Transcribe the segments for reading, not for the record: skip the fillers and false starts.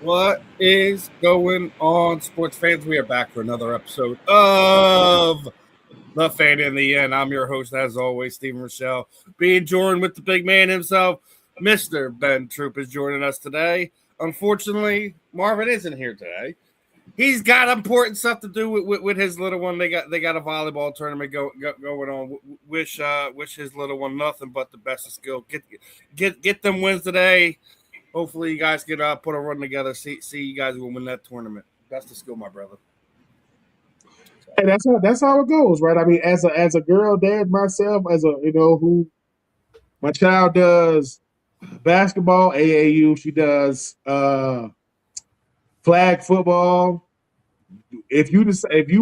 What is going on, sports fans? We are back for another episode of The Fan in the End. I'm your host, as always, Stephen Rychel, being joined with the big man himself, Mr. Ben Troupe, is joining us today. Unfortunately, Marvin isn't here today. He's got important stuff to do with his little one. They got a volleyball tournament going on. Wish his little one nothing but the best of skill. Get them wins today. Hopefully, you guys can put a run together. See you guys will win that tournament. Best of skill, my brother. And that's how it goes, right? I mean, as a girl dad myself, as a who my child does basketball, AAU, she does flag football. If you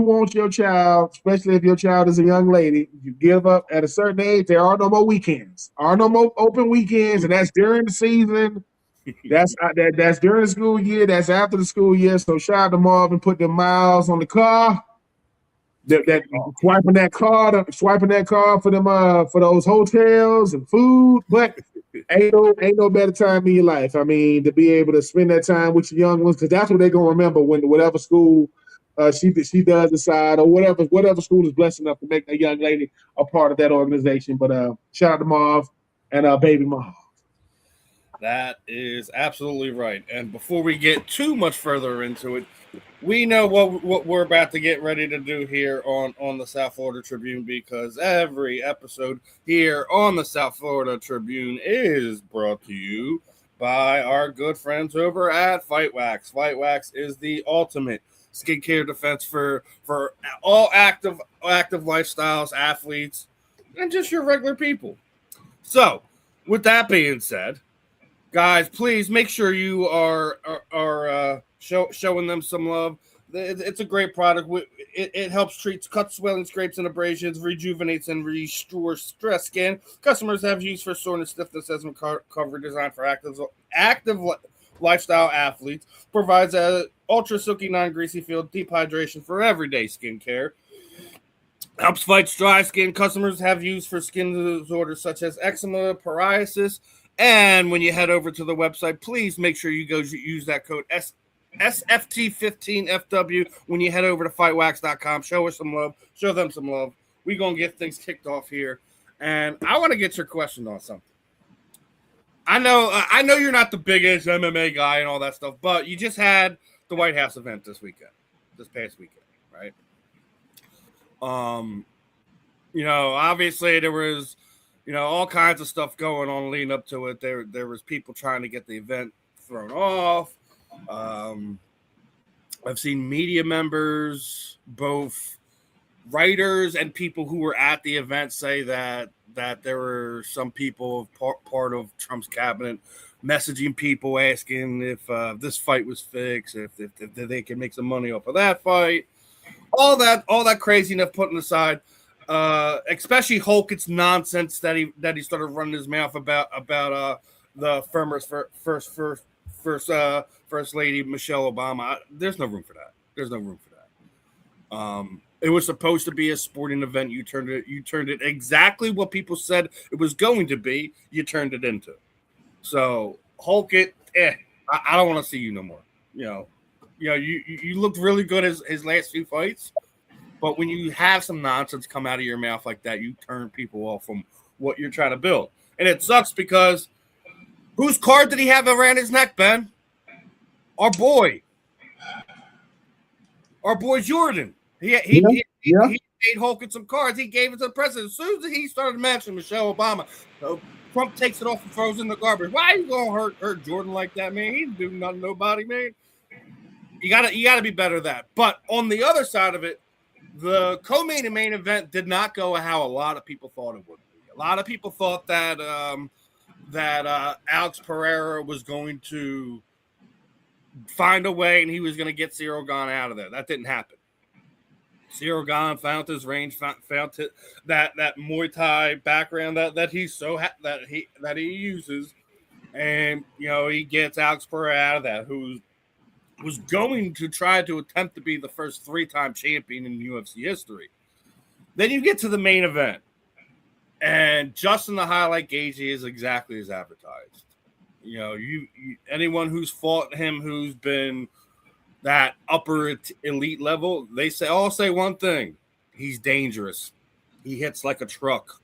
want your child, especially if your child is a young lady, you give up at a certain age. There are no more weekends. Are no more open weekends, and that's during the season. That's during the school year. That's after the school year. So shout out to Marvin, put the miles on the car. That swiping that card for them for those hotels and food, but ain't no better time in your life. I mean, to be able to spend that time with your young ones, because that's what they're gonna remember when whatever school she does decide, or whatever school is blessed enough to make a young lady a part of that organization. But shout out to Marv and baby Marv. That is absolutely right. And before we get too much further into it, we know what we're about to get ready to do here on the South Florida Tribune, because every episode here on the South Florida Tribune is brought to you by our good friends over at Fight Wax. Fight Wax is the ultimate skincare defense for all active lifestyles, athletes, and just your regular people. So, with that being said, guys, please make sure you are showing them some love. It's a great product. It helps treat cuts, swelling, scrapes, and abrasions, rejuvenates and restores stress skin. Customers have used for soreness, stiffness, as cover designed for active lifestyle athletes. Provides a ultra silky, non-greasy feel, deep hydration for everyday skincare. Helps fight dry skin. Customers have used for skin disorders such as eczema, psoriasis. And when you head over to the website, please make sure you go use that code SFT15FW when you head over to fightwax.com. Show us some love. Show them some love. We're going to get things kicked off here. And I want to get your question on something. I know you're not the biggest MMA guy and all that stuff, but you just had the White House event this past weekend, right? Obviously there was all kinds of stuff going on leading up to it. There was people trying to get the event thrown off. I've seen media members, both writers and people who were at the event, say that there were some people part of Trump's cabinet messaging people asking if this fight was fixed, if they can make some money off of that fight. All that craziness putting aside. Especially Holkett's nonsense that he started running his mouth about the first lady Michelle Obama. There's no room for that. It was supposed to be a sporting event. You turned it exactly what people said it was going to be. You turned it into. So Holkett, I don't want to see you no more. You looked really good his last few fights. But when you have some nonsense come out of your mouth like that, you turn people off from what you're trying to build. And it sucks because whose card did he have around his neck, Ben? Our boy Jordan. He made Holkett some cards. He gave it to the president. As soon as he started mentioning Michelle Obama, Trump takes it off and throws it in the garbage. Why are you going to hurt Jordan like that, man? He didn't do nothing to nobody, man. You gotta be better at that. But on the other side of it, the co-main and main event did not go how a lot of people thought it would be. A lot of people thought that Alex Pereira was going to find a way and he was going to get Cyril Gane out of there. That didn't happen. Cyril Gane found his range, found that Muay Thai background that he uses, and he gets Alex Pereira out of that, who was going to try to attempt to be the first 3-time champion in UFC history. Then you get to the main event, and Justin the Highlight Gaethje is exactly as advertised. You know, anyone who's fought him, who's been that upper elite level, they all say one thing: he's dangerous. He hits like a truck.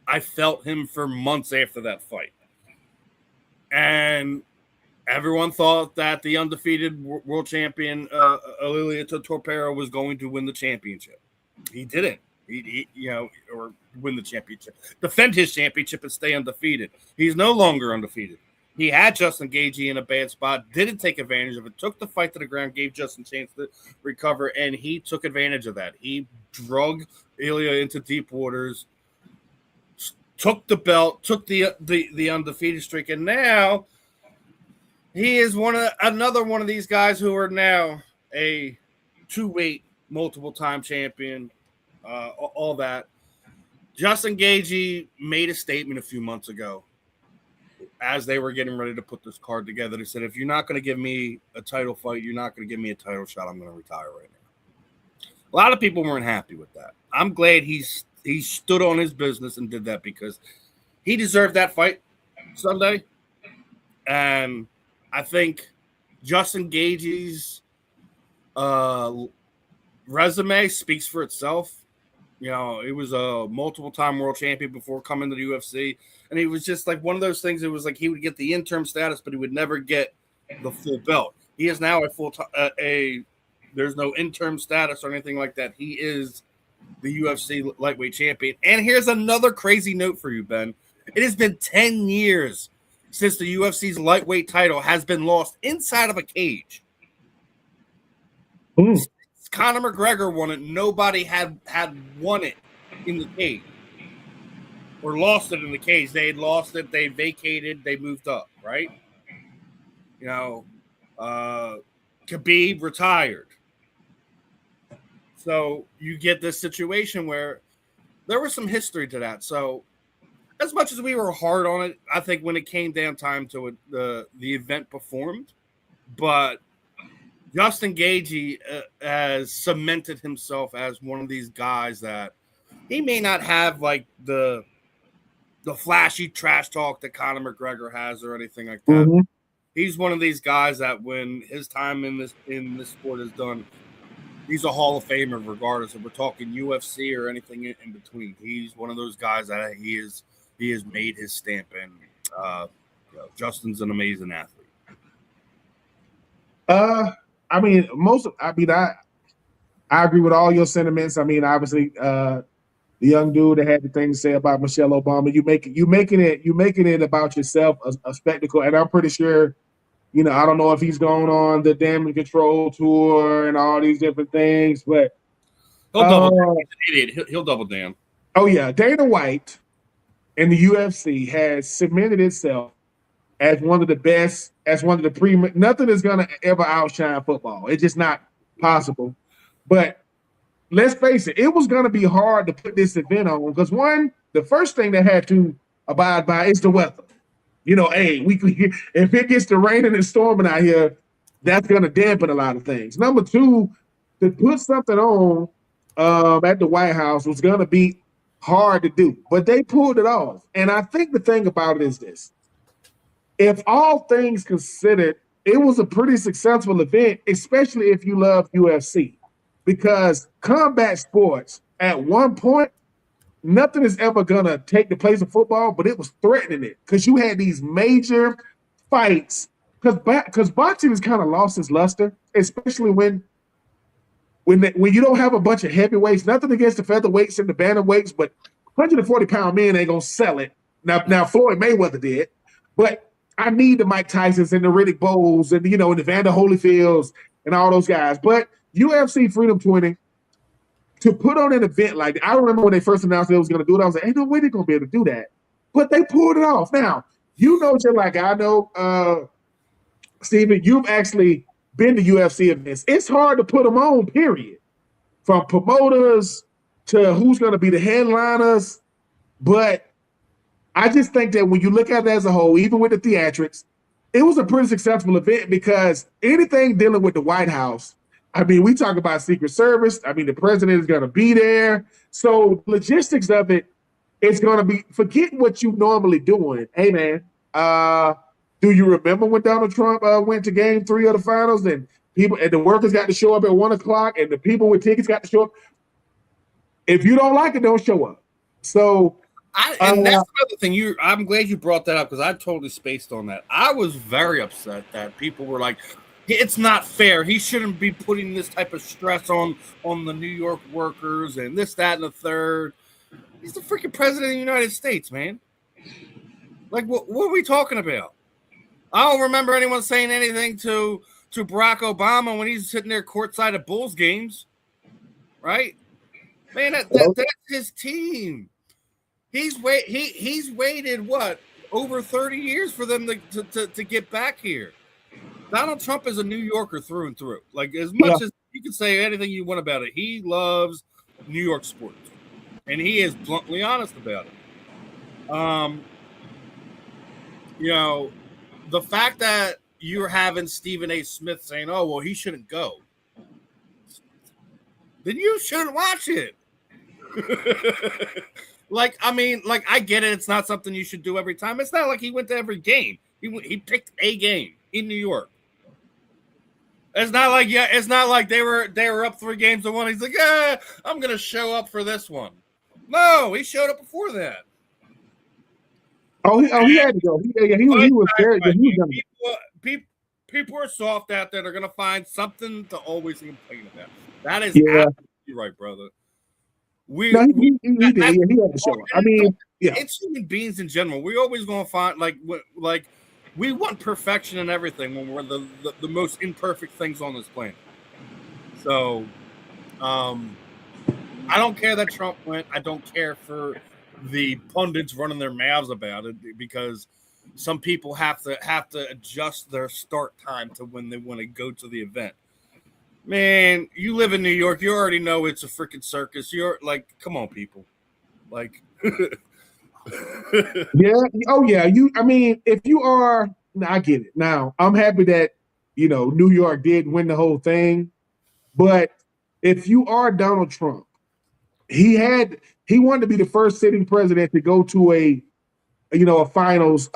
I felt him for months after that fight, and everyone thought that the undefeated world champion Ilia Topuria was going to win the championship. He didn't. Or win the championship, defend his championship, and stay undefeated. He's no longer undefeated. He had Justin Gaethje in a bad spot, didn't take advantage of it, took the fight to the ground, gave Justin a chance to recover, and he took advantage of that. He drug Ilia into deep waters, took the belt, took the undefeated streak, and now he is another one of these guys who are now a two-weight multiple-time champion, all that. Justin Gaethje made a statement a few months ago as they were getting ready to put this card together. They said, if you're not going to give me a title fight, you're not going to give me a title shot, I'm going to retire right now. A lot of people weren't happy with that. I'm glad he stood on his business and did that, because he deserved that fight Sunday. And I think Justin Gaethje's resume speaks for itself. You know, he was a multiple-time world champion before coming to the UFC, and he was just like one of those things. It was like he would get the interim status, but he would never get the full belt. He is now there's no interim status or anything like that. He is the UFC lightweight champion. And here's another crazy note for you, Ben. It has been 10 years since the UFC's lightweight title has been lost inside of a cage. Conor McGregor won it. Nobody had won it in the cage or lost it in the cage. They had lost it. They vacated. They moved up, right? You know, Khabib retired. So you get this situation where there was some history to that. So as much as we were hard on it, I think when it came down time to it, the event performed. But Justin Gaethje has cemented himself as one of these guys that he may not have like the flashy trash talk that Conor McGregor has or anything like that. Mm-hmm. He's one of these guys that when his time in this sport is done, he's a Hall of Famer regardless if we're talking UFC or anything in between. He's one of those guys that he has made his stamp in. Justin's an amazing athlete. I agree with all your sentiments. I mean, obviously, the young dude that had the thing to say about Michelle Obama, you making it about yourself a spectacle. And I'm pretty sure, you know, I don't know if he's going on the Damage Control tour and all these different things, but he'll double down. He's an idiot. He'll double down. Oh yeah, Dana White and the UFC has cemented itself as one of the best, nothing is going to ever outshine football. It's just not possible. But let's face it, it was going to be hard to put this event on because the first thing they had to abide by is the weather. You know, hey, if it gets to raining and storming out here, that's going to dampen a lot of things. Number two, to put something on at the White House was going to be hard to do, but they pulled it off. And I think the thing about it is this. If all things considered, it was a pretty successful event, especially if you love UFC, because combat sports, at one point, nothing is ever going to take the place of football, but it was threatening it because you had these major fights because boxing has kind of lost its luster, especially when you don't have a bunch of heavyweights, nothing against the featherweights and the bantamweights, but 140-pound men ain't going to sell it. Now Floyd Mayweather did, but I need the Mike Tysons and the Riddick Bowles and, you know, and the Vander Holyfields and all those guys. But UFC Freedom 20, to put on an event like that, I remember when they first announced they was going to do it, I was like, ain't no way they're going to be able to do that. But they pulled it off. Now, you know, just like I know, Steven, you've actually been to UFC events. It's hard to put them on, period. From promoters to who's going to be the headliners. But I just think that when you look at it as a whole, even with the theatrics, it was a pretty successful event because anything dealing with the White House, I mean, we talk about Secret Service. I mean, the president is going to be there. So logistics of it is going to be, forget what you normally doing. Hey, man, Do you remember when Donald Trump went to Game 3 of the finals and people and the workers got to show up at 1:00 and the people with tickets got to show up? If you don't like it, don't show up. So, and that's another thing. I'm glad you brought that up because I totally spaced on that. I was very upset that people were like, "It's not fair. He shouldn't be putting this type of stress on the New York workers and this, that, and the third." He's the freaking president of the United States, man. Like, what are we talking about? I don't remember anyone saying anything to Barack Obama when he's sitting there courtside at Bulls games, right? Man, that's his team. He's waited what, over 30 years for them to get back here. Donald Trump is a New Yorker through and through. Like, as much as you can say anything you want about it, he loves New York sports, and he is bluntly honest about it. You know, the fact that you're having Stephen A. Smith saying, "Oh, well, he shouldn't go," then you shouldn't watch it. I get it. It's not something you should do every time. It's not like he went to every game. He picked a game in New York. It's not like they were up 3 games to 1. He's like, I'm gonna show up for this one. No, he showed up before that. He had to go. He was there. People are soft out there. They're gonna find something to always complain about. That is absolutely right, brother. He had to show up. I mean, it's human beings in general. We always gonna find like we want perfection in everything when we're the most imperfect things on this planet. So, I don't care that Trump went. I don't care for the pundits running their mouths about it because some people have to adjust their start time to when they want to go to the event. Man, you live in New York. You already know it's a freaking circus. You're like, come on, people. Like, yeah. Oh, yeah. I mean, if you are, I get it. Now, I'm happy that, New York did win the whole thing. But if you are Donald Trump, he wanted to be the first sitting president to go to a finals,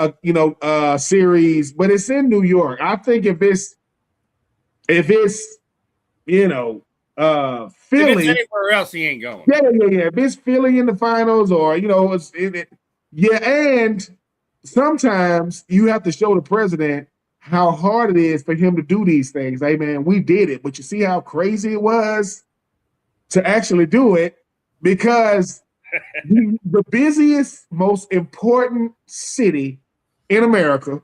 series, but it's in New York. I think if it's Philly. If it's anywhere else, he ain't going. Yeah. If it's Philly in the finals, or and sometimes you have to show the president how hard it is for him to do these things. Hey, man, we did it, but you see how crazy it was to actually do it because the busiest, most important city in America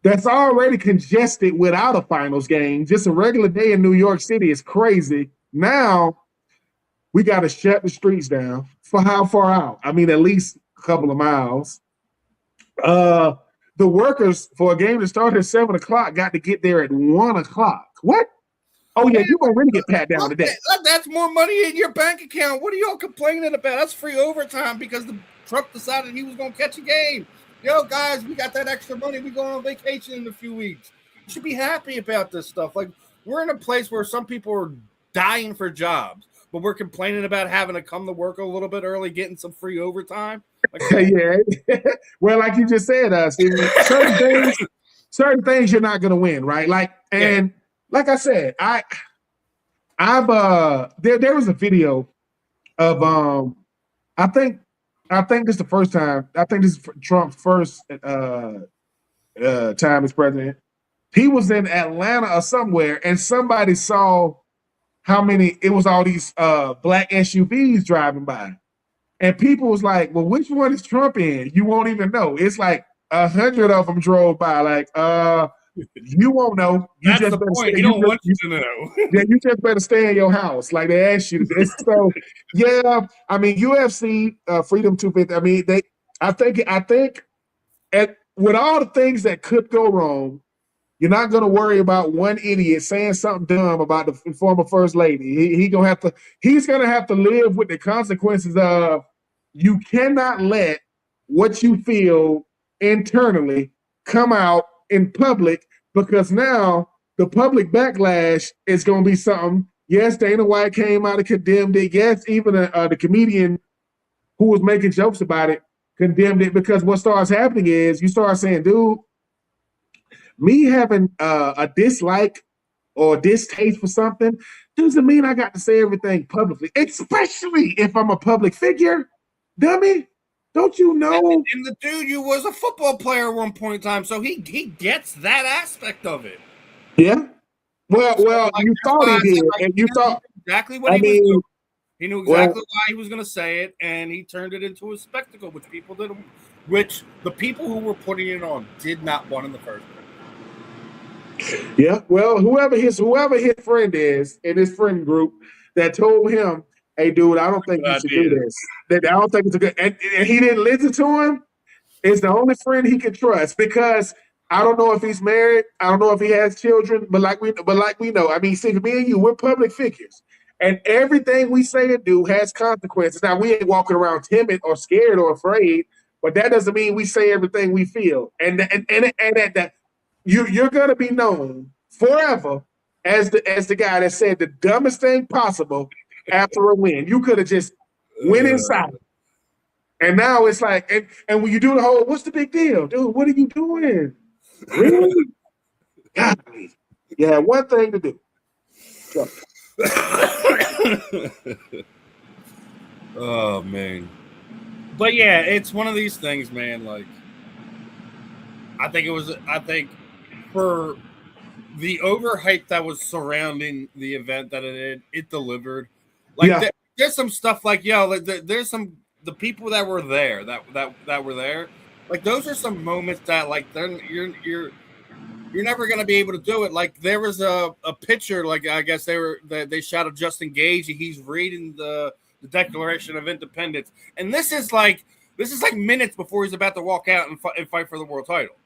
that's already congested without a finals game. Just a regular day in New York City is crazy. Now we got to shut the streets down for how far out? I mean, at least a couple of miles. The workers for a game that started at 7:00 got to get there at 1:00. What? Oh yeah, you're gonna really get pat down today. That's more money in your bank account. What are y'all complaining about? That's free overtime because the Trump decided he was gonna catch a game. Yo, guys, we got that extra money. We going on vacation in a few weeks. You should be happy about this stuff. Like, we're in a place where some people are dying for jobs, but we're complaining about having to come to work a little bit early, getting some free overtime. Like, yeah. Well, like you just said, certain things you're not gonna win, right? Like, and like I said, there was a video of I think this is the first time. I think this is Trump's first time as president. He was in Atlanta or somewhere, and somebody saw how many it was all these black SUVs driving by, and people was like, "Well, which one is Trump in?" You won't even know. It's like 100 of them drove by. Like, you won't know. You That's the point. He don't want you to know. Yeah, you just better stay in your house. Like they asked you this. So yeah, I mean UFC, Freedom 250. I mean I think with all the things that could go wrong, you're not going to worry about one idiot saying something dumb about the former first lady. He's going to have to live with the consequences of you cannot let what you feel internally come out in public, because now the public backlash is going to be something. Yes, Dana White came out and condemned it. Yes, even the comedian who was making jokes about it condemned it, because what starts happening is you start saying, dude, me having a dislike or distaste for something doesn't mean I got to say everything publicly, especially if I'm a public figure. Dummy, don't you know? And the dude, you was a football player at one point in time, so he gets that aspect of it. Yeah. Well, So, well, like, you that's thought why he I said, did, like, and you he knew thought. exactly what I he was doing. mean, He knew well, exactly why he was going to say it, and he turned it into a spectacle, which the people who were putting it on did not want in the first place. yeah. Well, whoever his friend is in his friend group that told him, "Hey, dude, I don't think you Good should do idea. this. That I don't think it's a good." And he didn't listen to him. Is the only friend he can trust because I don't know if he's married. I don't know if he has children. But like we know, I mean, see, me and you, we're public figures, and everything we say and do has consequences. Now we ain't walking around timid or scared or afraid, but that doesn't mean we say everything we feel. And that you're gonna be known forever as the guy that said the dumbest thing possible after a win. You could have just went inside. And now it's like, and when you do the whole, what's the big deal? Dude, what are you doing? Really? God, yeah, one thing to do. So, Oh man. But yeah, it's one of these things, man. Like, I think for the overhype that was surrounding the event that it delivered. Like, yeah, there's some stuff like, like, there's some, the people that were there that were there. Like, those are some moments that, like, then you're never gonna be able to do it. Like, there was a picture, like, I guess they shot of Justin Gage. He's reading the Declaration of Independence, and this is like minutes before he's about to walk out and fight for the world title.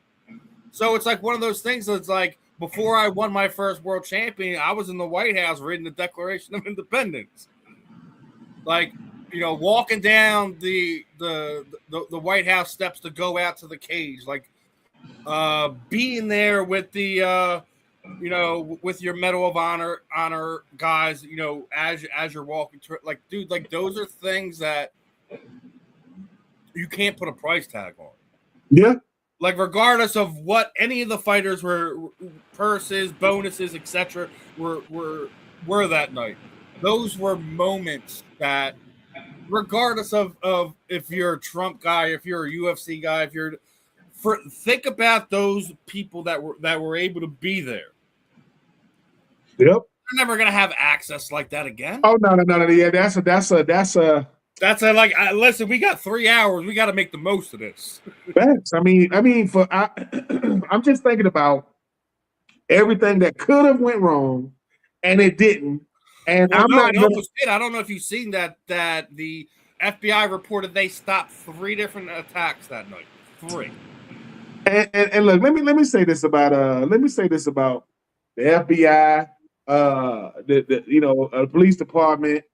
So it's like one of those things that's like, before I won my first world champion, I was in the White House reading the Declaration of Independence. Like, walking down the White House steps to go out to the cage, like, being there with the with your Medal of Honor guys, as you're walking through, like, dude, like, those are things that you can't put a price tag on. yeah. Like, regardless of what any of the fighters were, purses, bonuses, etc., were that night. Those were moments that, regardless of if you're a Trump guy, if you're a UFC guy, think about those people that were able to be there. Yep. They're never gonna have access like that again. Oh no. Yeah, that's a. Listen, we got 3 hours. We got to make the most of this. Facts. I mean, I'm just thinking about everything that could have went wrong, and it didn't. And Well, I'm no, not it gonna. almost did. I don't know if you've seen that the FBI reported they stopped 3 different attacks that night. 3. And look, let me say this about the FBI, the police department.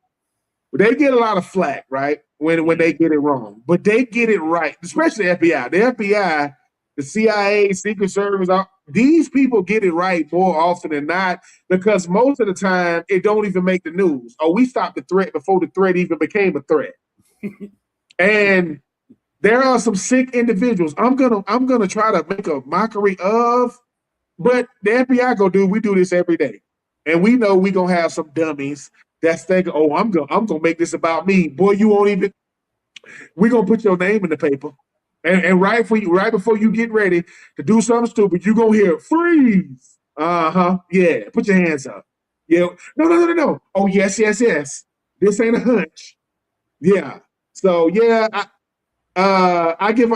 They get a lot of flack, right? When they get it wrong, but they get it right, especially FBI. The FBI, the CIA, Secret Service, these people get it right more often than not, because most of the time it don't even make the news. Oh, we stopped the threat before the threat even became a threat. And there are some sick individuals. I'm gonna try to make a mockery of, but the FBI we do this every day, and we know we gonna have some dummies that's thinking, oh, I'm gonna make this about me. Boy, you won't even. We're gonna put your name in the paper, and right before you get ready to do something stupid, you gonna hear freeze. Yeah. Put your hands up. Yeah. No. Oh, yes. This ain't a hunch. Yeah. So yeah, I give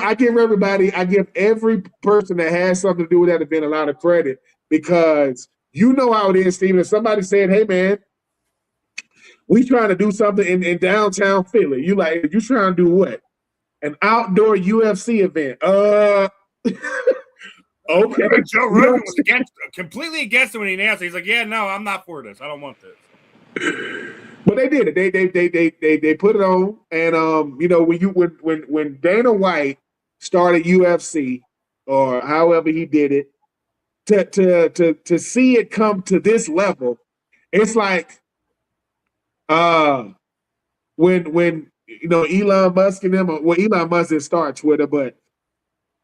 every person that has something to do with that event a lot of credit, because you know how it is, Steven. If somebody said, "Hey, man, we trying to do something in downtown Philly," you trying to do what? An outdoor UFC event? Okay. Joe Rogan was completely against it when he announced it. He's like, "Yeah, no, I'm not for this. I don't want this." But they did it. They put it on, and when Dana White started UFC, or however he did it, to see it come to this level, it's like when Elon Musk and them, Elon Musk didn't start Twitter, but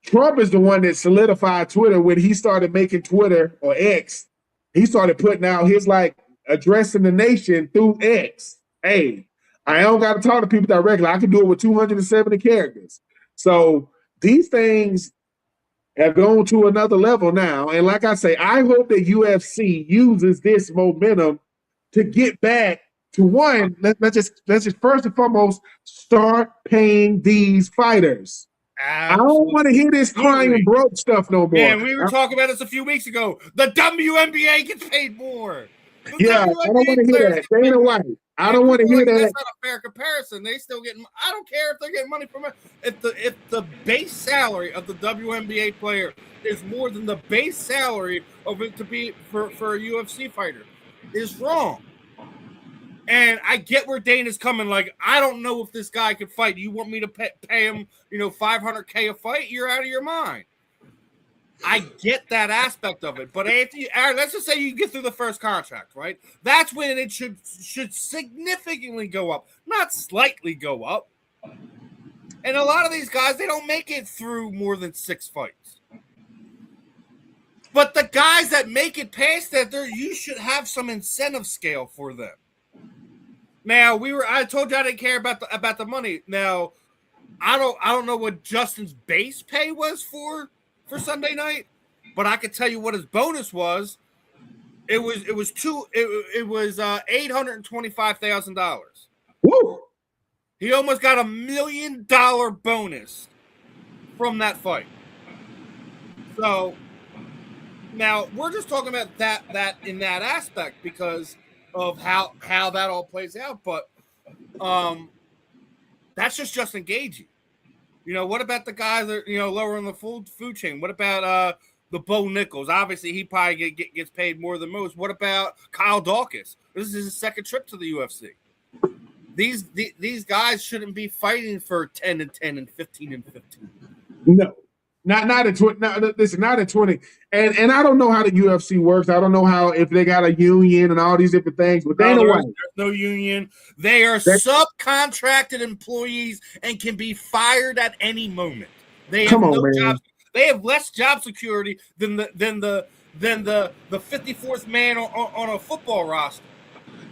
Trump is the one that solidified Twitter when he started making Twitter or X. He started putting out his like addressing the nation through X. Hey, I don't got to talk to people directly. I can do it with 270 characters. So these things have gone to another level now. And like I say, I hope that UFC uses this momentum to get back to one. Let's just first and foremost start paying these fighters. Absolutely. I don't want to hear this crying broke stuff no more. Man, we were talking about this a few weeks ago. The WNBA gets paid more. Yeah, I don't want to hear that. Dana White. I don't want to hear that. That's not a fair comparison. They still getting. I don't care if they're getting money from it. If the base salary of the WNBA player is more than the base salary of it to be for a UFC fighter, is wrong. And I get where Dana's coming. Like, I don't know if this guy can fight. You want me to pay him, $500K a fight? You're out of your mind. I get that aspect of it. But let's just say you get through the first contract, right? That's when it should significantly go up, not slightly go up. And a lot of these guys, they don't make it through more than 6 fights. But the guys that make it past that, you should have some incentive scale for them. Now I told you I didn't care about the money. Now, I don't know what Justin's base pay was for Sunday night, but I can tell you what his bonus was. It was $825,000. Woo! He almost got $1 million bonus from that fight. So now we're just talking about that in that aspect because of how that all plays out, but that's just Justin Gaethje. What about the guys that lower in the food chain? What about the Bo Nichols? Obviously, he probably gets paid more than most. What about Kyle Dawkins? This is his second trip to the UFC. These guys shouldn't be fighting for 10 and 10 and 15 and 15. No. Not at 20. Listen, not at 20. And I don't know how the UFC works. I don't know how if they got a union and all these different things. But Dana White, there's no union. They are subcontracted employees and can be fired at any moment. They have jobs. They have less job security than the 54th man on a football roster.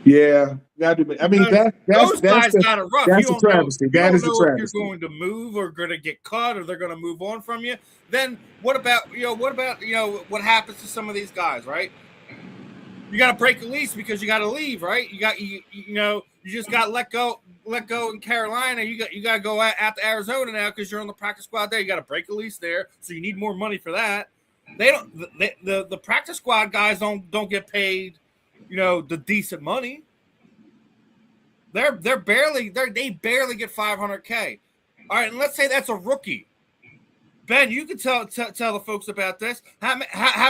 Yeah, I mean those guys got it rough. That's a travesty. That is a travesty. If you're going to move or going to get cut or they're going to move on from you. Then what about what happens to some of these guys, right? You got to break a lease because you got to leave, right? You just got let go in Carolina. You got to go out to Arizona now because you're on the practice squad there. You got to break a lease there, so you need more money for that. The practice squad guys don't get paid. The decent money. They barely get $500K. All right, and let's say that's a rookie. Ben, you can tell the folks about this. How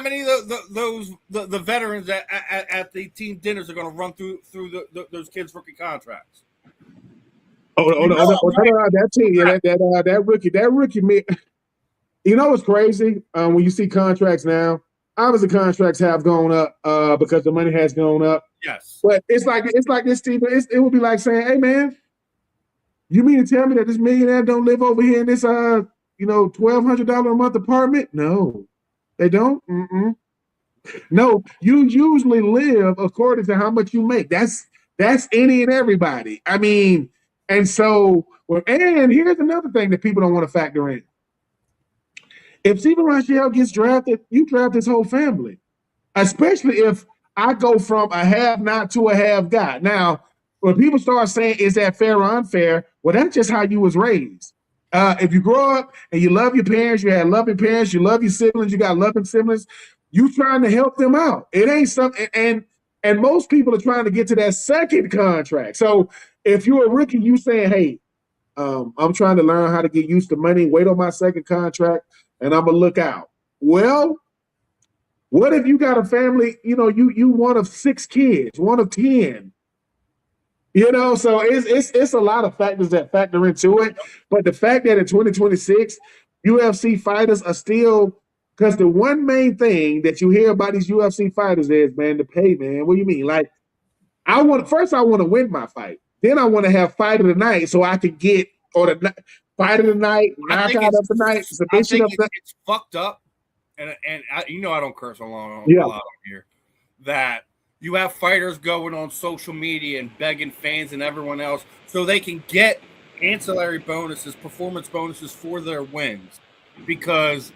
many of the veterans at the team dinners are going to run through those kids' rookie contracts? That team, that rookie. What's crazy? When you see contracts now. Obviously, contracts have gone up because the money has gone up. Yes, but it's like this, Stephen. It would be like saying, "Hey, man, you mean to tell me that this millionaire don't live over here in this $1,200 a month apartment?" No, they don't. No, you usually live according to how much you make. That's any and everybody. I mean, and so and here's another thing that people don't want to factor in. If Stephen Rychel gets drafted, you draft his whole family, especially if I go from a have-not to a have-got. Now, when people start saying, is that fair or unfair? Well, that's just how you was raised. If you grow up and you love your parents, you had loving parents, you love your siblings, you got loving siblings, you trying to help them out. It ain't something, and most people are trying to get to that second contract. So if you're a rookie, you saying, hey, I'm trying to learn how to get used to money, wait on my second contract, and I'm going to look out. Well, what if you got a family, you one of 6 kids, one of 10? So it's a lot of factors that factor into it. But the fact that in 2026, UFC fighters are still, because the one main thing that you hear about these UFC fighters is, man, the pay, man. What do you mean? Like, I want to win my fight. Then I want to have fight of the night so I can get, fight of the night, knockout of the night, submission of the. It's fucked up, and I don't curse a lot on here. That you have fighters going on social media and begging fans and everyone else so they can get ancillary bonuses, performance bonuses for their wins, because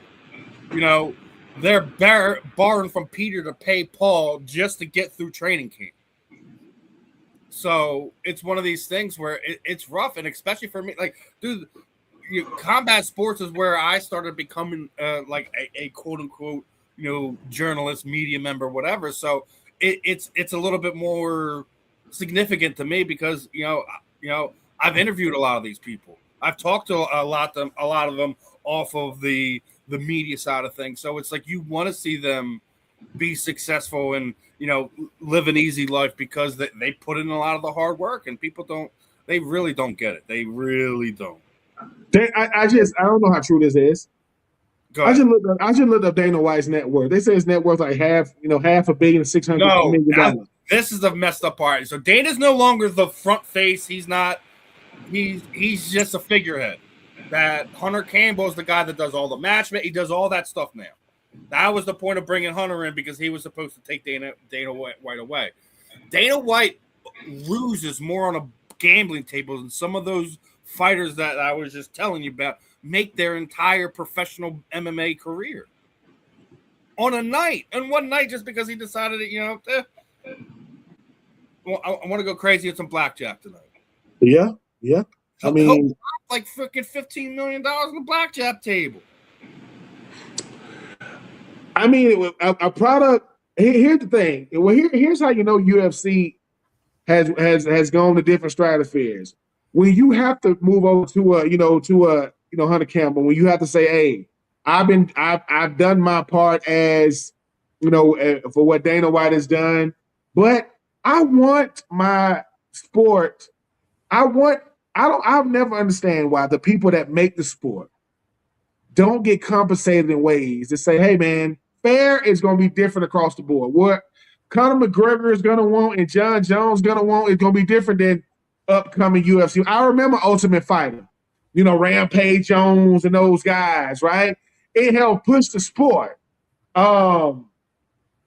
they're borrowing from Peter to pay Paul just to get through training camp. So it's one of these things where it's rough, and especially for me, like, dude, combat sports is where I started becoming like a quote unquote journalist, media member, whatever. So it's a little bit more significant to me because I've interviewed a lot of these people. I've talked to a lot of them off of the media side of things. So it's like you want to see them be successful and live an easy life because they put in a lot of the hard work, and people they really don't get it. They really don't. I don't know how true this is. I just looked up Dana White's net worth. They say his net worth like half $1 billion, $600 million. This is the messed up part. So Dana's no longer the front face. He's not. He's just a figurehead. That Hunter Campbell is the guy that does all the matchmaking. He does all that stuff now. That was the point of bringing Hunter in, because he was supposed to take Dana White away. Dana White loses more on a gambling table than some of those fighters that I was just telling you about make their entire professional MMA career on one night, just because he decided that I want to go crazy at some blackjack tonight. Yeah. I mean, like freaking $15 million on the blackjack table. I mean, a product. Here's the thing. Well, here's how UFC has gone to different stratospheres. When you have to move over to Hunter Campbell, when you have to say, "Hey, I've done my part as for what Dana White has done, but I want my sport. I'll never understand why the people that make the sport don't get compensated in ways to say, hey, man, fair is going to be different across the board. What Conor McGregor is going to want and John Jones is going to want is going to be different than upcoming UFC. I remember Ultimate Fighter, Rampage Jones and those guys, right? It helped push the sport. And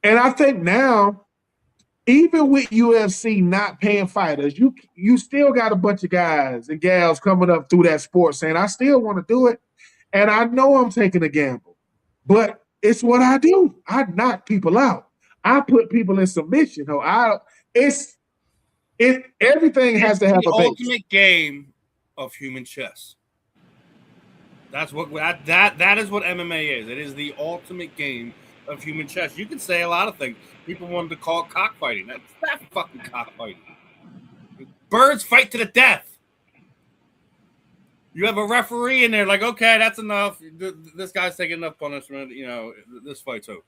I think now, even with UFC not paying fighters, you still got a bunch of guys and gals coming up through that sport saying, I still want to do it. And I know I'm taking a gamble, but it's what I do. I knock people out. I put people in submission. Everything has to have a base. The ultimate game of human chess. That's what that is what MMA is. It is the ultimate game of human chess. You can say a lot of things. People wanted to call it cockfighting. That's not fucking cockfighting. Birds fight to the death. You have a referee in there, like, okay, that's enough. This guy's taking enough punishment. This fight's over.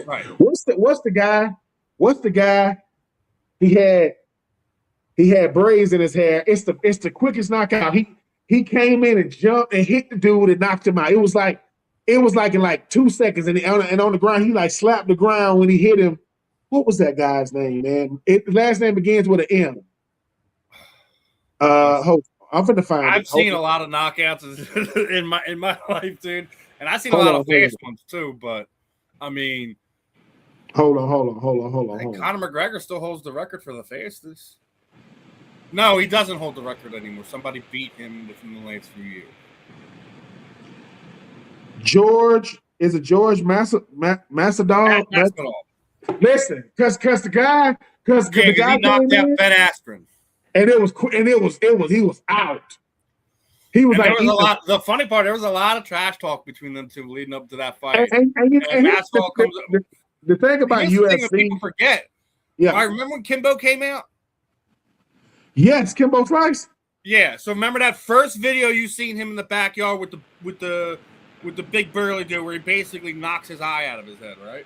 Right. What's the guy? He had braids in his hair. It's the quickest knockout. He came in and jumped and hit the dude and knocked him out. It was like in like 2 seconds, and on the ground he like slapped the ground when he hit him. What was that guy's name, man? The last name begins with an M. I'm finna find it. I've seen a lot of knockouts in my life, dude, and I've seen a lot of fast ones too. But I mean, hold on. Conor McGregor still holds the record for the fastest. No, he doesn't hold the record anymore. Somebody beat him within the last few years. George Masvidal. Listen, because the guy he knocked out Ben Askren. And he was out. He was the funny part, there was a lot of trash talk between them two leading up to that fight. And the thing about UFC, people forget. Yeah, I remember when Kimbo came out. Yes, Kimbo Slice. Yeah, so remember that first video you seen him in the backyard with the big burly dude, where he basically knocks his eye out of his head, right?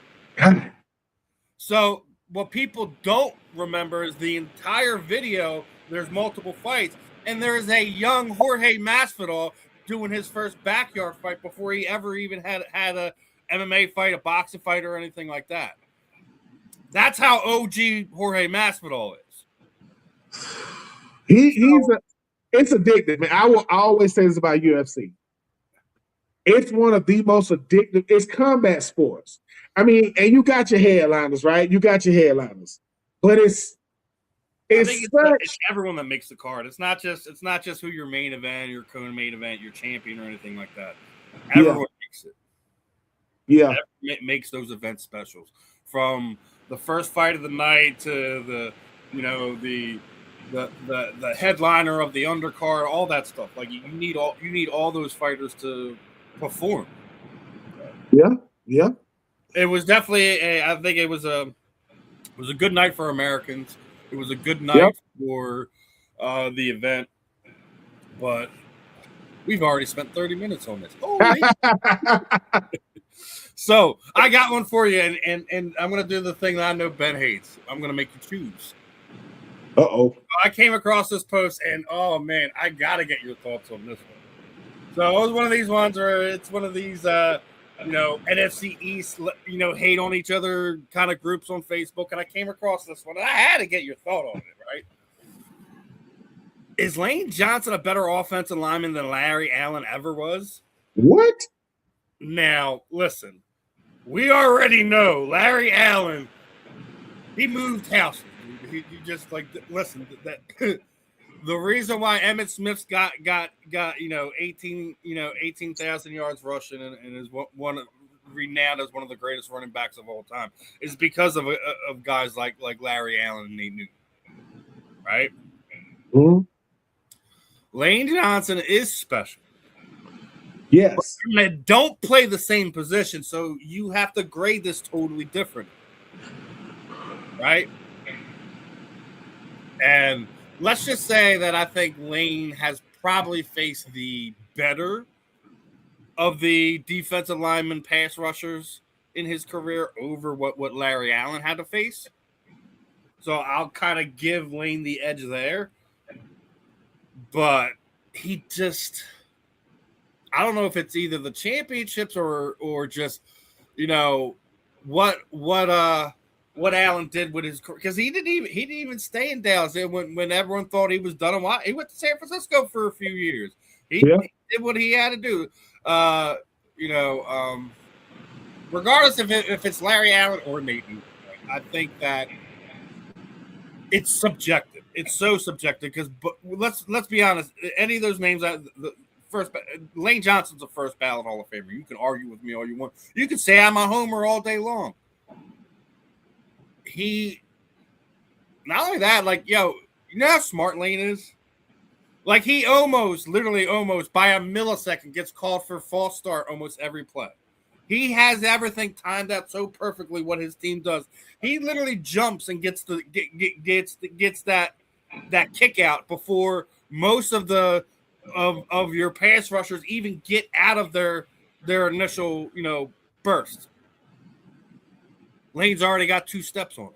So what people don't remember is the entire video. There's multiple fights, and there is a young Jorge Masvidal doing his first backyard fight before he ever even had a MMA fight, a boxing fight, or anything like that. That's how OG Jorge Masvidal is. It's addictive, man. I always say this about UFC. It's one of the most addictive. It's combat sports. I mean, and you got your headliners, right? You got your headliners, but I think it's it's such. everyone that makes the card. It's not just who your main event, your co-main event, your champion, or anything like that. Everyone makes it. Yeah. Everyone makes those event specials. From the first fight of the night to the headliner of the undercard, all that stuff. Like you need all those fighters to perform. Yeah. It was definitely I think it was a good night for Americans. It was a good night for the event, but we've already spent 30 minutes on this. Holy. So I got one for you, and I'm going to do the thing that I know Ben hates. I'm going to make you choose. Uh-oh. I came across this post, and oh man, I got to get your thoughts on this one. So it was one of these ones where it's one of these, NFC East, hate on each other kind of groups on Facebook, and I came across this one, and I had to get your thought on it, right? Is Lane Johnson a better offensive lineman than Larry Allen ever was? What? Now, listen, we already know Larry Allen, he moved houses. He just listen, that the reason why Emmitt Smith's got 18,000 yards rushing and is one renowned as one of the greatest running backs of all time is because of guys like Larry Allen and Nate Newton, right? Mm-hmm. Lane Johnson is special. Yes. But they don't play the same position, so you have to grade this totally different, right? And let's just say that I think Lane has probably faced the better of the defensive lineman pass rushers in his career over what Larry Allen had to face. So I'll kind of give Lane the edge there. But he just, I don't know if it's either the championships or just, what Allen did with his career, because he didn't even stay in Dallas when everyone thought he was done. He went to San Francisco for a few years. He did what he had to do. Regardless if it's Larry Allen or Nathan, I think that it's subjective. It's so subjective because, let's be honest. Any of those names, Lane Johnson's a first ballot Hall of Famer. You can argue with me all you want. You can say I'm a homer all day long. He, not only that, you know how smart Lane is? Like, he literally almost by a millisecond gets called for false start almost every play. He has everything timed out so perfectly what his team does. He literally jumps and gets that kick out before most of your pass rushers even get out of their initial, burst. Lane's already got 2 steps on him.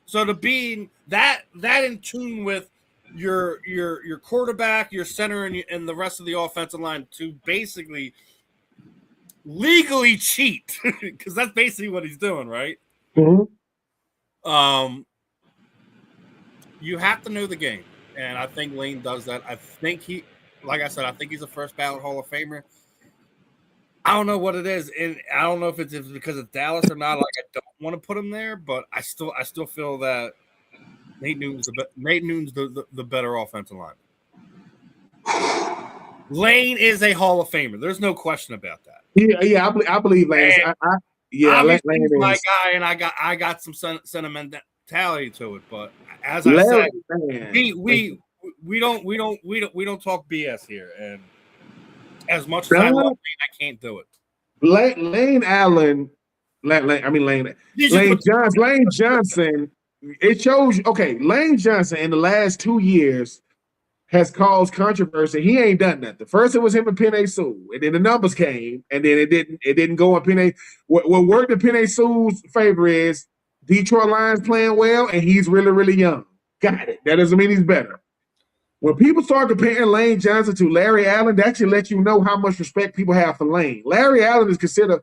So to be that in tune with your quarterback, your center, and the rest of the offensive line to basically legally cheat, because that's basically what he's doing, right? Mm-hmm. You have to know the game, and I think Lane does that. I think like I said, I think he's a first ballot Hall of Famer. I don't know what it is, and I don't know if it's because of Dallas or not. Like, I don't want to put him there, but I still feel that Nate Newton's the better offensive line. Lane is a Hall of Famer. There's no question about that. Yeah, I believe Lane. Lane is my guy, and I got some sentimentality to it. But as I said, we don't talk BS here, and as much as I love Lane, I can't do it. Lane Johnson. It shows you. Okay, Lane Johnson in the last 2 years has caused controversy. He ain't done nothing. First, it was him and Penei Sewell, and then the numbers came, and then it didn't go on Penei. What worked in Penei Sewell's favor is Detroit Lions playing well, and he's really, really young. Got it. That doesn't mean he's better. When people start comparing Lane Johnson to Larry Allen, that actually lets you know how much respect people have for Lane. Larry Allen is considered,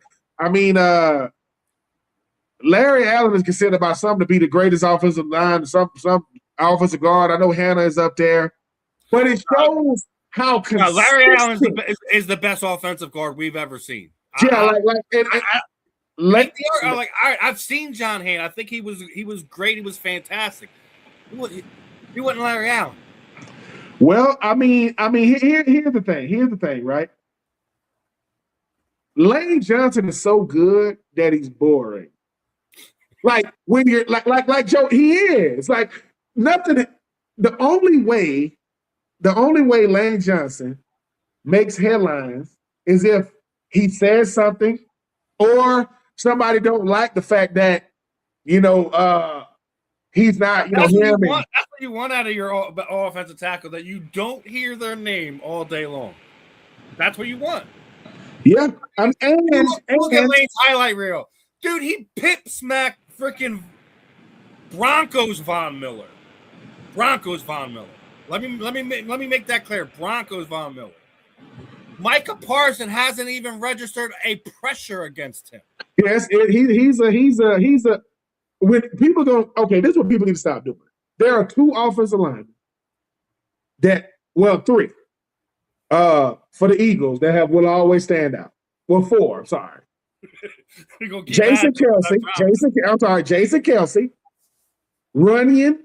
Larry Allen is considered by some to be the greatest offensive line, some offensive guard. I know Hannah is up there. but it shows how consistent. Larry Allen is the best offensive guard we've ever seen. Yeah, I've seen John Hain. I think he was great. He was fantastic. He wasn't Larry Allen. Well, I mean, here's the thing. Here's the thing, right? Lane Johnson is so good that he's boring. Like when you're like Joe, he is like nothing. The only way Lane Johnson makes headlines is if he says something or somebody don't like the fact that he's not. That's what you want out of your offensive tackle, that you don't hear their name all day long. That's what you want. Yeah, look at Lane's highlight reel, dude. He pip smacked freaking Broncos Von Miller. Let me make that clear. Broncos Von Miller. Micah Parsons hasn't even registered a pressure against him. Yes, he's a. When people go, okay, this is what people need to stop doing. There are two offensive linemen three. For the Eagles that will always stand out. Well, four. I'm sorry. Jason Kelce, Runyon,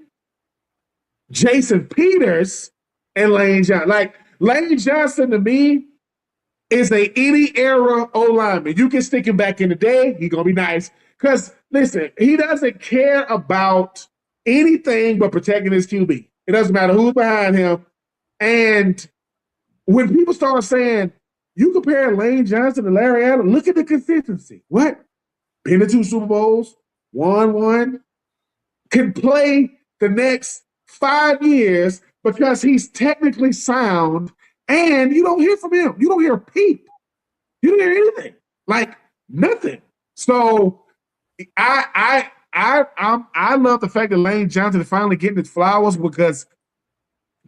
Jason Peters, and Lane Johnson. Like Lane Johnson to me is any era O lineman. You can stick him back in the day. He's gonna be nice. Because listen, he doesn't care about anything but protecting his QB. It doesn't matter who's behind him. And when people start saying, you compare Lane Johnson to Larry Allen, look at the consistency. What? Been to 2 Super Bowls, won 1, can play the next 5 years because he's technically sound, and you don't hear from him. You don't hear a peep. You don't hear anything. Like nothing. So I love the fact that Lane Johnson is finally getting his flowers, because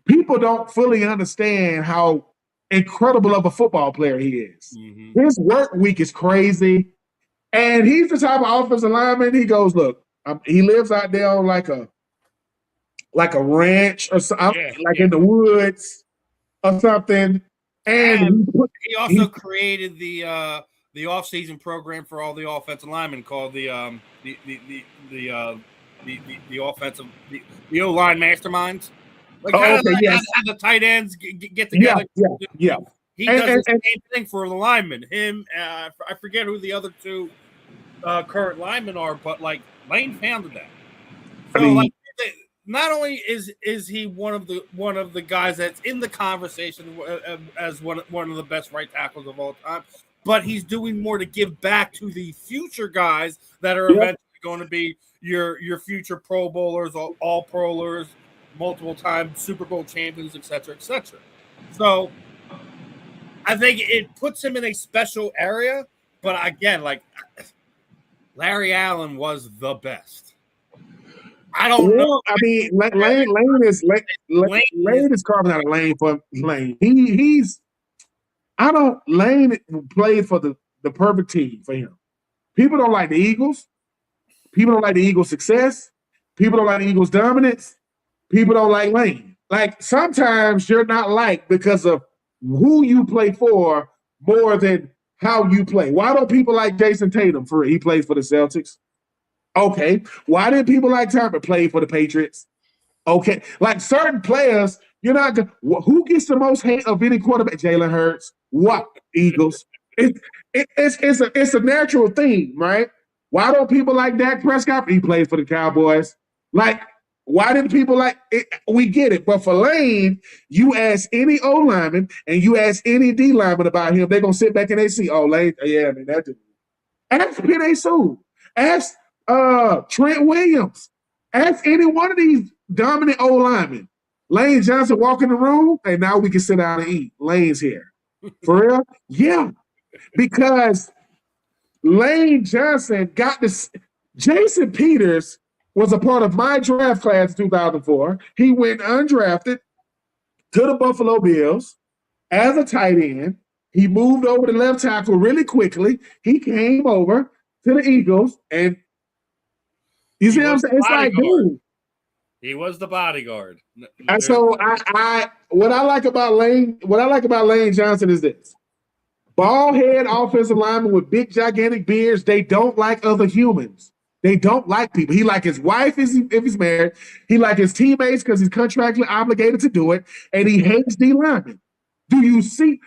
people don't fully understand how incredible of a football player he is. Mm-hmm. His work week is crazy. And he's the type of offensive lineman. He goes, look, he lives out there on like a ranch or something, in the woods or something. And he also created the off-season program for all the offensive linemen called the offensive the O-line masterminds. Like the tight ends get together. Yeah. He does the same thing for the linemen. Him, I forget who the other two current linemen are, but like Lane founded that. So not only is he one of the guys that's in the conversation as one of the best right tackles of all time, but he's doing more to give back to the future guys that are eventually going to be your future Pro Bowlers, all Prolers, multiple time Super Bowl champions, etc., etc. So I think it puts him in a special area. But again, like Larry Allen was the best. I don't know. I mean, Lane is carving out a lane for Lane. Lane played for the perfect team for him. People don't like the Eagles. People don't like the Eagles' success. People don't like the Eagles' dominance. People don't like Lane. Like, sometimes you're not liked because of who you play for more than how you play. Why don't people like Jason Tatum? He plays for the Celtics. Okay. Why didn't people like Tom play for the Patriots? Okay. Like certain players, you're not going to. Who gets the most hate of any quarterback? Jalen Hurts. What? Eagles. It's a natural thing, right? Why don't people like Dak Prescott? He plays for the Cowboys. Like, why didn't people like it? We get it. But for Lane, you ask any O lineman and you ask any D lineman about him, they're going to sit back and they see, oh, Lane, yeah, I mean, that dude. Ask Penei Sewell. Ask Trent Williams. Ask any one of these dominant O linemen. Lane Johnson walk in the room, and now we can sit down and eat. Lane's here. For real? Yeah. Because Lane Johnson got this. Jason Peters was a part of my draft class in 2004. He went undrafted to the Buffalo Bills as a tight end. He moved over to left tackle really quickly. He came over to the Eagles, and you see what I'm saying? It's like, dude, He was the bodyguard. And so what I like about Lane Johnson is this. Bald head offensive lineman with big gigantic beards, they don't like other humans. They don't like people. He like his wife if he's married. He like his teammates because he's contractually obligated to do it, and he hates D linemen. Do you see?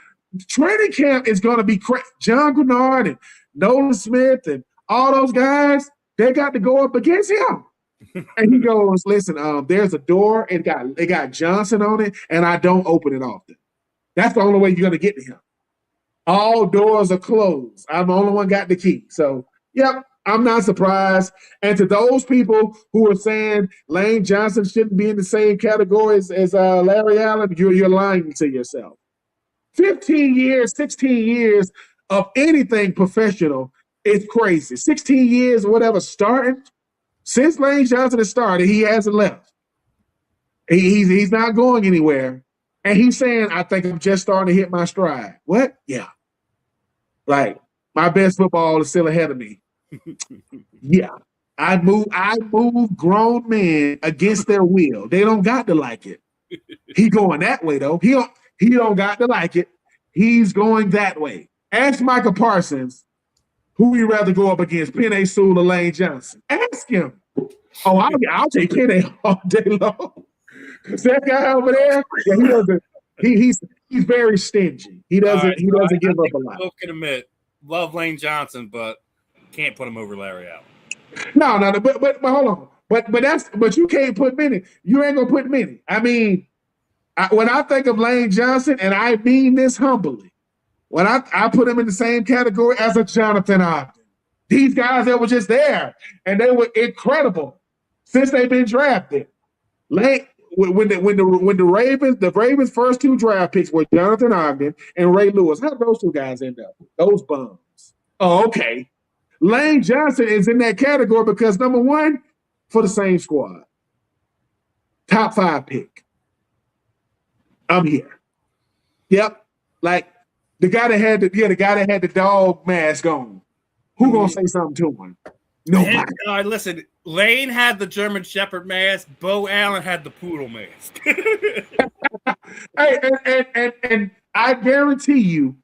Training camp is going to be crazy. John Grenard and Nolan Smith and all those guys, they got to go up against him. And he goes, listen, there's a door. It got Johnson on it, and I don't open it often. That's the only way you're going to get to him. All doors are closed. I'm the only one got the key. So, yep, I'm not surprised. And to those people who are saying Lane Johnson shouldn't be in the same category as Larry Allen, you're lying to yourself. 15 years, 16 years of anything professional is crazy. 16 years or whatever starting. Since Lane Johnson has started, he hasn't left. He's not going anywhere. And he's saying, I think I'm just starting to hit my stride. What? Yeah. Like, my best football is still ahead of me. Yeah. I move grown men against their will. They don't got to like it. He going that way, though. He don't got to like it. He's going that way. Ask Michael Parsons, who would you rather go up against, Penei Sewell or Lane Johnson? Ask him. Oh, I'll take Penei all day long. That guy over there, yeah, he doesn't. He's very stingy. He doesn't give up a lot. Both can admit, love Lane Johnson, but can't put him over Larry Allen. No, but hold on. But you can't put many. You ain't gonna put many. I mean, when I think of Lane Johnson, and I mean this humbly, when I put him in the same category as a Jonathan Ogden. These guys that were just there, and they were incredible since they've been drafted. Lane. When the Ravens' first two draft picks were Jonathan Ogden and Ray Lewis, how did those two guys end up? Those bums. Oh, okay. Lane Johnson is in that category because, number one, for the same squad. Top 5 pick. I'm here. Yep. Like the guy that had the dog mask on. Who gonna say something to him? Nobody. Listen, Lane had the German Shepherd mask. Bo Allen had the poodle mask. Hey, and I guarantee you,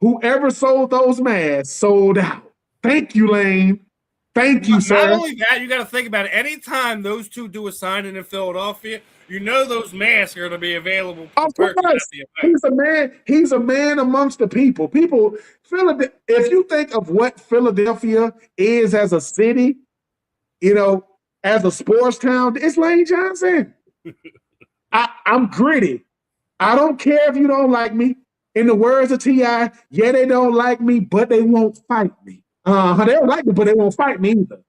whoever sold those masks sold out. Thank you, Lane. Thank you, sir. Not only that, you got to think about it. Anytime those two do a signing in Philadelphia, you know those masks are going to be available. Of course. He's a man amongst the people. If you think of what Philadelphia is as a city, as a sports town, it's Lane Johnson. I'm gritty. I don't care if you don't like me. In the words of T.I., yeah, they don't like me, but they won't fight me. They don't like me, but they won't fight me either.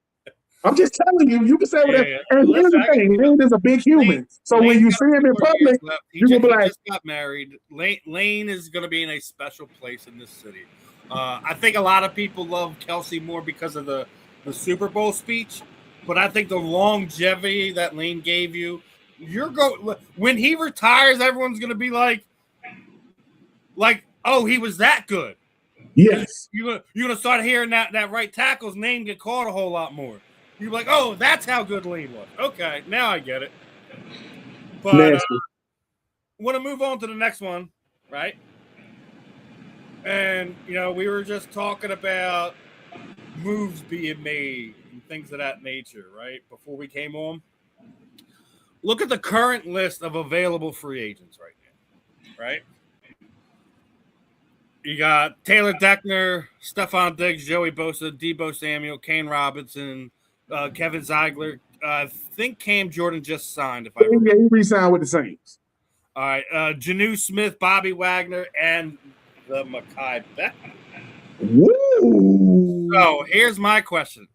I'm just telling you, you can say whatever. Yeah. And here's the thing, Lane is a big human. So when you see him in public, you will be like, just got married. Lane is going to be in a special place in this city. I think a lot of people love Kelsey more because of the Super Bowl speech, but I think the longevity that Lane gave you, when he retires, everyone's going to be like, oh, he was that good. Yes. You're gonna start hearing that right tackle's name get called a whole lot more. You're like, oh, that's how good Lane was. Okay, now I get it. But want to move on to the next one, right? And we were just talking about moves being made and things of that nature, right? Before we came on. Look at the current list of available free agents right now, right? You got Taylor Deckner, Stephon Diggs, Joey Bosa, Deebo Samuel, Kane Robinson, Kevin Zeigler. I think Cam Jordan just signed. If I remember. Yeah, he re-signed with the Saints. All right, Janu Smith, Bobby Wagner, and the Mekhi Becton. Woo! So here's my question.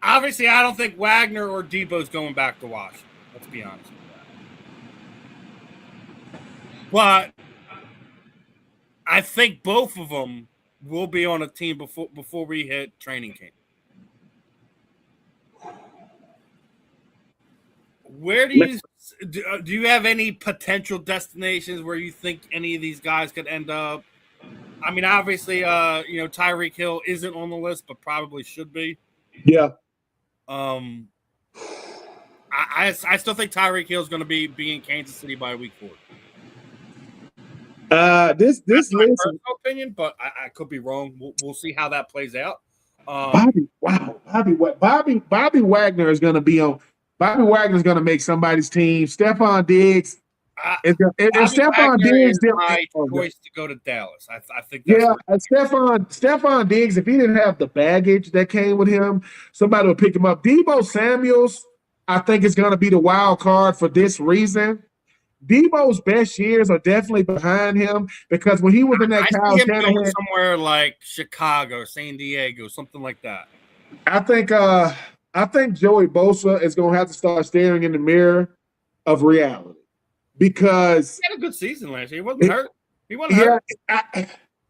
Obviously, I don't think Wagner or Deebo's going back to Washington. Let's be honest with that. But I think both of them will be on a team before we hit training camp. Where do you have any potential destinations where you think any of these guys could end up? I mean, obviously, Tyreek Hill isn't on the list, but probably should be. Yeah. I I still think Tyreek Hill is going to be in Kansas City by week 4. This That's my list, personal opinion, but I could be wrong. We'll see how that plays out. Bobby Wagner is going to be on. Bobby Wagner is going to make somebody's team. Stephon Diggs. If Stephon Diggs is my choice to go to Dallas. I think that's Stephon Diggs, if he didn't have the baggage that came with him, somebody would pick him up. Deebo Samuels, I think, is going to be the wild card for this reason. Deebo's best years are definitely behind him because when he was in that Kyle Shanahan, somewhere like Chicago, San Diego, something like that. I think Joey Bosa is going to have to start staring in the mirror of reality. Because he had a good season last year. He wasn't hurt. He wasn't hurt.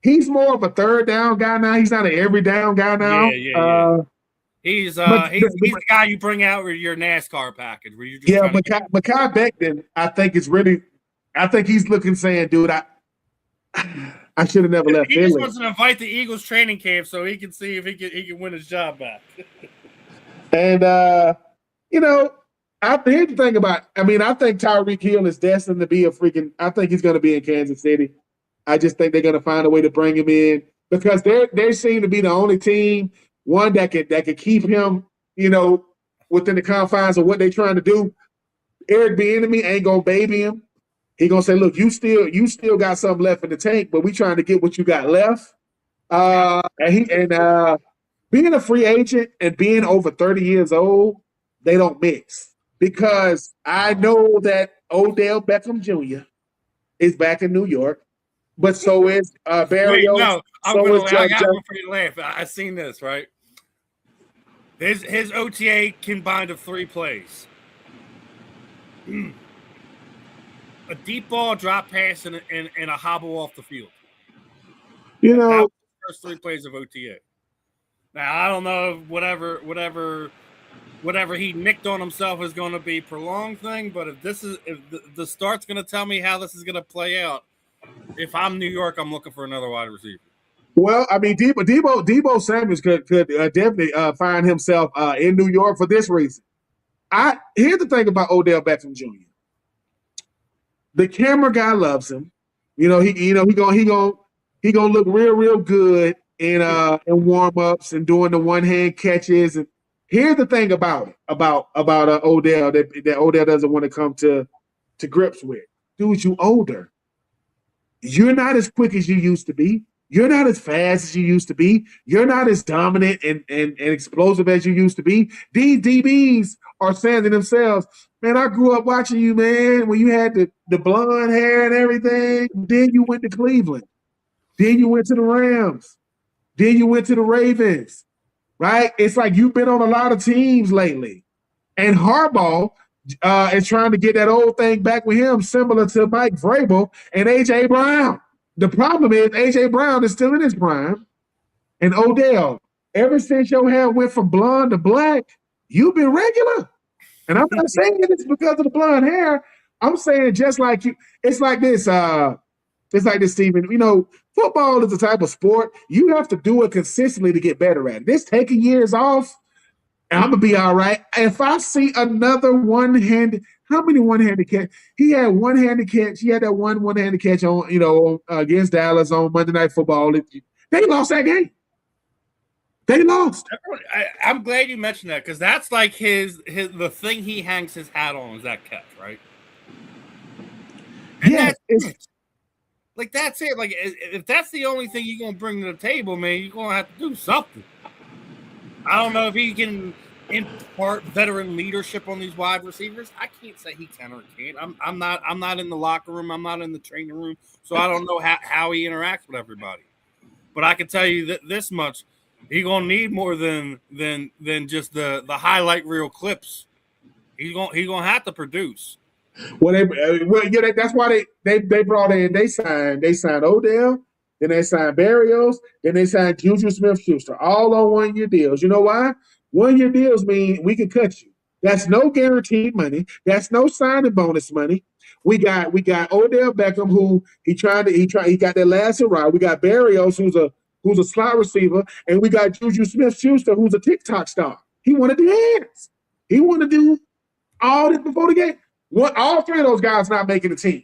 He's more of a third down guy now. He's not an every down guy now. Yeah. He's the guy you bring out with your NASCAR package where you just but Kai Becton, I think he's looking saying, dude, I should have never left. He just wants to invite the Eagles training camp so he can see if he can win his job back. And here's the thing about, I think Tyreek Hill is destined to be I think he's going to be in Kansas City. I just think they're going to find a way to bring him in because they seem to be the only team, one that could keep him, within the confines of what they're trying to do. Eric Bieniemy ain't going to baby him. He going to say, look, you still got something left in the tank, but we trying to get what you got left. Being a free agent and being over 30 years old, they don't mix. Because I know that Odell Beckham Jr. is back in New York, but so is Barrios. Wait, no, I got one for you to laugh. I seen this, right? His OTA combined of 3 plays. A deep ball, drop pass, and a hobble off the field. That was the first 3 plays of OTA. Now, I don't know if whatever he nicked on himself is going to be a prolonged thing, but if the start's going to tell me how this is going to play out, if I'm New York, I'm looking for another wide receiver. Well, Deebo Samuels could definitely find himself in New York for this reason. Here's the thing about Odell Beckham Jr. The camera guy loves him. He gonna look real good in warm-ups and doing the one-hand catches. And here's the thing about Odell that Odell doesn't want to come to grips with. Dude, you older. You're not as quick as you used to be. You're not as fast as you used to be. You're not as dominant and explosive as you used to be. These DBs are saying to themselves, man, I grew up watching you, man, when you had the blonde hair and everything. Then you went to Cleveland. Then you went to the Rams. Then you went to the Ravens, right? It's like you've been on a lot of teams lately. And Harbaugh is trying to get that old thing back with him, similar to Mike Vrabel and A.J. Brown. The problem is A.J. Brown is still in his prime. And Odell, ever since your hair went from blonde to black, you've been regular. And I'm not saying it's because of the blonde hair. I'm saying just like you. It's like this, Stephen. Football is a type of sport. You have to do it consistently to get better at it. This taking years off, and I'm going to be all right. If I see another one-handed, how many one-handed catch? He had one-handed catch. He had that one-handed catch on, against Dallas on Monday Night Football. They lost that game. They lost. I'm glad you mentioned that because that's like the thing he hangs his hat on is that catch, right? And yeah, that's it. Like, if that's the only thing you're gonna bring to the table, man, you're gonna have to do something. I don't know if he can impart veteran leadership on these wide receivers. I can't say he can or can't. I'm not in the locker room. I'm not in the training room, so I don't know how he interacts with everybody. But I can tell you that this much: he's gonna need more than just the highlight reel clips. He's gonna have to produce. That's why they brought in. They signed Odell, then they signed Barrios, then they signed Juju Smith-Schuster, all on 1-year deals. You know why? 1-year deals mean we can cut you. That's no guaranteed money. That's no signing bonus money. We got Odell Beckham, who he got that last hurrah. We got Barrios, who's a slot receiver, and we got Juju Smith-Schuster, who's a TikTok star. He wanted to dance. He wanted to do All this before the game. All three of those guys not making the team.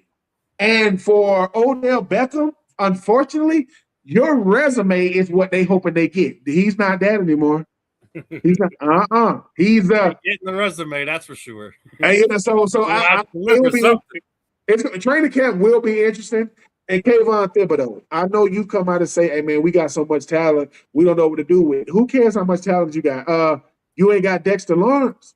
And for Odell Beckham, unfortunately, your resume is what they hoping they get. He's not that anymore. He's not. He's getting the resume, that's for sure. Training camp will be interesting. And Kayvon Thibodeau, I know you come out and say, "Hey man, we got so much talent, we don't know what to do with it." Who cares how much talent you got? You ain't got Dexter Lawrence.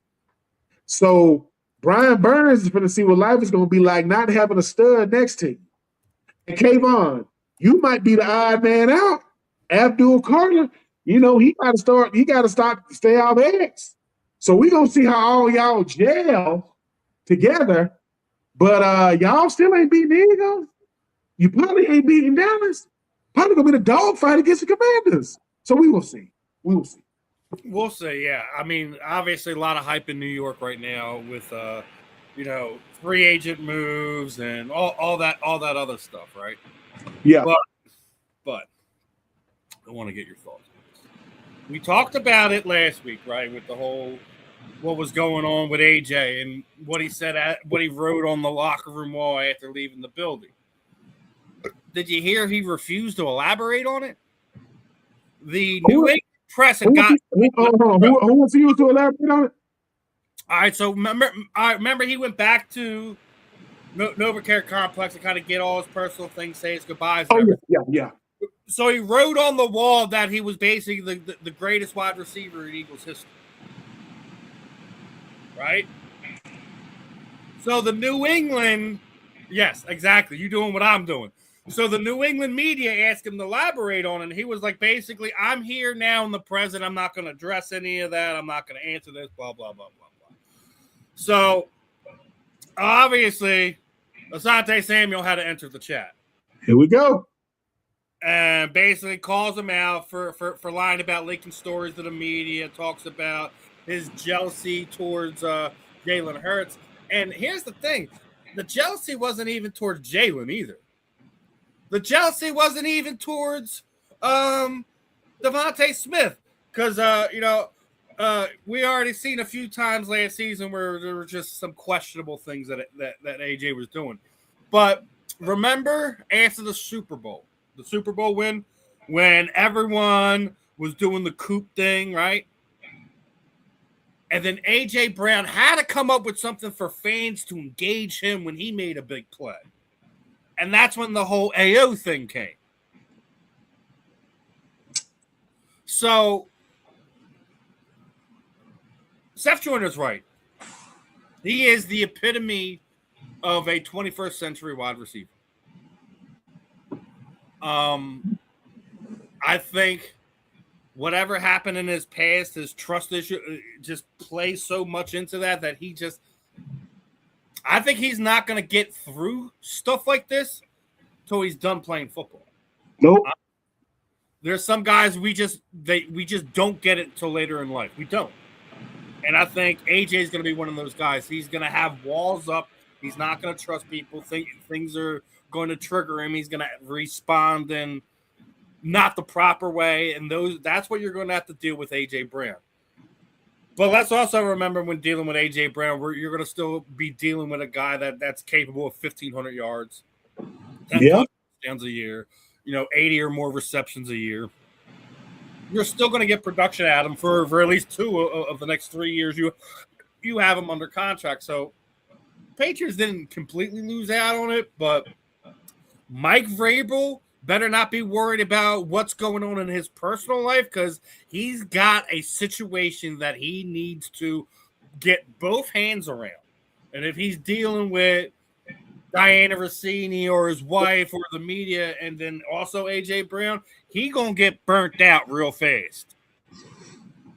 So Brian Burns is going to see what life is going to be like not having a stud next to you. And Kayvon, you might be the odd man out. Abdul Carter, he got to stay out eggs. So we're going to see how all y'all gel together. But y'all still ain't beating the Eagles. You probably ain't beating Dallas. Probably going to be the dogfight against the Commanders. So we will see. We'll see, yeah. I mean, obviously a lot of hype in New York right now with free agent moves and all that other stuff, right? Yeah. But I want to get your thoughts on this. We talked about it last week, right? With the whole what was going on with AJ and what he said, what he wrote on the locker room wall after leaving the building. Did you hear he refused to elaborate on it? The New England press had got. Who wants you to elaborate on it? All right, so remember he went back to NovaCare Complex to kind of get all his personal things, say his goodbyes. Yeah. So he wrote on the wall that he was basically the greatest wide receiver in Eagles history. Right? So the New England, yes, exactly. You're doing what I'm doing. So the New England media asked him to elaborate on it, and he was like, basically, I'm here now in the present. I'm not going to address any of that. I'm not going to answer this, blah, blah, blah, blah, blah. So, obviously, Asante Samuel had to enter the chat. Here we go. And basically calls him out for lying about leaking stories to the media, talks about his jealousy towards Jalen Hurts. And here's the thing. The jealousy wasn't even towards Jalen either. The jealousy wasn't even towards Devontae Smith because, we already seen a few times last season where there were just some questionable things that AJ was doing. But remember after the Super Bowl win, when everyone was doing the Coupe thing, right? And then AJ Brown had to come up with something for fans to engage him when he made a big play. And that's when the whole AO thing came. So, Seth Joyner's right. He is the epitome of a 21st century wide receiver. I think whatever happened in his past, his trust issue, just plays so much into that he just... I think he's not going to get through stuff like this until he's done playing football. Nope. There's some guys we just don't get it until later in life. We don't. And I think AJ is going to be one of those guys. He's going to have walls up. He's not going to trust people. Things are going to trigger him. He's going to respond in not the proper way. And that's what you're going to have to deal with AJ Brown. But let's also remember when dealing with A.J. Brown, you're going to still be dealing with a guy that's capable of 1,500 yards, 10 touchdowns a year, 80 or more receptions a year. You're still going to get production out of him for at least 2 of the next 3 years. You have him under contract. So Patriots didn't completely lose out on it, but Mike Vrabel better not be worried about what's going on in his personal life because he's got a situation that he needs to get both hands around. And if he's dealing with Diana Rossini or his wife or the media and then also AJ Brown, he going to get burnt out real fast.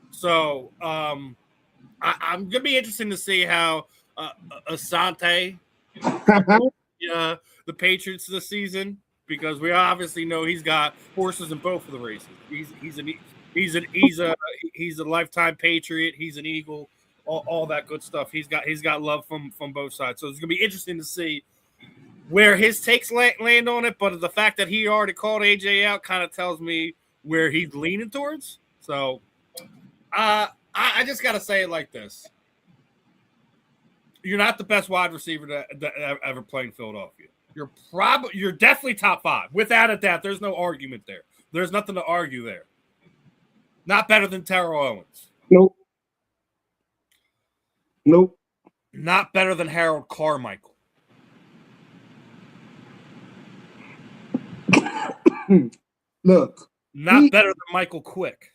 So I'm going to be interested to see how Asante the Patriots this season, because we obviously know he's got horses in both of the races. He's a lifetime Patriot. He's an Eagle. All that good stuff. He's got love from both sides. So it's gonna be interesting to see where his takes land on it. But the fact that he already called AJ out kind of tells me where he's leaning towards. So I just gotta say it like this: You're not the best wide receiver that ever played in Philadelphia. You're definitely top 5 without a doubt. There's no argument there. There's nothing to argue there. Not better than Terrell Owens. Nope. Nope. Not better than Harold Carmichael. Look. Not better than Michael Quick.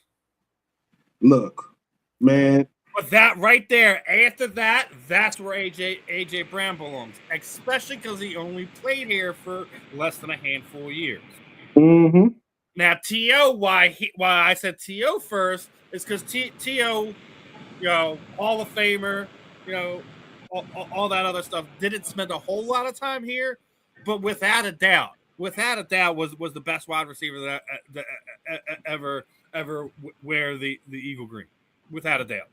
Look, man. But that right there, after that, that's where AJ Brown belongs, especially because he only played here for less than a handful of years. Mm-hmm. Now, T.O., why I said T.O. first is because T.O., Hall of Famer, all that other stuff, didn't spend a whole lot of time here, but without a doubt, was the best wide receiver that ever wear the Eagle green, without a doubt.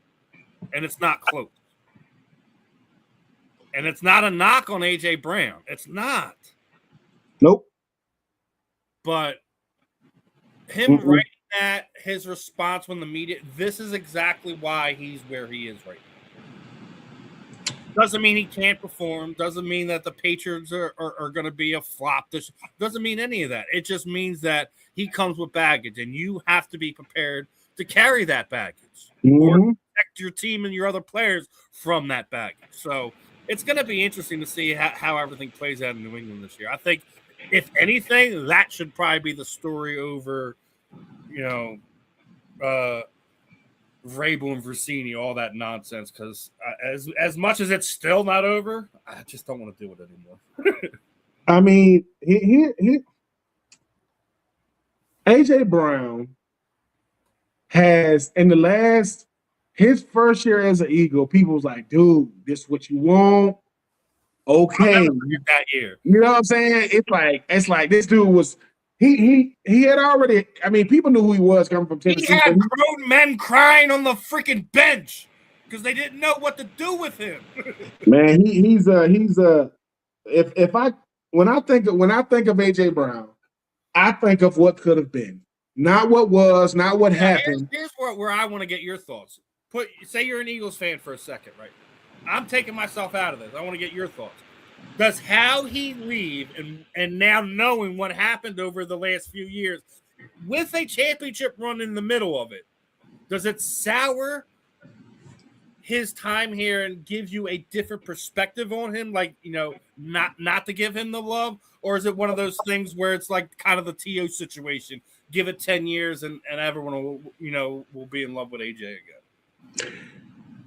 And it's not close. And it's not a knock on AJ Brown. It's not. Nope. But him writing that, his response when the media, this is exactly why he's where he is right now. Doesn't mean he can't perform. Doesn't mean that the Patriots are going to be a flop. Doesn't mean any of that. It just means that he comes with baggage, and you have to be prepared to carry that baggage. Or protect your team and your other players from that baggage. So it's going to be interesting to see how everything plays out in New England this year. I think, if anything, that should probably be the story over, Vrabel and Versini, all that nonsense. Because as much as it's still not over, I just don't want to do it anymore. I mean, AJ Brown has, in the last, his first year as an Eagle, people was like, dude, this is what you want. Okay. That year. You know what I'm saying? It's like this dude was, he had already, I mean, people knew who he was coming from Tennessee. He had grown men crying on the freaking bench because they didn't know what to do with him. Man, when I think of AJ Brown, I think of what could have been. Not what was, not what happened. Here's where I want to get your thoughts. Say you're an Eagles fan for a second, right? I'm taking myself out of this. I want to get your thoughts. Does how he leave and now knowing what happened over the last few years with a championship run in the middle of it, does it sour his time here and give you a different perspective on him? Like, not to give him the love, or is it one of those things where it's like kind of the T.O. situation? Give it 10 years and everyone will be in love with AJ again.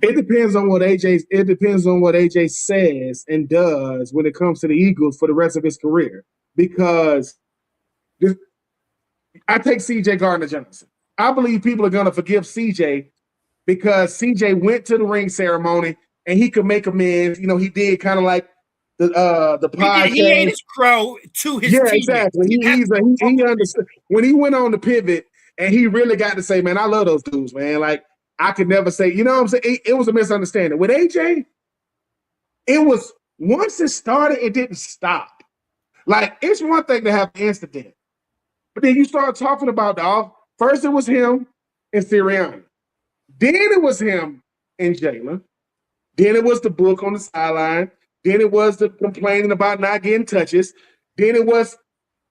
It depends on what AJ says and does when it comes to the Eagles for the rest of his career. Because I take CJ Gardner-Johnson. I believe people are gonna forgive CJ because CJ went to the ring ceremony and he could make amends. He did kind of like the podcast. He ate his crow to his team. Exactly. He understood when he went on the pivot, and he really got to say, man, I love those dudes, man. Like, I could never say, you know what I'm saying? It was a misunderstanding. With AJ, it was, once it started, it didn't stop. Like, it's one thing to have an incident, but then you start talking about first it was him and Sirianni. Then it was him and Jalen. Then it was the book on the sideline. Then it was the complaining about not getting touches. Then it was,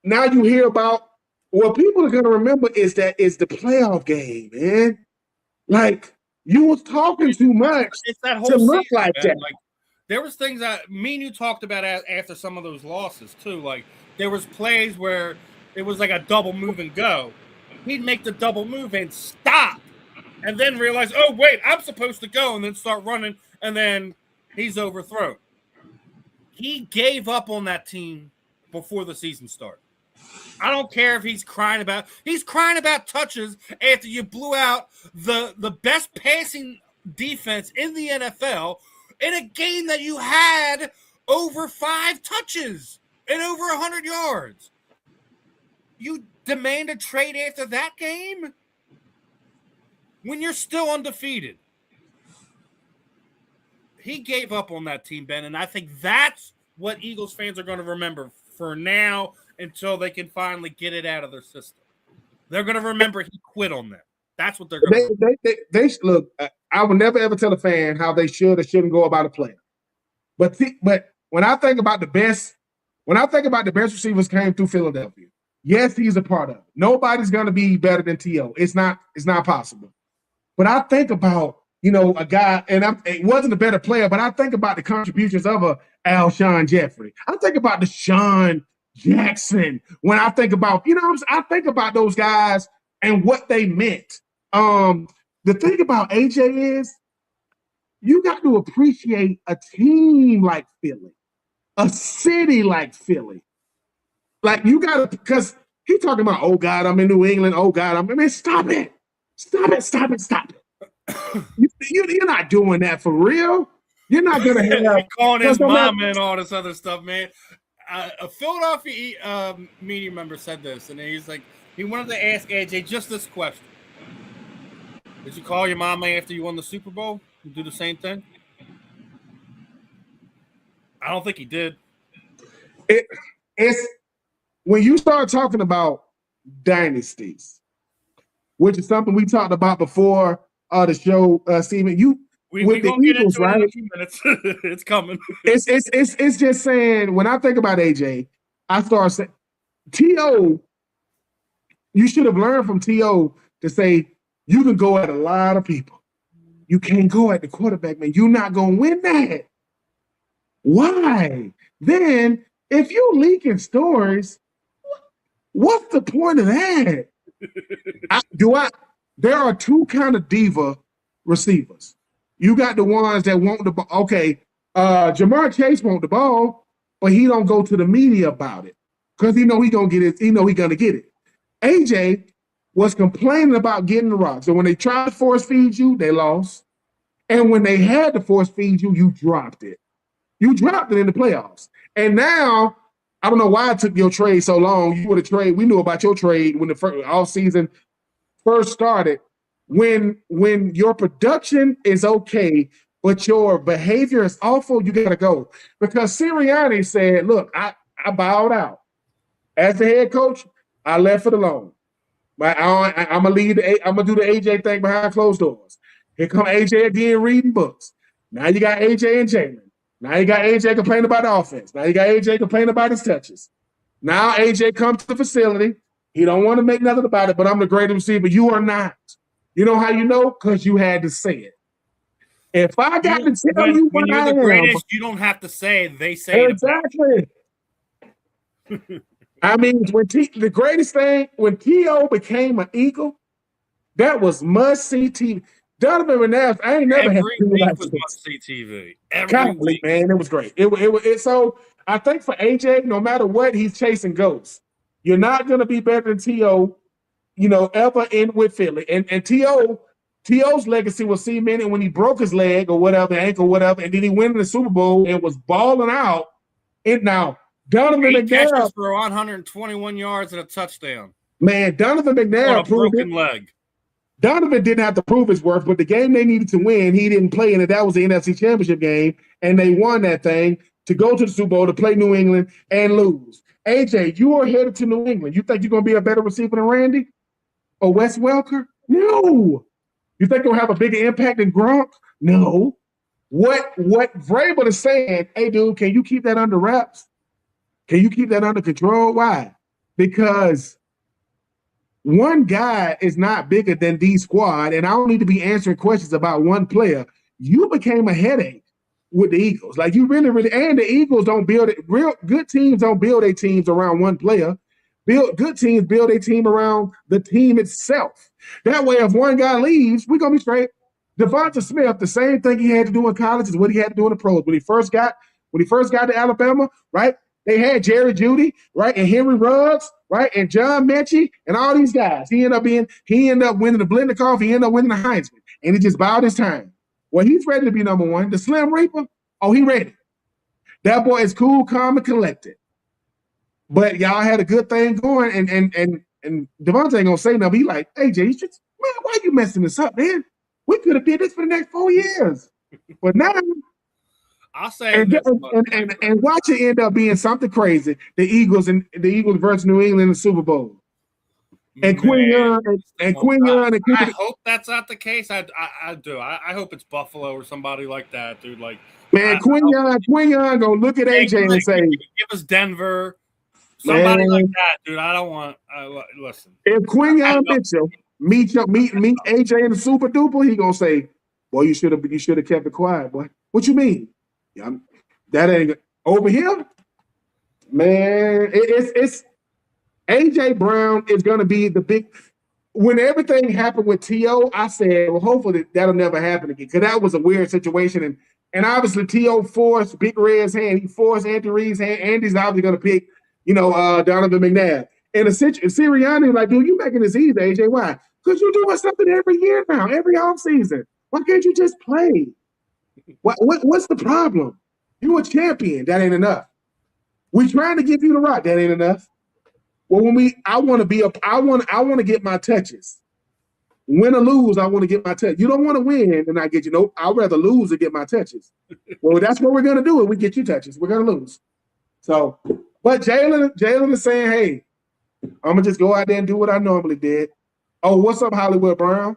now you hear about, what people are going to remember is the playoff game, man. Like, you was talking too much to look like that. Like, there was things that me and you talked about after some of those losses, too. Like, there was plays where it was like a double move and go. He'd make the double move and stop. And then realize, oh, wait, I'm supposed to go, and then start running, and then he's overthrown. He gave up on that team before the season started. I don't care if he's crying about touches after you blew out the best passing defense in the NFL in a game that you had over 5 touches and over 100 yards. You demand a trade after that game when you're still undefeated. He gave up on that team, Ben, and I think that's what Eagles fans are going to remember for now until they can finally get it out of their system. They're going to remember he quit on them. That's what they're going to they look, I would never, ever tell a fan how they should or shouldn't go about a player. But when I think about the best receivers came through Philadelphia, yes, he's a part of it. Nobody's gonna be better than T.O. It's not possible. But I think about, a guy, and it wasn't a better player, but I think about the contributions of a Alshon Jeffrey. I think about the Sean Jackson. When I think about, I think about those guys and what they meant. The thing about AJ is you got to appreciate a team like Philly, a city like Philly. Like you got to, because he's talking about, oh God, I'm in New England. Oh God, stop it. Stop it. You're not doing that for real. You're not going to have calling his mom and all this other stuff, man. A Philadelphia media member said this, and he's like, he wanted to ask AJ just this question. Did you call your mama after you won the Super Bowl and do the same thing? I don't think he did. It's when you start talking about dynasties, which is something we talked about before the show, Steven. With the Eagles, right? In a few minutes. It's coming. It's just saying, when I think about AJ, I start saying T.O. You should have learned from T.O. to say you can go at a lot of people. You can't go at the quarterback, man. You're not gonna win that. Why? Then, if you leaking stories, what's the point of that? There are two kind of diva receivers. You got the ones that want the ball. Okay, Jamar Chase want the ball, but he don't go to the media about it because he know he gonna get it. He know he gonna get it. AJ was complaining about getting the rock. So when they tried to force feed you, they lost. And when they had to force feed you, you dropped it. You dropped it in the playoffs. And now, I don't know why it took your trade so long. You would have traded. We knew about your trade when the first offseason first started. When your production is okay, but your behavior is awful, you got to go. Because Sirianni said, look, I bowed out. As the head coach, I left it alone. I'm going to do the AJ thing behind closed doors. Here come AJ again reading books. Now you got AJ and Jalen. Now you got AJ complaining about the offense. Now you got AJ complaining about his touches. Now AJ comes to the facility. He don't want to make nothing about it, but I'm the greatest receiver. You are not. You know how you know? Because you had to say it. If I got to tell you when you're the greatest, you don't have to say it. They say exactly. I mean, the greatest thing, when T.O. became an Eagle, that was must-see TV. Donovan McNabb, I ain't never had must-see TV. Every week, man, it was great. So I think for AJ, no matter what, he's chasing ghosts. You're not going to be better than T.O., ever in with Philly. And T.O.'s legacy was cemented when he broke his leg or whatever, ankle, whatever, and then he went in the Super Bowl and was balling out. And now, Donovan McNabb for 121 yards and a touchdown. Man, Donovan McNabb proved broken leg. Donovan didn't have to prove his worth, but the game they needed to win, he didn't play in it. That was the NFC Championship game, and they won that thing to go to the Super Bowl to play New England and lose. AJ, you are headed to New England. You think you're going to be a better receiver than Randy or Wes Welker? No. You think you'll have a bigger impact than Gronk? No. What Vrabel is saying, hey, dude, can you keep that under wraps? Can you keep that under control? Why? Because one guy is not bigger than D squad, and I don't need to be answering questions about one player. You became a headache with the Eagles. Like, you really, and the Eagles don't build it. Real good teams don't build their teams around one player. Good teams build a team around the team itself. That way, if one guy leaves, we're going to be straight. Devonta Smith, the same thing he had to do in college is what he had to do in the pros. When he first got to Alabama, right? They had Jerry Jeudy, right, and Henry Ruggs, right, and John Mechie, and all these guys. He ended up winning the Blendercoff. He ended up winning the Heisman, and he just bowed his time. Well, he's ready to be number one. The Slim Reaper, he ready. That boy is cool, calm, and collected. But y'all had a good thing going, and Devonta ain't gonna say nothing. He like, hey, Jay, man, why you messing this up, man? We could have did this for the next 4 years, but now. I'll say and watch it end up being something crazy. The Eagles versus New England in the Super Bowl. And Quinn Young and Quinn Young and I hope that's not the case. I do. I hope it's Buffalo or somebody like that, dude. Like, man, Quinn Young gonna look at AJ and say, "Give us Denver, somebody man, like that, dude." I don't want. Listen, if Quinn Young Mitchell meet AJ in the Super Duper, he gonna say, "Boy, you should have kept it quiet, boy." What you mean? Yeah, that ain't over here, man. It's AJ Brown is gonna be the big. When everything happened with T.O., I said, well, hopefully that'll never happen again. Because that was a weird situation. And obviously T.O. forced Big Red's hand. He forced Anthony Reed's hand. Andy's obviously going to pick, Donovan McNabb. And Sirianni was like, dude, you making this easy, AJ. Why? Because you're doing something every year now, every offseason. Why can't you just play? What's the problem? You're a champion. That ain't enough. We're trying to give you the rock. That ain't enough. Well, I want to get my touches. Win or lose, I want to get my touches. You don't want to win and I get you. Nope, I'd rather lose and get my touches. Well, that's what we're gonna do. If we get you touches, we're gonna lose. So, but Jalen is saying, hey, I'm gonna just go out there and do what I normally did. Oh, what's up, Hollywood Brown?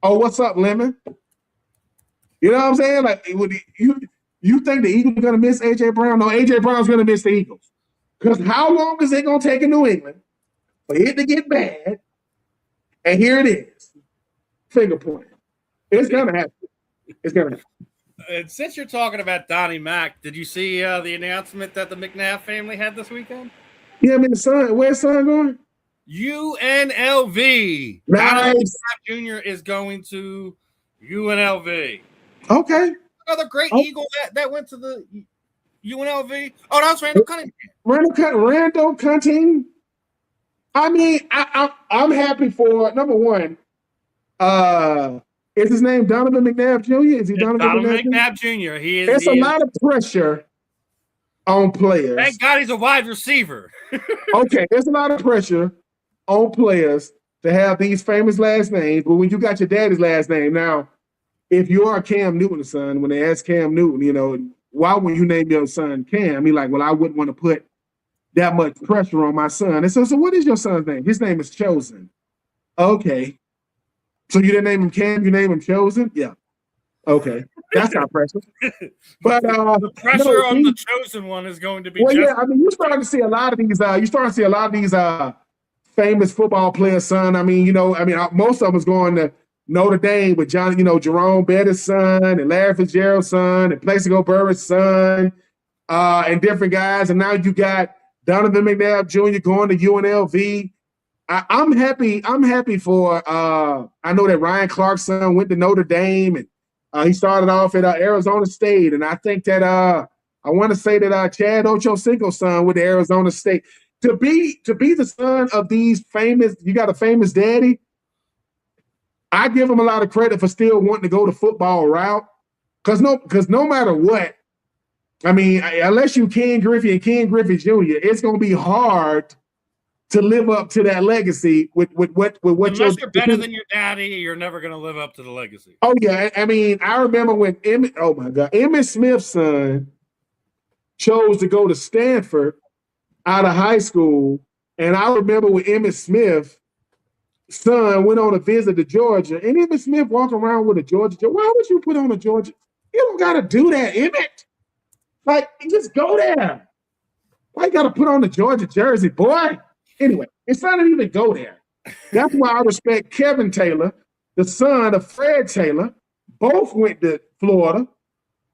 Oh, what's up, Lemon? You know what I'm saying? Like, you think the Eagles are gonna miss AJ Brown? No, AJ Brown's gonna miss the Eagles. Because how long is it going to take in New England for it to get bad? And here it is. Finger pointing. It's going to happen. It's going to happen. And since you're talking about Donnie Mack, did you see the announcement that the McNabb family had this weekend? Yeah, I mean, where's son going? UNLV. Nice. Donnie McNabb Jr. is going to UNLV. Okay. Another great Eagle that went to the UNLV. Oh, that was Randall Cunningham. Randall Cunningham. I mean, I'm happy for number one. Is his name Donovan McNabb Jr.? Is he Donovan McNabb Jr.? He is. There's a lot of pressure on players. Thank God he's a wide receiver. Okay, there's a lot of pressure on players to have these famous last names, but when you got your daddy's last name, now, if you are Cam Newton's son, when they ask Cam Newton, why would you name your son Cam? He's like, well, I wouldn't want to put that much pressure on my son. And so what is your son's name? His name is Chosen. Okay. So you didn't name him Cam, you named him Chosen? Yeah. Okay. That's not pressure. But the pressure on the Chosen one is going to be yeah, I mean, you're starting to see a lot of these famous football players' son. Most of them is going to Notre Dame with Jerome Bettis' son and Larry Fitzgerald's son and Plaxico Burress' son and different guys. And now you got Donovan McNabb Jr. going to UNLV. I'm happy for I know that Ryan Clark's son went to Notre Dame and he started off at Arizona State. And I think that I want to say that Chad Ochocinco's son went to Arizona State. To be the son of these famous, you got a famous daddy. I give him a lot of credit for still wanting to go the football route. Because no matter what, I mean, unless you Ken Griffey and Ken Griffey Jr., it's going to be hard to live up to that legacy with what unless you're better than your daddy, you're never going to live up to the legacy. Oh, yeah. I mean, I remember when Emmitt Smith's son chose to go to Stanford out of high school. And I remember when Emmitt Smith's son went on a visit to Georgia, and Emmitt Smith walking around with a Georgia. Why would you put on a Georgia? You don't got to do that, Emmitt. Like, just go there. Why you got to put on the Georgia jersey, boy? Anyway, it's not even go there. That's why I respect Kevin Taylor, the son of Fred Taylor. Both went to Florida,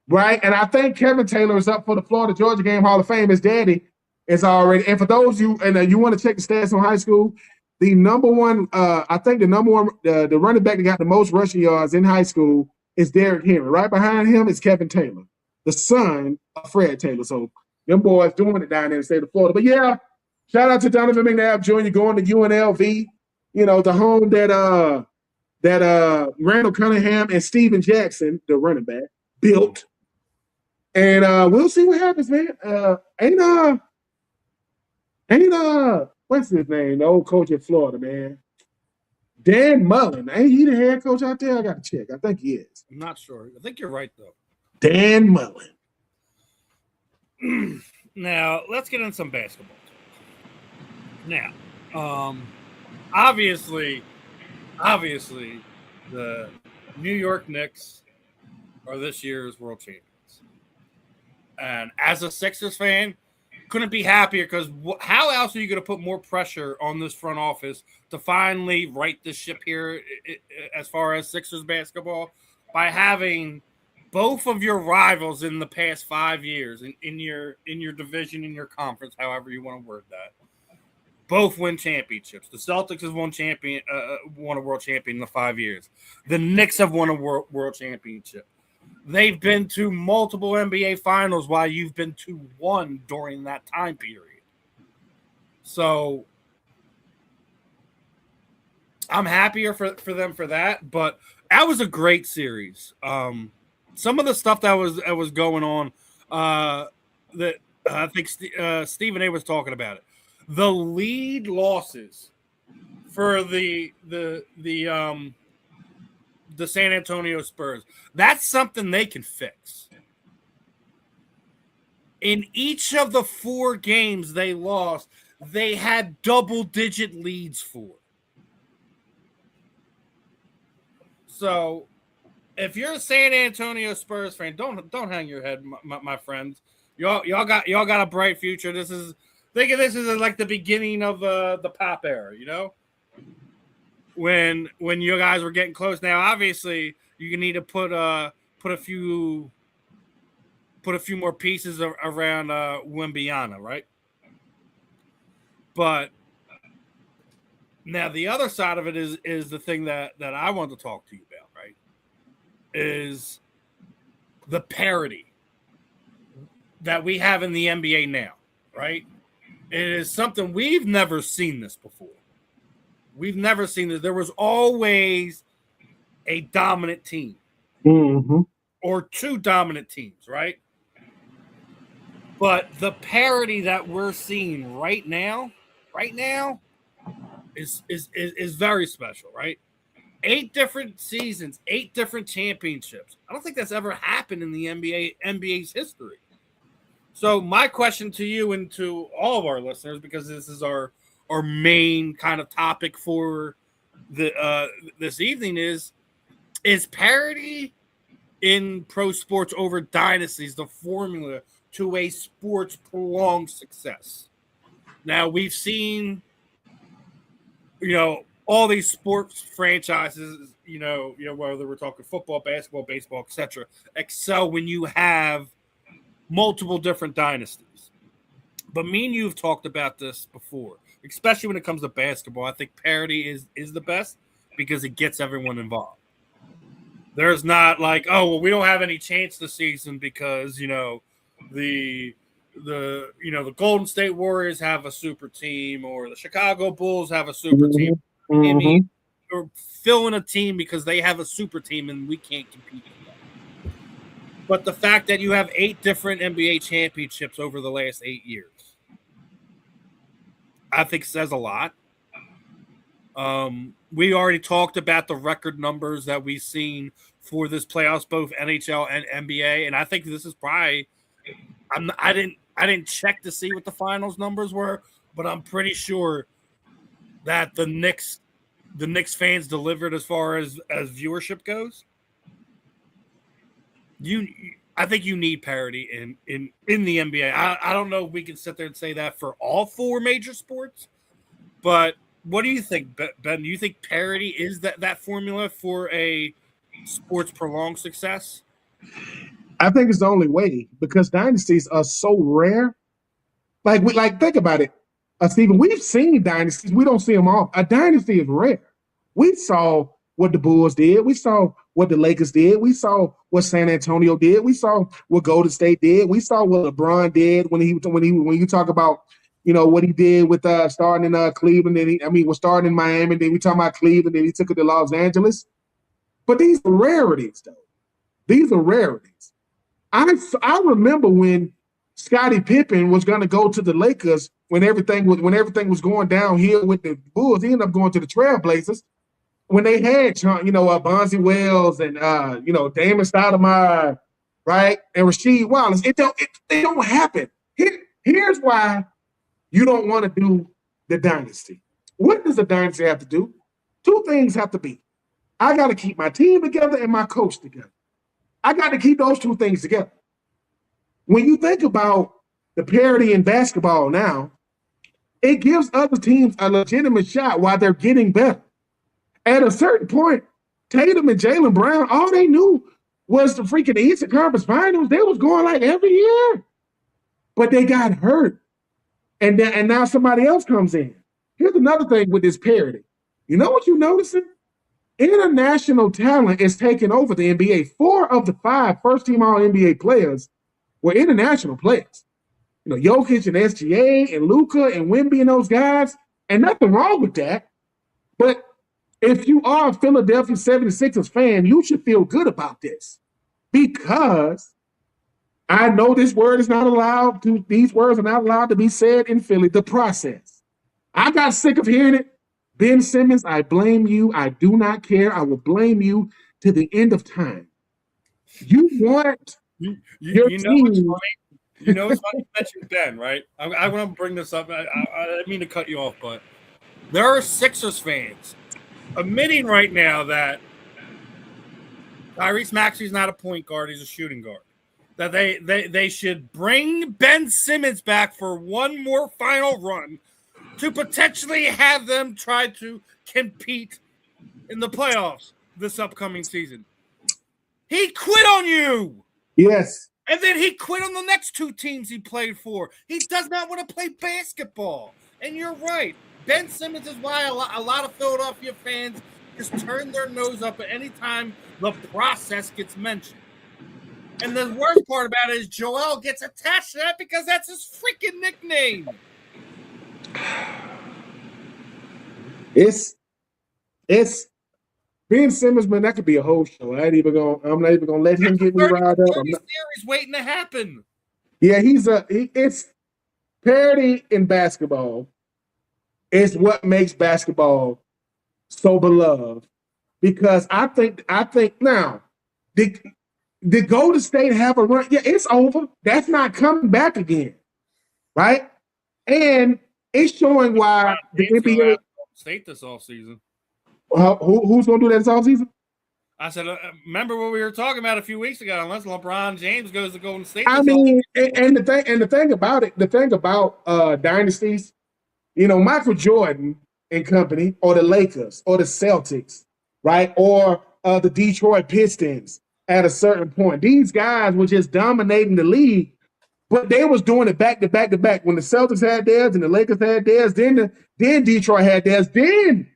right? And I think Kevin Taylor is up for the Florida-Georgia Game Hall of Fame. His daddy is already. And for those you want to check the stats on high school, the number one, the running back that got the most rushing yards in high school is Derrick Henry. Right behind him is Kevin Taylor, the son of Fred Taylor. So them boys doing it down there in the state of Florida. But yeah, shout out to Donovan McNabb Jr. going to UNLV, the home that Randall Cunningham and Steven Jackson, the running back, built. And we'll see what happens, man. What's his name? The old coach at Florida, man. Dan Mullen. Ain't he the head coach out there? I got to check. I think he is. I'm not sure. I think you're right, though. Dan Mullen. Now, let's get into some basketball. Now, obviously, the New York Knicks are this year's world champions. And as a Sixers fan, couldn't be happier because how else are you going to put more pressure on this front office to finally right the ship here as far as Sixers basketball by having both of your rivals in the past 5 years in your division, in your conference, however you want to word that, both win championships. The Celtics have won a world champion in the 5 years. The Knicks have won a world championship. They've been to multiple NBA finals while you've been to one during that time period. So I'm happier for them for that, but that was a great series. Some of the stuff that was going on that I think Stephen A was talking about it. The lead losses for the San Antonio Spurs. That's something they can fix. In each of the 4 games they lost, they had double-digit leads for. So, if you're a San Antonio Spurs fan, don't hang your head, my friends. Y'all got a bright future. Think of this as like the beginning of the pop era, you know? When you guys were getting close. Now, obviously, you need to put a few more pieces around Wembyana, right? But now the other side of it is the thing that I want to talk to you about, right? Is the parity that we have in the NBA now, right? It is something we've never seen this before. We've never seen this. There was always a dominant team or 2 dominant teams, right? But the parity that we're seeing right now is very special, right? 8 different seasons, 8 different championships. I don't think that's ever happened in the NBA's history. So my question to you and to all of our listeners, because this is our main kind of topic for the this evening, is parity in pro sports over dynasties the formula to a sport's prolonged success? Now, we've seen, all these sports franchises, whether we're talking football, basketball, baseball, etc., excel when you have multiple different dynasties. But me and you have talked about this before, especially when it comes to basketball. I think parity is the best because it gets everyone involved. There's not like, oh, well, we don't have any chance this season because, the Golden State Warriors have a super team or the Chicago Bulls have a super team. I mean, or fill in a team because they have a super team and we can't compete with that. But the fact that you have 8 different NBA championships over the last 8 years, I think says a lot. We already talked about the record numbers that we've seen for this playoffs, both NHL and NBA, and I think this is probably. I didn't check to see what the finals numbers were, but I'm pretty sure that the Knicks fans delivered as far as viewership goes. I think you need parity in the NBA. I don't know if we can sit there and say that for all 4 major sports, but what do you think, Ben? Do you think parity is that formula for a sports prolonged success? I think it's the only way because dynasties are so rare. Think about it, Stephen. We've seen dynasties. We don't see them all. A dynasty is rare. We saw what the Bulls did. We saw what the Lakers did. We saw what San Antonio did. We saw what Golden State did. We saw what LeBron did when you talk about what he did with starting in Cleveland. Was starting in Miami. Then we talk about Cleveland. Then he took it to Los Angeles. But these are rarities, though. These are rarities. I remember when Scottie Pippen was going to go to the Lakers when everything was going downhill with the Bulls. He ended up going to the Trailblazers when they had Bonzi Wells and Damon Stoudemire, right, and Rasheed Wallace. It don't happen. Here's why you don't want to do the dynasty. What does a dynasty have to do? Two things have to be. I got to keep my team together and my coach together. I got to keep those two things together. When you think about the parity in basketball now, it gives other teams a legitimate shot while they're getting better. At a certain point, Tatum and Jaylen Brown, all they knew was the freaking Eastern Conference Finals. They was going like every year, but they got hurt, and now somebody else comes in. Here's another thing with this parity. You know what you're noticing? International talent is taking over the NBA. 4 of the 5 first-team All-NBA players were international players. You know, Jokic and SGA and Luka and Wemby and those guys, and nothing wrong with that. But if you are a Philadelphia 76ers fan, you should feel good about this, because I know these words are not allowed to be said in Philly, the process. I got sick of hearing it. Ben Simmons, I blame you. I do not care. I will blame you to the end of time. You want your team. You know, it's funny you mentioned Ben, right? I want to bring this up. I didn't mean to cut you off, but there are Sixers fans admitting right now that Tyrese Maxey's not a point guard; he's a shooting guard. That they should bring Ben Simmons back for one more final run to potentially have them try to compete in the playoffs this upcoming season. He quit on you. Yes. And then he quit on the next 2 teams he played for. He does not want to play basketball. And you're right. Ben Simmons is why a lot of Philadelphia fans just turn their nose up at any time the process gets mentioned. And the worst part about it is Joel gets attached to that because that's his freaking nickname. It's Ben Simmons, man. That could be a whole show. I'm not even gonna let him get me riled up. Series waiting to happen. Yeah, it's parity in basketball. Is what makes basketball so beloved, because I think now did Golden State have a run? Yeah, it's over. That's not coming back again, right? And it's showing why the NBA State this offseason. Who's going to do that this offseason? I said, remember what we were talking about a few weeks ago? Unless LeBron James goes to Golden State. I mean, and the thing about dynasties, you know, Michael Jordan and company, or the Lakers, or the Celtics, right, or the Detroit Pistons. At a certain point, these guys were just dominating the league, but they was doing it back to back to back. When the Celtics had theirs and the Lakers had theirs, then Detroit had theirs, then.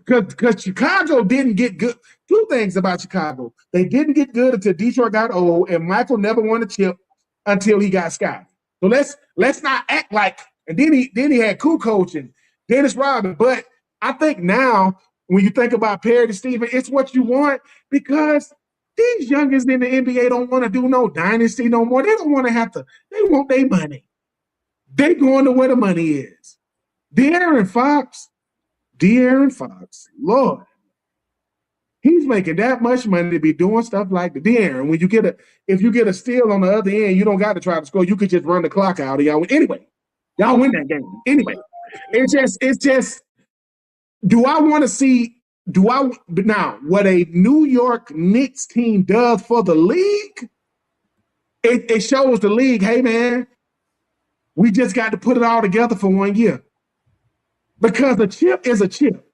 Because Chicago didn't get good. 2 things about Chicago. They didn't get good until Detroit got old, and Michael never won a chip until he got Scott. So let's not act like. And then he had cool coaching, Dennis Rodman. But I think now, when you think about parity, Steven, it's what you want, because these youngins in the NBA don't want to do no dynasty no more. They don't want to have to. They want their money. They going to where the money is. De'Aaron Fox, Lord, he's making that much money to be doing stuff like the De'Aaron. When if you get a steal on the other end, you don't got to try to score. You could just run the clock out of y'all. Anyway, y'all win that game. Anyway, it's just. Do I want to see? Now what a New York Knicks team does for the league? It shows the league, hey man, we just got to put it all together for 1 year. Because a chip is a chip.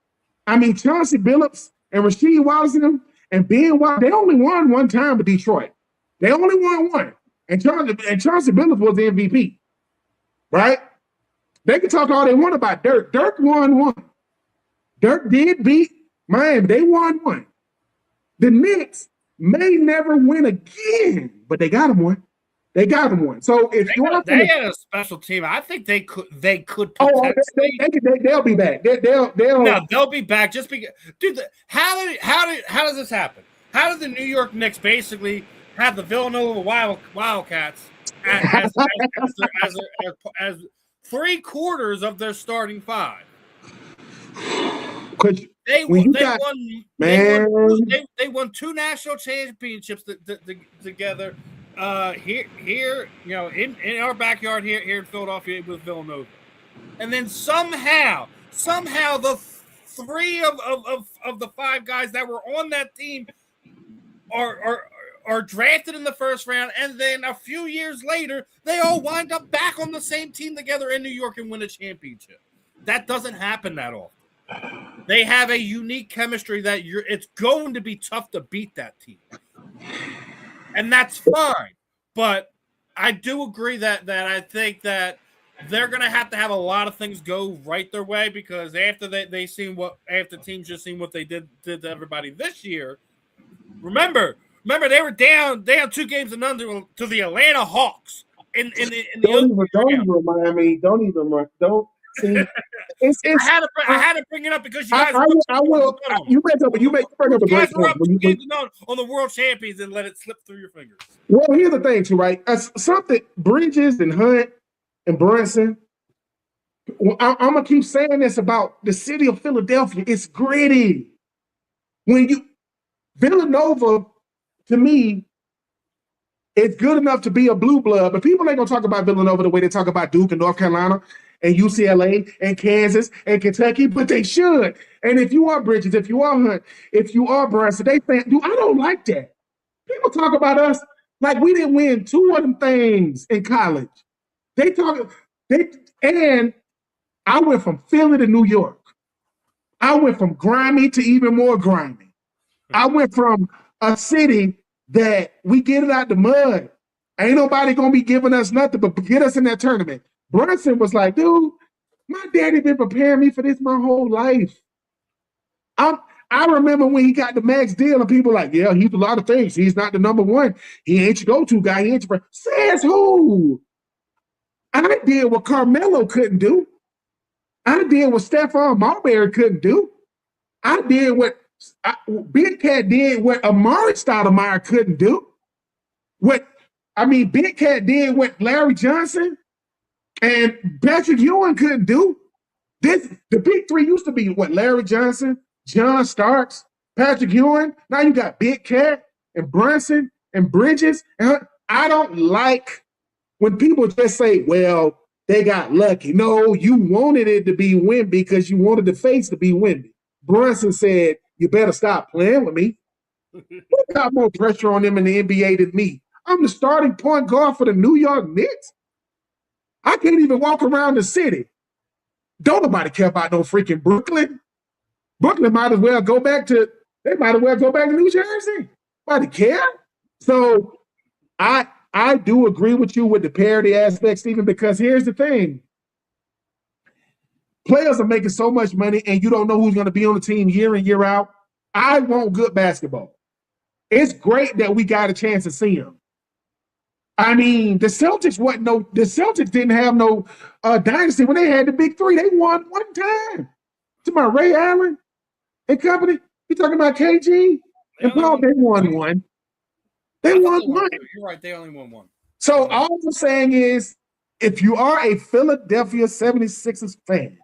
I mean, Chauncey Billups and Rasheed Wallace and Ben Wallace, they only won 1 time with Detroit. They only won 1. And Chauncey Billups was the MVP, right? They can talk all they want about Dirk. Dirk won 1. Dirk did beat Miami. They won 1. The Knicks may never win again, but they got him 1. They got him 1. So if they had a special team, I think they could potentially. They'll be back. They'll be back just because. Dude, how does this happen? How did the New York Knicks basically have the Villanova Wildcats as 3/4 of their starting 5? They won 2 national championships together. Here, in our backyard here in Philadelphia with Villanova, and then somehow somehow the three of the five guys that were on that team are drafted in the first round, and then a few years later, they all wind up back on the same team together in New York and win a championship. That doesn't happen that often. They have a unique chemistry that it's going to be tough to beat that team. And that's fine. But I do agree that I think that they're going to have a lot of things go right their way, because after they seen after teams just seen what they did to everybody this year. Remember they were down 2 games to none to the Atlanta Hawks in the don't even remind me. Don't see. I had to bring it up because you guys. I will. You bring up a great point. Two games to none on the world champions and let it slip through your fingers. Well, here's the thing, too, right? Something Bridges and Hunt and Brunson. I'm gonna keep saying this about the city of Philadelphia. It's gritty. Villanova, to me, it's good enough to be a blue blood, but people ain't gonna talk about Villanova the way they talk about Duke and North Carolina and UCLA and Kansas and Kentucky, but they should. And if you are Bridges, if you are Hunt, if you are Brunson, they think, dude, I don't like that. People talk about us like we didn't win 2 of them things in college. And I went from Philly to New York. I went from grimy to even more grimy. I went from a city that we get it out the mud. Ain't nobody gonna be giving us nothing but get us in that tournament. Brunson was like, dude, my daddy been preparing me for this my whole life. I remember when he got the max deal and people like, yeah, he's a lot of things. He's not the number one. He ain't your go-to guy. He ain't your friend. Says who? I did what Carmelo couldn't do. I did what Stephon Marbury couldn't do. I did what Big Cat did what Amari Stoudemire couldn't do. Big Cat did what Larry Johnson and Patrick Ewing couldn't do. The big three used to be what? Larry Johnson, John Starks, Patrick Ewing. Now you got Big Cat and Brunson and Bridges. And I don't like when people just say, well, they got lucky. No, you wanted it to be Wemby because you wanted the face to be Wemby. Brunson said, you better stop playing with me. Who got more pressure on them in the NBA than me? I'm the starting point guard for the New York Knicks. I can't even walk around the city. Don't nobody care about no freaking Brooklyn. Brooklyn might as well go back to New Jersey. Nobody care. So I do agree with you with the parity aspect, Stephen, because here's the thing. Players are making so much money and you don't know who's going to be on the team year in, year out. I want good basketball. It's great that we got a chance to see them. The Celtics didn't have no dynasty when they had the big three. They won one time. To my Ray Allen and company. You talking about KG and Paul? They won one. They won one. You're right. They only won one. So all I'm saying is, if you are a Philadelphia 76ers fan,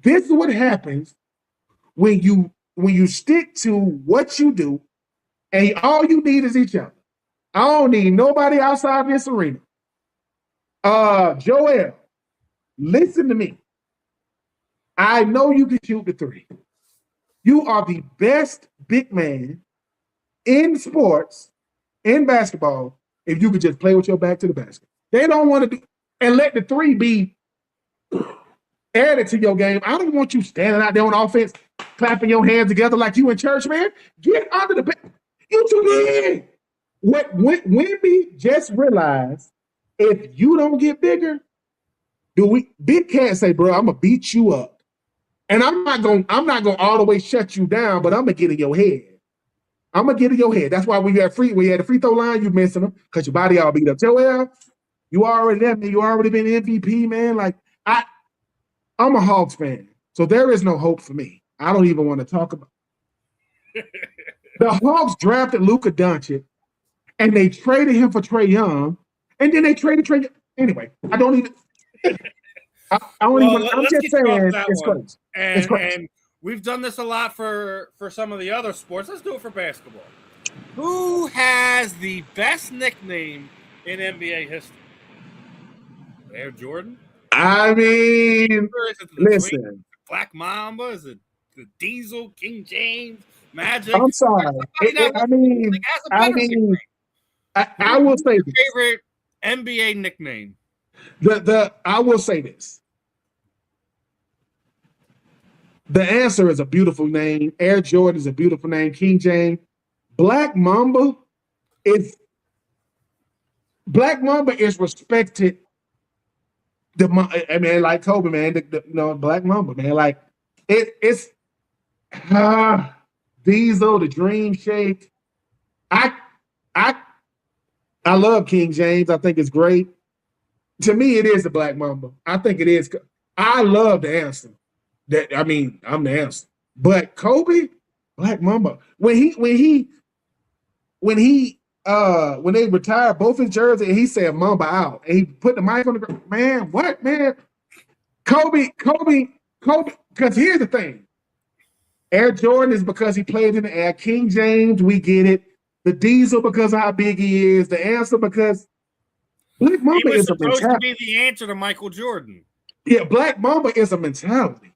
this is what happens when you stick to what you do, and all you need is each other. I don't need nobody outside this arena. Joel, listen to me. I know you can shoot the three. You are the best big man in sports, in basketball, if you could just play with your back to the basket. They don't want to do, and let the three be added to your game. I don't want you standing out there on offense, clapping your hands together like you in church, man. Get under the bench. You too big. Wemby just realized, if you don't get bigger, Big Cat say, bro, I'm gonna beat you up. And I'm not gonna all the way shut you down, but I'm gonna get in your head. I'm gonna get in your head. That's why when you had the free throw line, you missing them because your body all beat up. Joel, you already there, man. You already been MVP, man. Like I'm a Hawks fan, so there is no hope for me. I don't even want to talk about it. The Hawks drafted Luka Doncic, and they traded him for Trae Young, and then they traded Trae Young. Anyway, I don't even. I'm just saying it's crazy. It's crazy. And we've done this a lot for some of the other sports. Let's do it for basketball. Who has the best nickname in NBA history? Air Jordan? I mean, listen. Black Mamba? Is it the Diesel, King James, Magic? I'm sorry. I mean, I will say this. Favorite NBA nickname? I will say this. The answer is a beautiful name. Air Jordan is a beautiful name. King James. Black Mamba is respected. I mean, like Kobe, man. Black Mamba, man. Like it's Diesel, the Dream Shake. I love King James. I think it's great. To me, it is the Black Mamba. I think it is. I love the answer. I'm the answer. But Kobe, Black Mamba. When they retired both his jerseys, and he said Mamba out, and he put the mic on the ground. Man, what, man? Kobe. Because here's the thing. Air Jordan is because he played in the air. King James, we get it. The Diesel because of how big he is. The answer because Black Mamba is a mentality. He was supposed to be the answer to Michael Jordan. Yeah, Black Mamba is a mentality.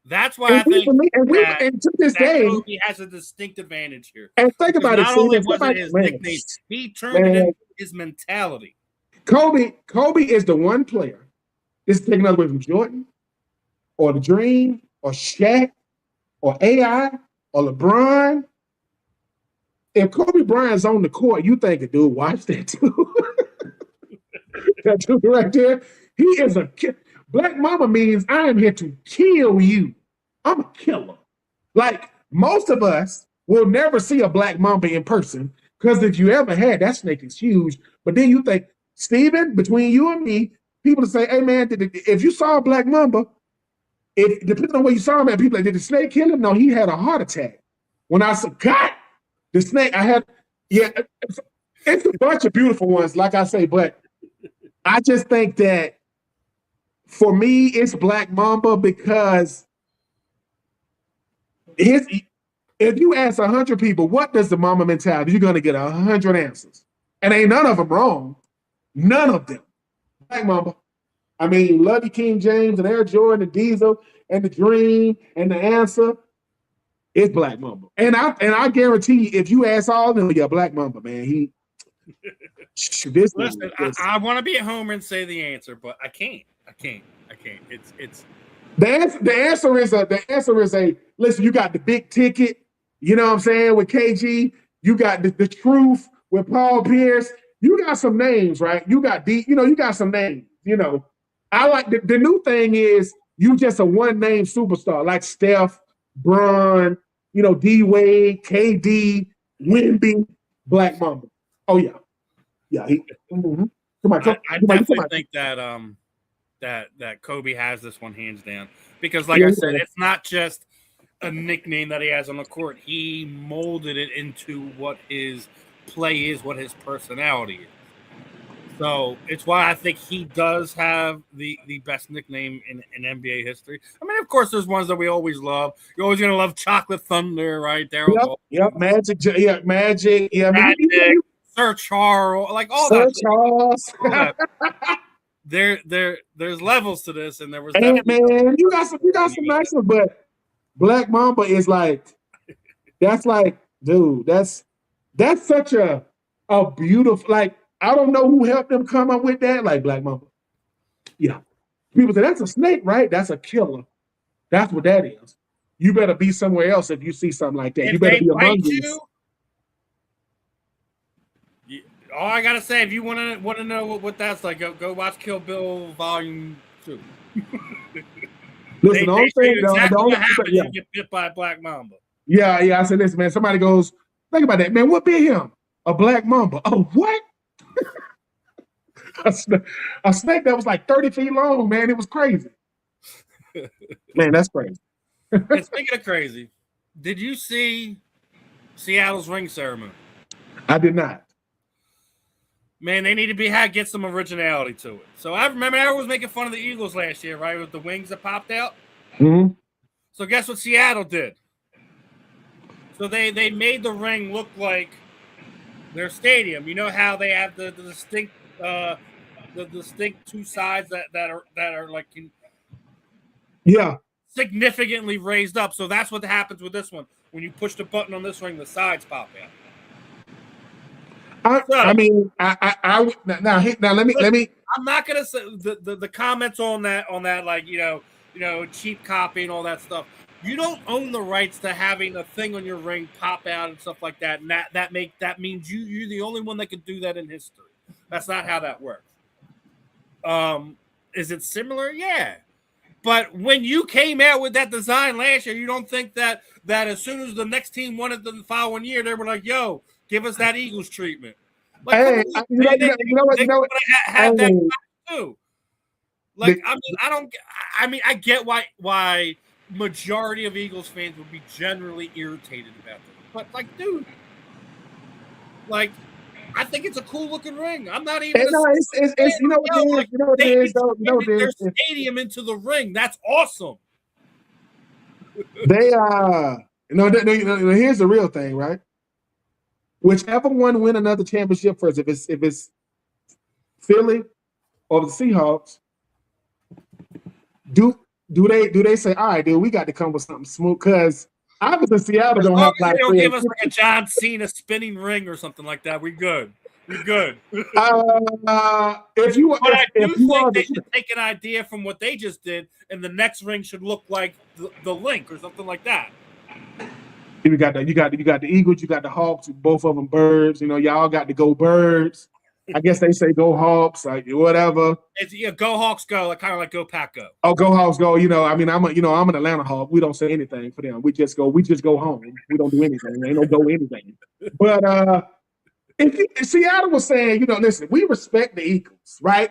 That's why I think and to this day, Kobe has a distinct advantage here. And think about it. Not only was it his nickname, he turned it into his mentality. Kobe is the one player. This is taking another way from Jordan, or the Dream, or Shaq, or AI, or LeBron. If Kobe Bryant's on the court, you think, dude, watch that too. That dude right there, he is a kid. Black Mamba means I am here to kill you. I'm a killer. Like, most of us will never see a Black Mamba in person because if you ever had, that snake is huge. But then you think, Steven, between you and me, people say, hey, man, if you saw a Black Mamba, depending on where you saw him at, people like, did the snake kill him? No, he had a heart attack. When I said, God, the snake, it's a bunch of beautiful ones, like I say, but I just think that for me, it's Black Mamba because if you ask 100 people, what does the Mamba mentality? You're going to get 100 answers. And ain't none of them wrong. None of them. Black Mamba. I mean, love you, King James and Air Jordan and Diesel and the Dream and the answer. It's Black Mamba. And I guarantee you, if you ask all of them, yeah, Black Mamba, man. Listen, I want to be at home and say the answer, but I can't. It's the answer is a listen. You got the big ticket, you know what I'm saying, with KG. You got the Truth with Paul Pierce. You got some names, right? You got you got some names. I like the new thing is you just a one name superstar like Steph, Bron, D Wade, KD, Wemby, Black Mamba. Oh yeah. Mm-hmm. I definitely think that Kobe has this one hands down because, like I said, it's not just a nickname that he has on the court. He molded it into what his play is, what his personality is. So it's why I think he does have the best nickname in NBA history. I mean, of course, there's ones that we always love. You're always going to love Chocolate Thunder, right? Yep, Magic. Yeah, Magic. Yeah, Magic, Sir Charles, like all Sir that. Charles. All that. There's levels to this, and there was man, you got some nice ones, but Black Mamba is dude, that's such a beautiful, like, I don't know who helped them come up with that, like Black Mamba. Yeah. People say, that's a snake, right? That's a killer. That's what that is. You better be somewhere else if you see something like that. You better be among you. All I gotta say, if you want to know what that's like, go watch Kill Bill Volume 2. Listen, you get bit by a Black Mamba. Yeah. I said, listen, man. Somebody goes, think about that, man. What bit him? A Black Mamba. Oh, what? A snake that was like 30 feet long, man. It was crazy. Man, that's crazy. And speaking of crazy, did you see Seattle's ring ceremony? I did not. Man, they need to get some originality to it. So I remember I was making fun of the Eagles last year, right, with the wings that popped out. Mm-hmm. So guess what Seattle did? So they made the ring look like their stadium. You know how they have the distinct two sides that are like yeah. significantly raised up. So that's what happens with this one. When you push the button on this ring, the sides pop out. I mean, I now let me. I'm not gonna say the comments on that like cheap copy and all that stuff. You don't own the rights to having a thing on your ring pop out and stuff like that. And that means you're the only one that can do that in history. That's not how that works. Is it similar? Yeah. But when you came out with that design last year, you don't think that as soon as the next team won it the following year, they were like, "Yo, give us that Eagles treatment." Like, hey, you know what? Have that too. Like, I get why majority of Eagles fans would be generally irritated about this. But like, dude, like, I think it's a cool looking ring. I'm not even. It's you know what it is. Their stadium into the ring. That's awesome. They here's the real thing, right? Whichever one win another championship first, if it's Philly or the Seahawks, do they say, all right, dude, we got to come with something smooth? Because obviously Seattle don't have like, they don't give us like a John Cena spinning ring or something like that. We good. We're good. I do think they should take an idea from what they just did, and the next ring should look like the Link or something like that. You got the Eagles, you got the Hawks, both of them birds. Y'all got to go birds. I guess they say go Hawks, like whatever. It's go Hawks, go, like kind of like go Pack go. Oh, go Hawks, go. I'm an Atlanta Hawk. We don't say anything for them. We just go home. We don't do anything. Ain't no go anything. But Seattle was saying, listen, we respect the Eagles, right?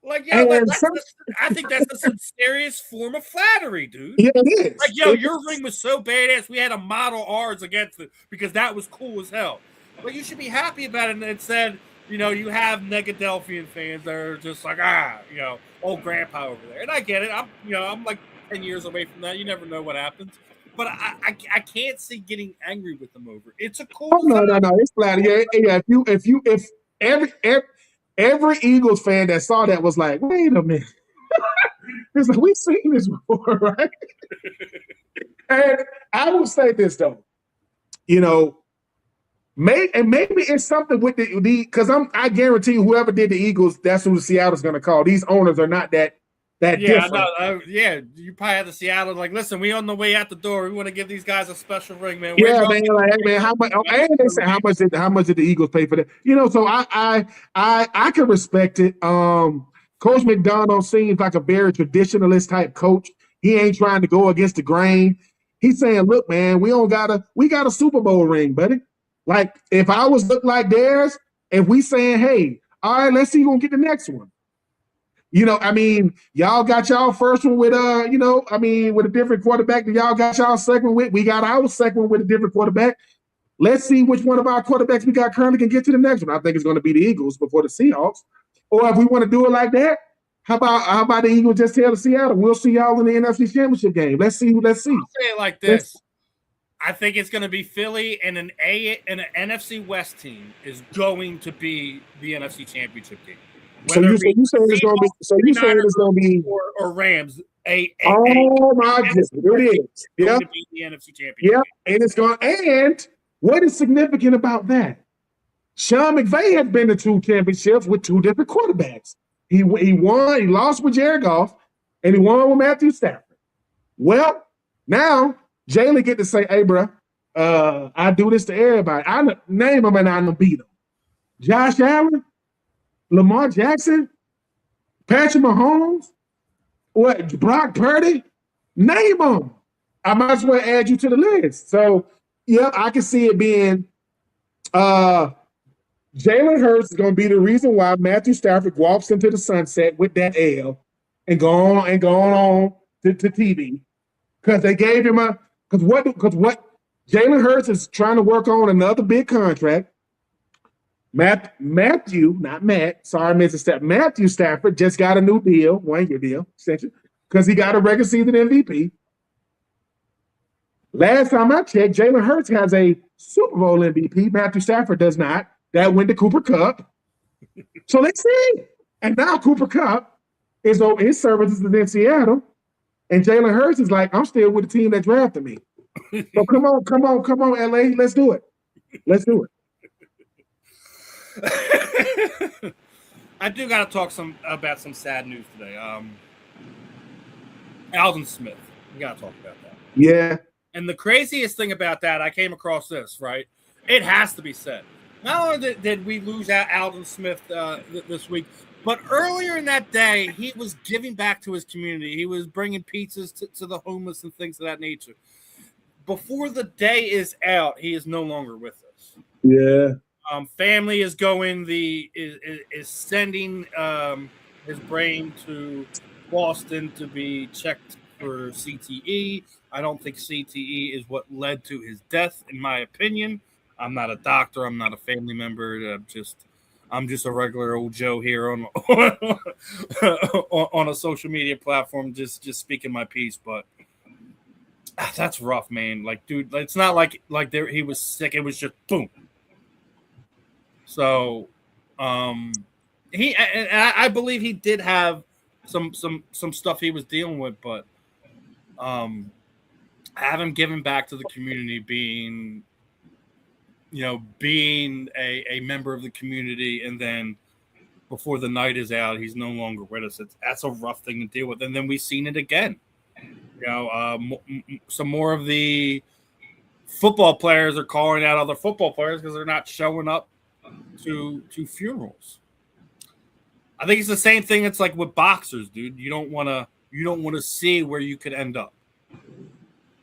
Like, I think that's the sincerest form of flattery, dude. Yeah, it is. Like, your ring was so badass, we had to model ours against it because that was cool as hell. But you should be happy about it. And instead, you have Negadelphian fans that are just like, old grandpa over there. And I get it. I'm like 10 years away from that. You never know what happens. But I can't see getting angry with them over. It's a cool. Oh, no, it's flattery. Yeah. If every Eagles fan that saw that was like, wait a minute. It's like, we've seen this before, right? And I will say this, though. Maybe it's something with the because I guarantee you whoever did the Eagles, that's who the Seattle's going to call. These owners are not that different. You probably had the Seattle like, listen, we on the way out the door. We want to give these guys a special ring, man. Yeah, man. Like, hey, man, how much? And they say how much did the Eagles pay for that? So I can respect it. Coach McDonald seems like a very traditionalist type coach. He ain't trying to go against the grain. He's saying, look, man, we got a Super Bowl ring, buddy. Like, if I was look like theirs, if we saying, hey, all right, let's see who's gonna get the next one. Y'all got y'all first one with with a different quarterback that y'all got y'all second with. We got our second one with a different quarterback. Let's see which one of our quarterbacks we got currently can get to the next one. I think it's going to be the Eagles before the Seahawks. Or if we want to do it like that, how about the Eagles just tell the Seattle, we'll see y'all in the NFC Championship game. Let's see. I'll say it like this. I think it's going to be Philly and an NFC West team is going to be the NFC Championship game. So you saying it's going to be or Rams? Oh my goodness, it is. Yeah, to be the NFC Championship. Yeah, and it's going. And what is significant about that? Sean McVay has been to 2 championships with 2 different quarterbacks. He won. He lost with Jared Goff, and he won with Matthew Stafford. Well, now Jalen get to say, "Hey, bro, I do this to everybody. I name them and I don't beat them. Josh Allen, Lamar Jackson, Patrick Mahomes, Brock Purdy, name them. I might as well add you to the list." So, I can see it being Jalen Hurts is going to be the reason why Matthew Stafford walks into the sunset with that L and going on to TV because they gave him because what Jalen Hurts is trying to work on another big contract. Matthew Stafford just got a new deal, 1-year deal, extension, because he got a regular season MVP. Last time I checked, Jalen Hurts has a Super Bowl MVP. Matthew Stafford does not. That went to Cooper Kupp. So let's see. And now Cooper Kupp is over his services in Seattle. And Jalen Hurts is like, I'm still with the team that drafted me. So come on, LA. Let's do it. I do got to talk about some sad news today. Alden Smith. We got to talk about that. Yeah. And the craziest thing about that, I came across this, right? It has to be said. Not only did we lose out Alden Smith this week, but earlier in that day, he was giving back to his community. He was bringing pizzas to the homeless and things of that nature. Before the day is out, he is no longer with us. Yeah. Family is going is sending his brain to Boston to be checked for CTE. I don't think CTE is what led to his death, in my opinion. I'm not a doctor. I'm not a family member. I'm just a regular old Joe here on on a social media platform, just speaking my piece. But that's rough, man. Like, dude, it's not like he was sick. It was just boom. So, I believe he did have some stuff he was dealing with, but have him given back to the community, being a member of the community, and then before the night is out, he's no longer with us. That's a rough thing to deal with. And then we've seen it again. Some more of the football players are calling out other football players because they're not showing up to funerals. I think it's the same thing. It's like with boxers, dude. You don't want to see where you could end up.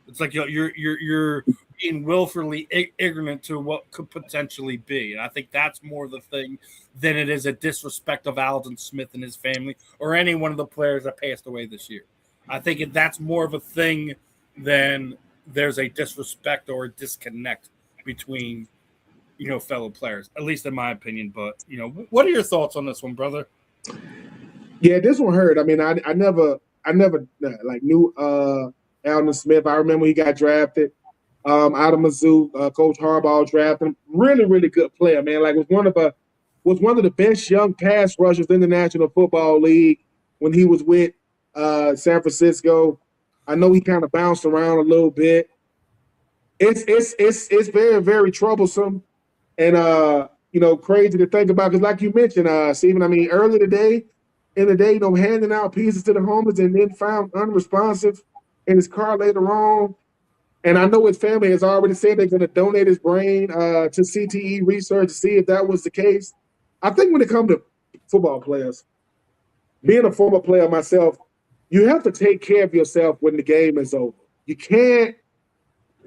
It's like you're being willfully ignorant to what could potentially be. And I think that's more the thing than it is a disrespect of Alden Smith and his family or any one of the players that passed away this year. I think that's more of a thing than there's a disrespect or a disconnect between, fellow players, at least in my opinion. But, what are your thoughts on this one, brother? Yeah, this one hurt. I mean, I never like knew Alden Smith. I remember he got drafted out of Mizzou. Coach Harbaugh drafted him. Really, really good player, man. Like was one of the best young pass rushers in the National Football League when he was with San Francisco. I know he kind of bounced around a little bit. It's very, very troublesome and crazy to think about because, like you mentioned, Stephen. I mean, earlier today, handing out pieces to the homeless and then found unresponsive in his car later on. And I know his family has already said they're going to donate his brain to CTE research to see if that was the case. I think when it comes to football players, being a former player myself, you have to take care of yourself when the game is over. You can't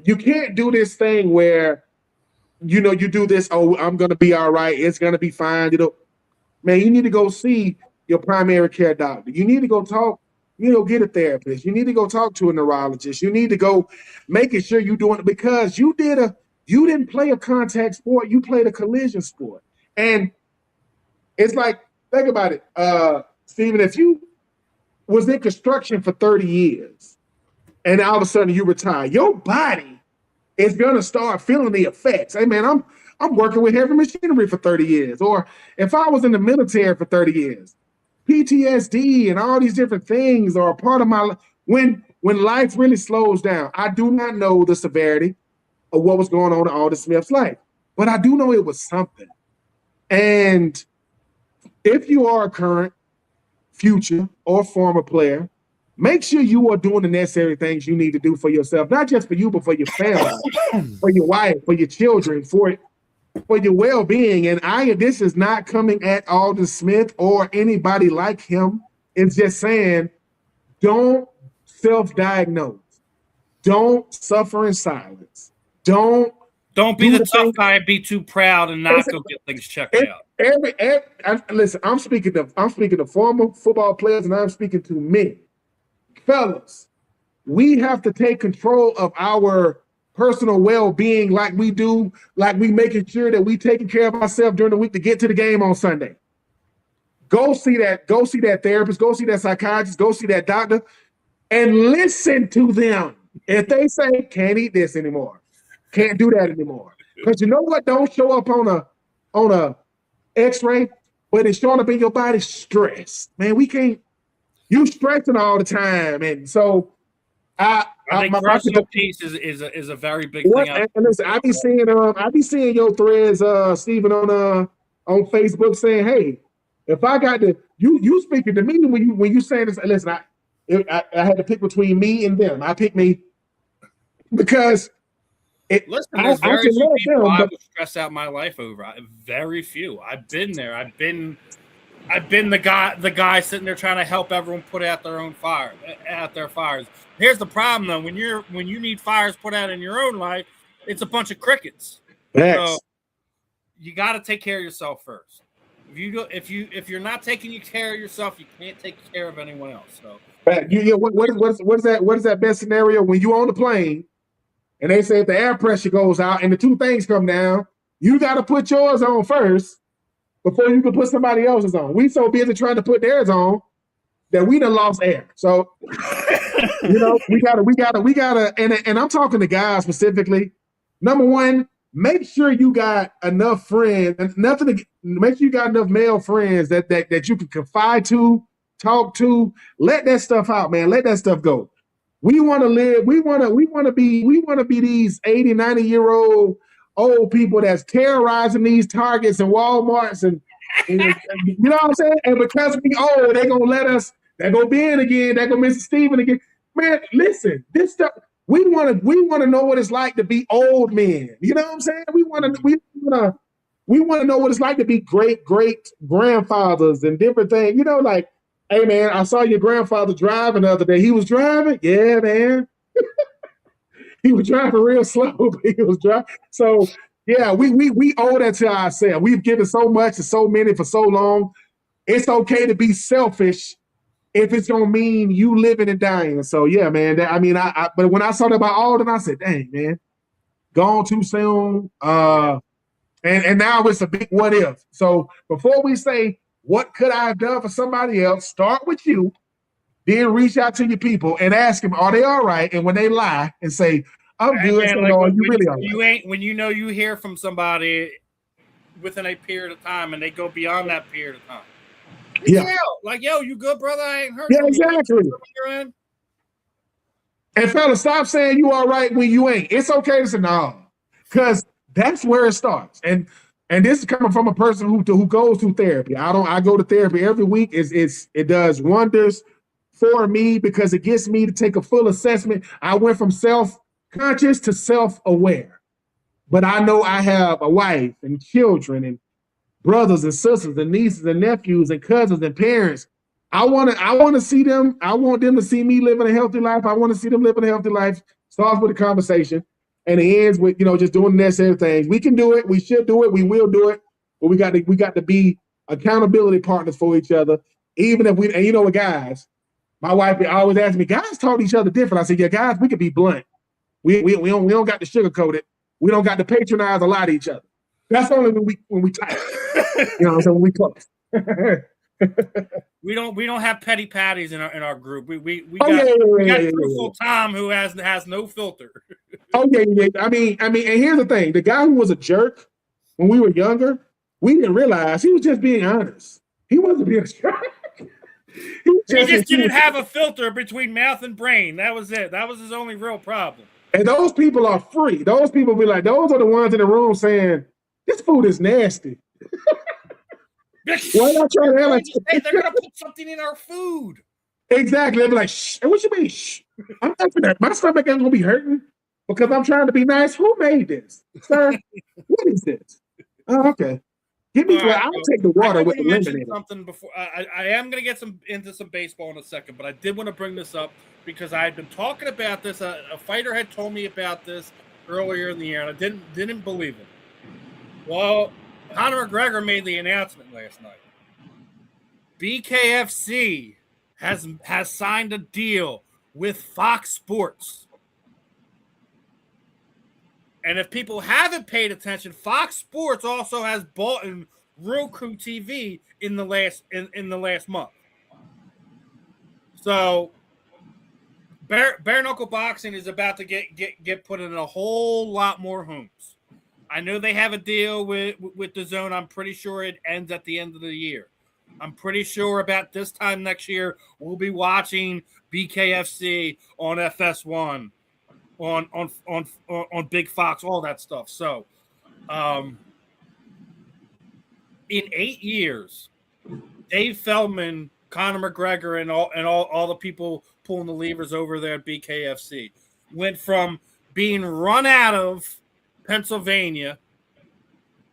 do this thing where, you do this, oh, I'm going to be all right. It's going to be fine. Man, you need to go see your primary care doctor. You need to go talk, get a therapist. You need to go talk to a neurologist. You need to go making sure you're doing it because you didn't play a contact sport. You played a collision sport. And it's like, think about it, Stephen, if you was in construction for 30 years and all of a sudden you retire, your body is going to start feeling the effects. Hey, man, I'm working with heavy machinery for 30 years. Or if I was in the military for 30 years, PTSD and all these different things are a part of my life. When life really slows down, I do not know the severity of what was going on in Alden Smith's life, but I do know it was something. And if you are a current, future, or former player, make sure you are doing the necessary things you need to do for yourself, not just for you, but for your family, for your wife, for your children, for your well-being. And this is not coming at Alden Smith or anybody like him. It's just saying, don't self-diagnose. Don't suffer in silence. Don't be the tough guy and be too proud and not go get things checked out. Listen, I'm speaking to former football players, and I'm speaking to men. Fellas, we have to take control of our personal well-being like we do, like we making sure that we taking care of ourselves during the week to get to the game on Sunday. Go see that therapist, go see that psychiatrist, go see that doctor, and listen to them. If they say, can't eat this anymore, can't do that anymore. Because you know what don't show up on a x-ray, but it's showing up in your body? Stress. Man, we can't. you stressing all the time, and so I think my personal peace is a very big thing. and listen, I be seeing your threads, Stephen, on Facebook saying, "Hey, if I got to you speaking to me when you saying this, listen, I had to pick between me and them. I picked me because listen, there's very few people them, I but would stress out my life over. Very few. I've been there. I've been the guy sitting there trying to help everyone put out their own fires. Here's the problem though: when you need fires put out in your own life, it's a bunch of crickets. So you got to take care of yourself first. If you're not taking care of yourself, you can't take care of anyone else. So what is that best scenario when you on the plane and they say if the air pressure goes out and the two things come down, you got to put yours on first before you can put somebody else's on. We so busy trying to put theirs on that we done lost air. So we gotta, and I'm talking to guys specifically. Number one, make sure you got enough friends, make sure you got enough male friends that you can confide to, talk to, let that stuff out, man. Let that stuff go. We want to live, we want to be these 80, 90-year-old old people that's terrorizing these Targets and Walmarts and you know what I'm saying? And because we old, they're gonna let us, they're gonna be in again, they're gonna miss Steven again. Man, listen, this stuff, we want to know what it's like to be old men. You know what I'm saying? We want to know what it's like to be great grandfathers and different things. You know, like, hey man, I saw your grandfather driving the other day. He was driving, yeah, man. He was driving real slow, but he was driving. So yeah, we owe that to ourselves. We've given so much to so many for so long. It's okay to be selfish if it's gonna mean you living and dying. So yeah, man. But when I saw that about Alden, I said, "Dang, man, gone too soon." And now it's a big what if. So before we say what could I have done for somebody else, start with you, then reach out to your people and ask them, are they all right? And when they lie and say, "I'm good," man, say, like, "No, you really all right?" When you hear from somebody within a period of time and they go beyond that period of time. Yeah. Like, yo, you good, brother? I ain't heard from exactly. you. And fellas, stop saying you all right when you ain't. It's okay to say no. Because that's where it starts. And this is coming from a person who goes through therapy. I go to therapy every week. It does wonders for me because it gets me to take a full assessment. I went from self-conscious to self-aware. But I know I have a wife and children and brothers and sisters and nieces and nephews and cousins and parents. I want to see them. I want them to see me living a healthy life. I want to see them living a healthy life. Starts with a conversation and it ends with, just doing the necessary things. We can do it. We should do it. We will do it. But we got to be accountability partners for each other. Even if and you know what, guys, my wife always asks me, guys talk to each other different. I said, yeah, guys, we can be blunt. We don't got to sugarcoat it. We don't got to patronize a lot of each other. That's only when we tight. You know what I'm saying? When we close. We don't have petty patties in our group. We got truthful Tom who has no filter. Oh yeah. I mean, and here's the thing: the guy who was a jerk when we were younger, we didn't realize he was just being honest. He wasn't being a jerk. He just didn't have a filter between mouth and brain. That was it. That was his only real problem. And those people are free. Those people be like, those are the ones in the room saying, "This food is nasty." Why not try to they're gonna put something in our food. Exactly. They'll be like, "Shh." And what you mean? Shh. I'm not gonna, my stomach ain't gonna be hurting because I'm trying to be nice. Who made this, sir? What is this? Oh, okay. Give me. I'll take the water with the lemon in it. Something before I am going to get into some baseball in a second, but I did want to bring this up because I had been talking about this. A fighter had told me about this earlier in the year, and I didn't believe it. Well, Conor McGregor made the announcement last night. BKFC has signed a deal with Fox Sports. And if people haven't paid attention, Fox Sports also has bought in Roku TV in the last month. So bare knuckle boxing is about to get put in a whole lot more homes. I know they have a deal with the Zone. I'm pretty sure it ends at the end of the year. I'm pretty sure about this time next year, we'll be watching BKFC on FS1, on Big Fox, all that stuff. So, in 8 years, Dave Feldman, Conor McGregor, and all the people pulling the levers over there at BKFC went from being run out of Pennsylvania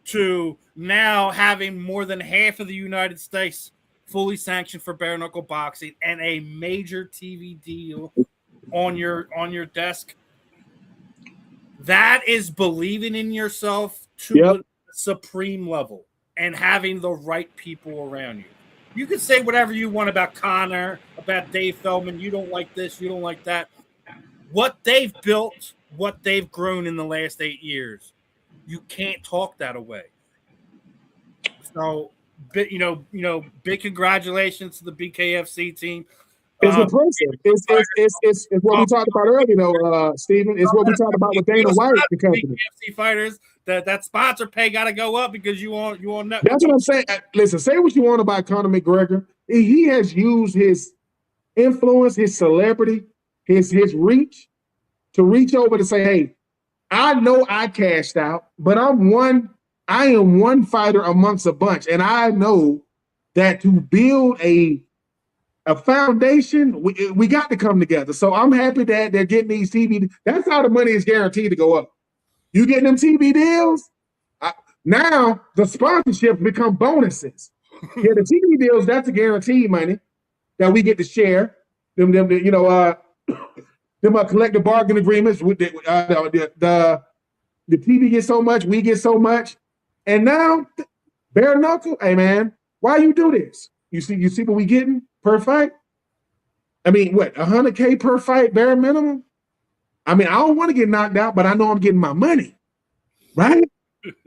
to now having more than half of the United States fully sanctioned for bare knuckle boxing and a major TV deal on your desk. That is believing in yourself to a supreme level and having the right people around you. You can say whatever you want about Conor, about Dave Feldman. You don't like this, you don't like that. What they've built, what they've grown in the last 8 years, you can't talk that away. So, big congratulations to the BKFC team. It's impressive. It's what we talked about earlier, though, Stephen. It's what we talked about with Dana White, the company. BKFC fighters, that sponsor pay got to go up because you on network. That's what I'm saying. Listen, say what you want about Conor McGregor. He has used his influence, his celebrity, his reach to reach over to say, hey, I know I cashed out, but I am one fighter amongst a bunch. And I know that to build a foundation, we got to come together. So I'm happy that they're getting these TV. That's how the money is guaranteed to go up. You getting them TV deals? Now the sponsorships become bonuses. Yeah, the TV deals, that's a guaranteed money that we get to share. Them collective bargain agreements with the TV gets so much, we get so much. And now bare knuckle, hey man, why you do this? You see what we getting per fight? I mean, what, $100K per fight, bare minimum? I mean, I don't want to get knocked out, but I know I'm getting my money, right?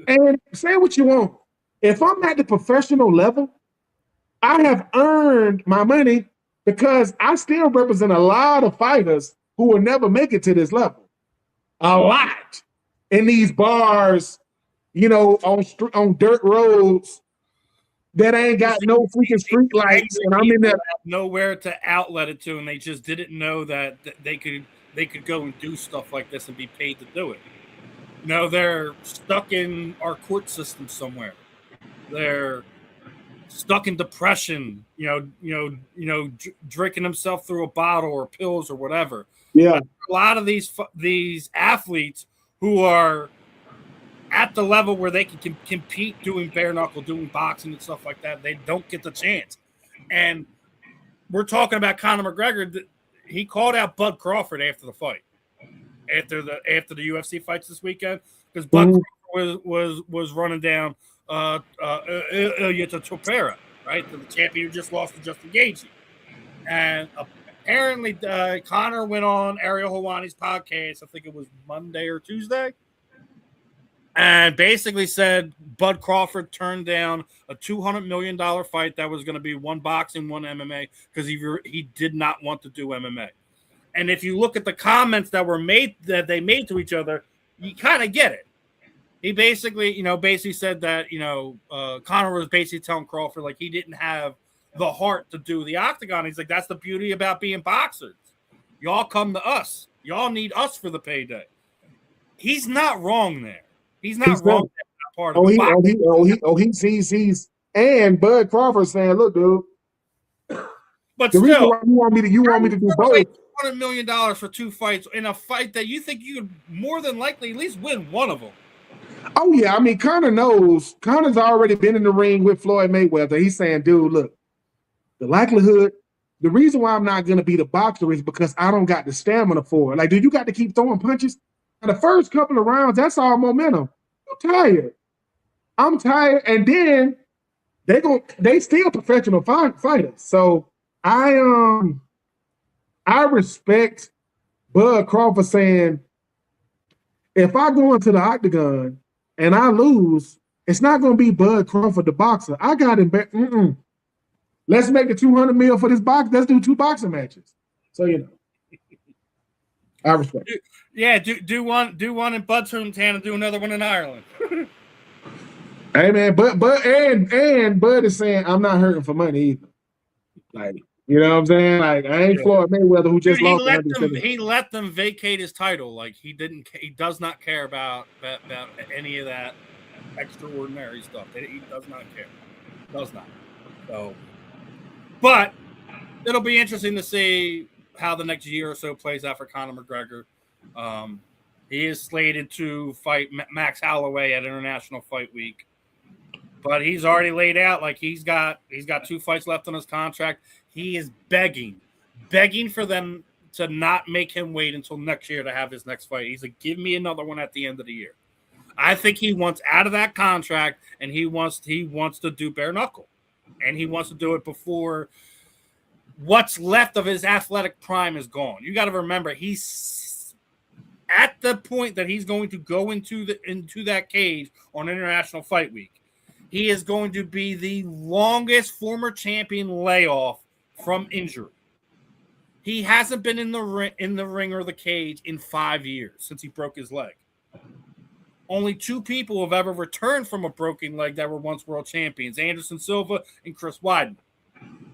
And say what you want. If I'm at the professional level, I have earned my money because I still represent a lot of fighters who will never make it to this level. A lot. In these bars, on dirt roads that ain't got no freaking street lights, and I'm in there. Nowhere to outlet it to, and they just didn't know that they could go and do stuff like this and be paid to do it. They're stuck in our court system somewhere. They're stuck in depression, drinking themselves through a bottle or pills or whatever. Yeah. A lot of these athletes who are at the level where they can compete doing bare knuckle, doing boxing and stuff like that, they don't get the chance. And we're talking about Conor McGregor. He called out Bud Crawford after the fight, after the UFC fights this weekend, because Bud Crawford was running down Troupe, right, the champion who just lost to Justin Gaethje. And apparently Conor went on Ariel Helwani's podcast, I think it was Monday or Tuesday, and basically said Bud Crawford turned down a $200 million fight that was going to be one boxing, one MMA, because he did not want to do MMA. And if you look at the comments that they made to each other, you kind of get it. He basically said that, Conor was basically telling Crawford like he didn't have the heart to do the octagon. He's like, that's the beauty about being boxers. Y'all come to us. Y'all need us for the payday. He's not wrong there. He's not wrong. That part of he sees, and Bud Crawford saying, "Look, dude, but the still, reason why you want me to do both. $200 million for 2 fights in a fight that you think you could more than likely at least win one of them." Oh yeah, I mean, Conor knows. Conor's already been in the ring with Floyd Mayweather. He's saying, "Dude, look, the likelihood." The reason why I'm not going to be the boxer is because I don't got the stamina for it. Like, dude, you got to keep throwing punches. And the first couple of rounds, that's all momentum. I'm tired. And then they still professional fighters. So I respect Bud Crawford saying, if I go into the octagon and I lose, it's not going to be Bud Crawford, the boxer. I got him back. Let's make it $200 million for this box. Let's do 2 boxing matches. So I respect. Yeah, do one in Bud's hometown and do another one in Ireland. Hey man, and Bud is saying I'm not hurting for money either. Like, you know what I'm saying? Like, I ain't Floyd Mayweather who just Dude, lost 170. he let them vacate his title. Like he does not care about any of that extraordinary stuff. He does not care. Does not. So, but it'll be interesting to see how the next year or so plays out for Conor McGregor. He is slated to fight Max Holloway at International Fight Week, but he's already laid out like he's got 2 fights left on his contract. He is begging for them to not make him wait until next year to have his next fight. He's like, give me another one at the end of the year. I think he wants out of that contract, and he wants to do bare knuckle, and he wants to do it before what's left of his athletic prime is gone. You got to remember, he's at the point that he's going to go into that cage on International Fight Week. He is going to be the longest former champion layoff from injury. He hasn't been in the ring or the cage in 5 years since he broke his leg. Only 2 people have ever returned from a broken leg that were once world champions: Anderson Silva and Chris Weidman.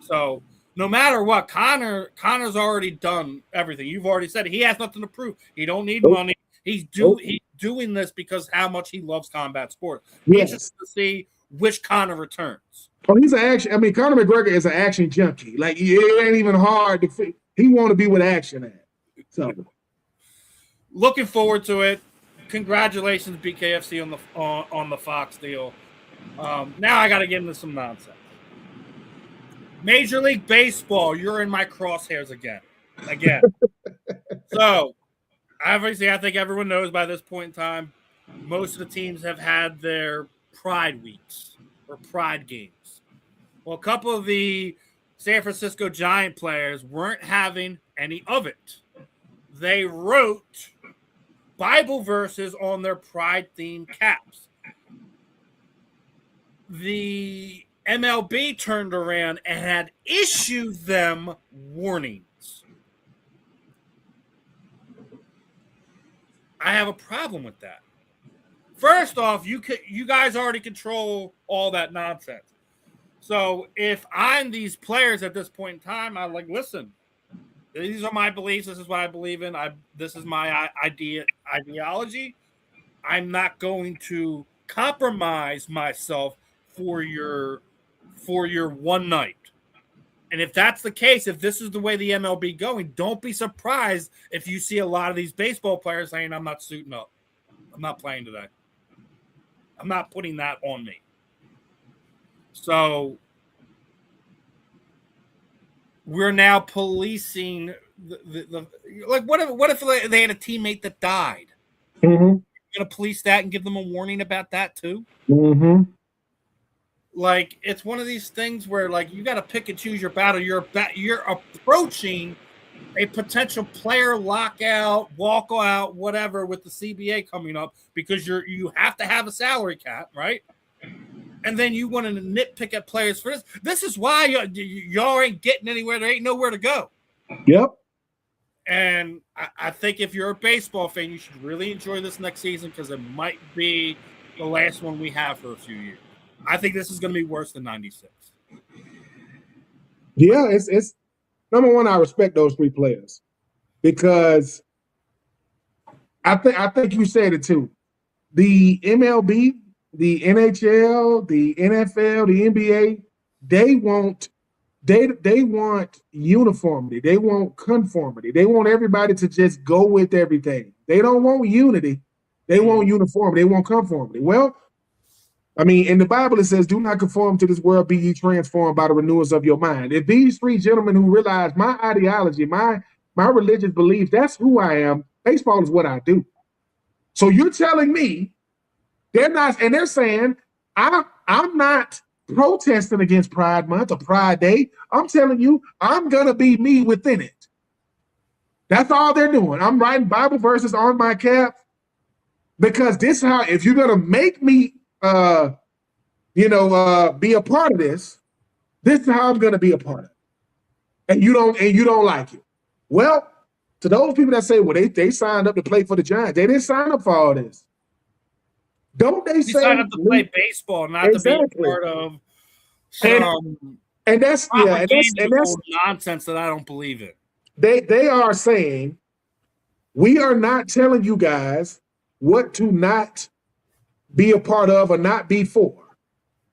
So no matter what, Conor's already done everything. You've already said it. He has nothing to prove. He don't need money. He's doing this because how much he loves combat sports. Yes. He's just to see which Conor returns. Oh, he's an action. I mean, Conor McGregor is an action junkie. Like, it ain't even hard to fit. He want to be with action at. So, looking forward to it. Congratulations, BKFC, on the Fox deal. Now I got to get into some nonsense. Major League Baseball, you're in my crosshairs again. So, obviously, I think everyone knows by this point in time, most of the teams have had their Pride Weeks or Pride Games. Well, a couple of the San Francisco Giant players weren't having any of it. They wrote Bible verses on their Pride-themed caps. The MLB turned around and had issued them warnings. I have a problem with that. First off, you guys already control all that nonsense. So if I'm these players at this point in time, I'm like, listen, these are my beliefs. This is what I believe in. This is my ideology. I'm not going to compromise myself for your one night. And if that's the case, if this is the way the MLB going, don't be surprised if you see a lot of these baseball players saying, I'm not suiting up. I'm not playing today. I'm not putting that on me. So we're now policing the like. What if they had a teammate that died? mm-hmm. You're gonna police that and give them a warning about that too? Mm-hmm. Like, it's one of these things where, like, you got to pick and choose your battle. You're approaching a potential player lockout, walk out, whatever, with the CBA coming up, because you have to have a salary cap, right? And then you want to nitpick at players for this. This is why y'all ain't getting anywhere. There ain't nowhere to go. Yep. And I think if you're a baseball fan, you should really enjoy this next season, because it might be the last one we have for a few years. I think this is going to be worse than 96. Yeah, it's number one. I respect those 3 players because I think you said it too. The MLB, the NHL, the NFL, the NBA, they want uniformity. They want conformity. They want everybody to just go with everything. They don't want unity. They want uniformity. They want conformity. Well, I mean, in the Bible, it says, do not conform to this world, be ye transformed by the renewals of your mind. If these 3 gentlemen who realize my ideology, my religious beliefs, that's who I am, baseball is what I do. So you're telling me they're not, and they're saying, I'm not protesting against Pride Month or Pride Day. I'm telling you, I'm going to be me within it. That's all they're doing. I'm writing Bible verses on my cap because this is how, if you're going to make me be a part of this is how I'm going to be a part of it. And you don't like it. Well, to those people that say, well, they signed up to play for the Giants. They didn't sign up for all this. Don't they You say signed up to play baseball, not to be a exactly? part of some And that's propaganda nonsense that I don't believe in. they are saying we are not telling you guys what to not be a part of or not be for.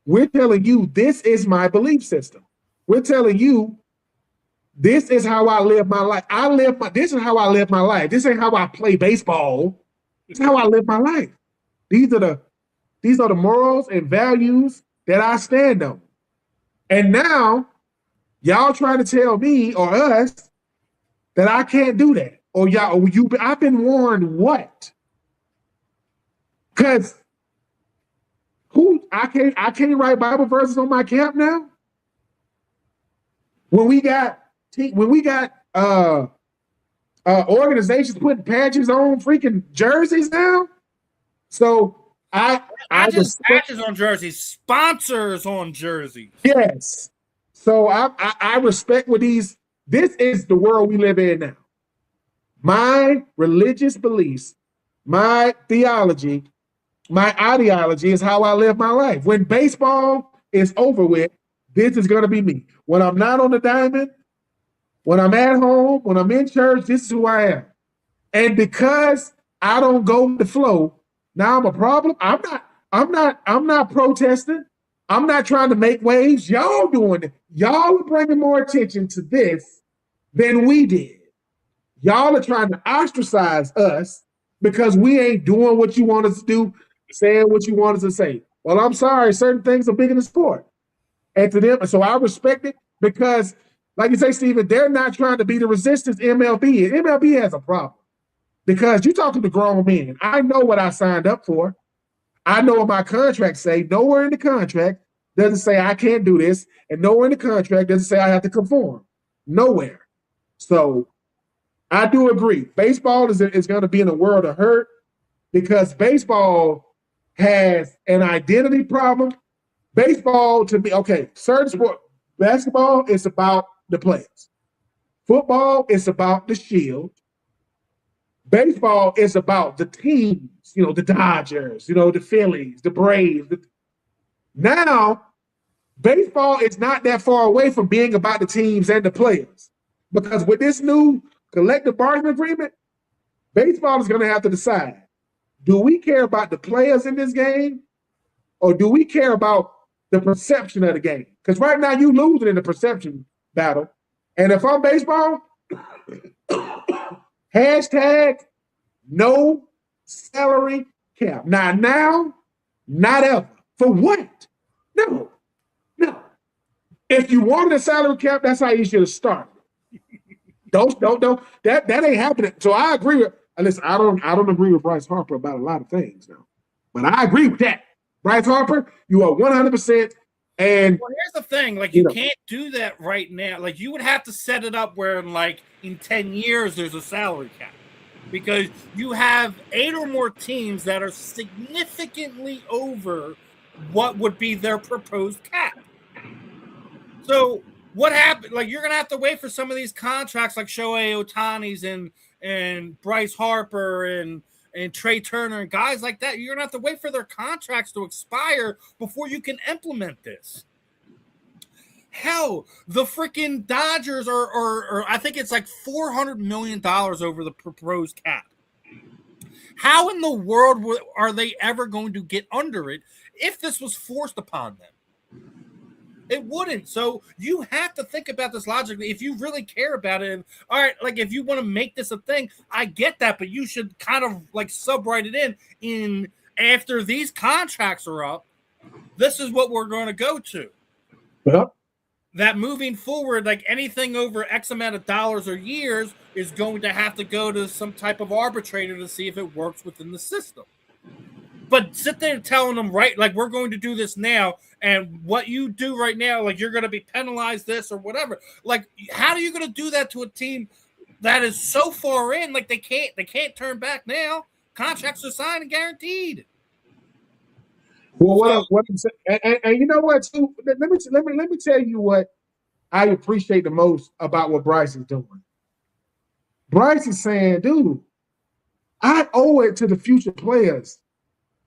We're telling you this is my belief system. We're telling you this is how I live my life. This is how I live my life. This ain't how I play baseball. This is how I live my life. These are the morals and values that I stand on. And now y'all trying to tell me or us that I can't do that. Or I've been warned what? Because I can't write Bible verses on my cap now? When we got organizations putting patches on freaking jerseys now. So patches on jerseys, sponsors on jerseys. Yes. So I respect what this is the world we live in now. My religious beliefs, my theology, my ideology is how I live my life. When baseball is over with, this is going to be me. When I'm not on the diamond, when I'm at home, when I'm in church, this is who I am. And because I don't go with the flow, now I'm a problem. I'm not protesting. I'm not trying to make waves. Y'all doing it. Y'all are bringing more attention to this than we did. Y'all are trying to ostracize us because we ain't doing what you want us to do, saying what you want us to say. Well, I'm sorry, certain things are bigger than sport. And to them, so I respect it because, like you say, Stephen, they're not trying to be the resistance MLB is. MLB has a problem because you're talking to grown men. I know what I signed up for. I know what my contract say. Nowhere in the contract doesn't say I can't do this, and nowhere in the contract doesn't say I have to conform. Nowhere. So I do agree. Baseball is going to be in a world of hurt because baseball has an identity problem. Baseball, to me, okay, certain sport, basketball is about the players. Football is about the shield. Baseball is about the teams, the Dodgers, the Phillies, the Braves. Now, baseball is not that far away from being about the teams and the players. Because with this new collective bargaining agreement, baseball is going to have to decide, do we care about the players in this game or do we care about the perception of the game? Because right now you losing in the perception battle. And if I'm baseball, hashtag no salary cap. Now, not ever. For what? No. If you wanted a salary cap, that's how you should have started. Don't. That ain't happening. So I agree with. Listen, I don't agree with Bryce Harper about a lot of things now, but I agree with that. Bryce Harper, you are 100%. And here's the thing: you can't do that right now. You would have to set it up where, in 10 years, there's a salary cap, because you have 8 or more teams that are significantly over what would be their proposed cap. So what happened? You're gonna have to wait for some of these contracts, like Shohei Ohtani's and Bryce Harper and Trey Turner and guys like that. You're gonna have to wait for their contracts to expire before you can implement this. Hell, the freaking Dodgers are I think it's $400 million over the proposed cap. How in the world are they ever going to get under it if this was forced upon them? It wouldn't. So you have to think about this logically. If you really care about it, all right, if you want to make this a thing, I get that, but you should kind of sub-write it in after these contracts are up, this is what we're going to go to. Yep. That moving forward, anything over X amount of dollars or years is going to have to go to some type of arbitrator to see if it works within the system. But sit there telling them, right, we're going to do this now, and what you do right now, you're going to be penalized this or whatever. How are you going to do that to a team that is so far in? They can't turn back now. Contracts are signed and guaranteed. Well, what I'm saying, and you know what, too? Let me tell you what I appreciate the most about what Bryce is doing. Bryce is saying, dude, I owe it to the future players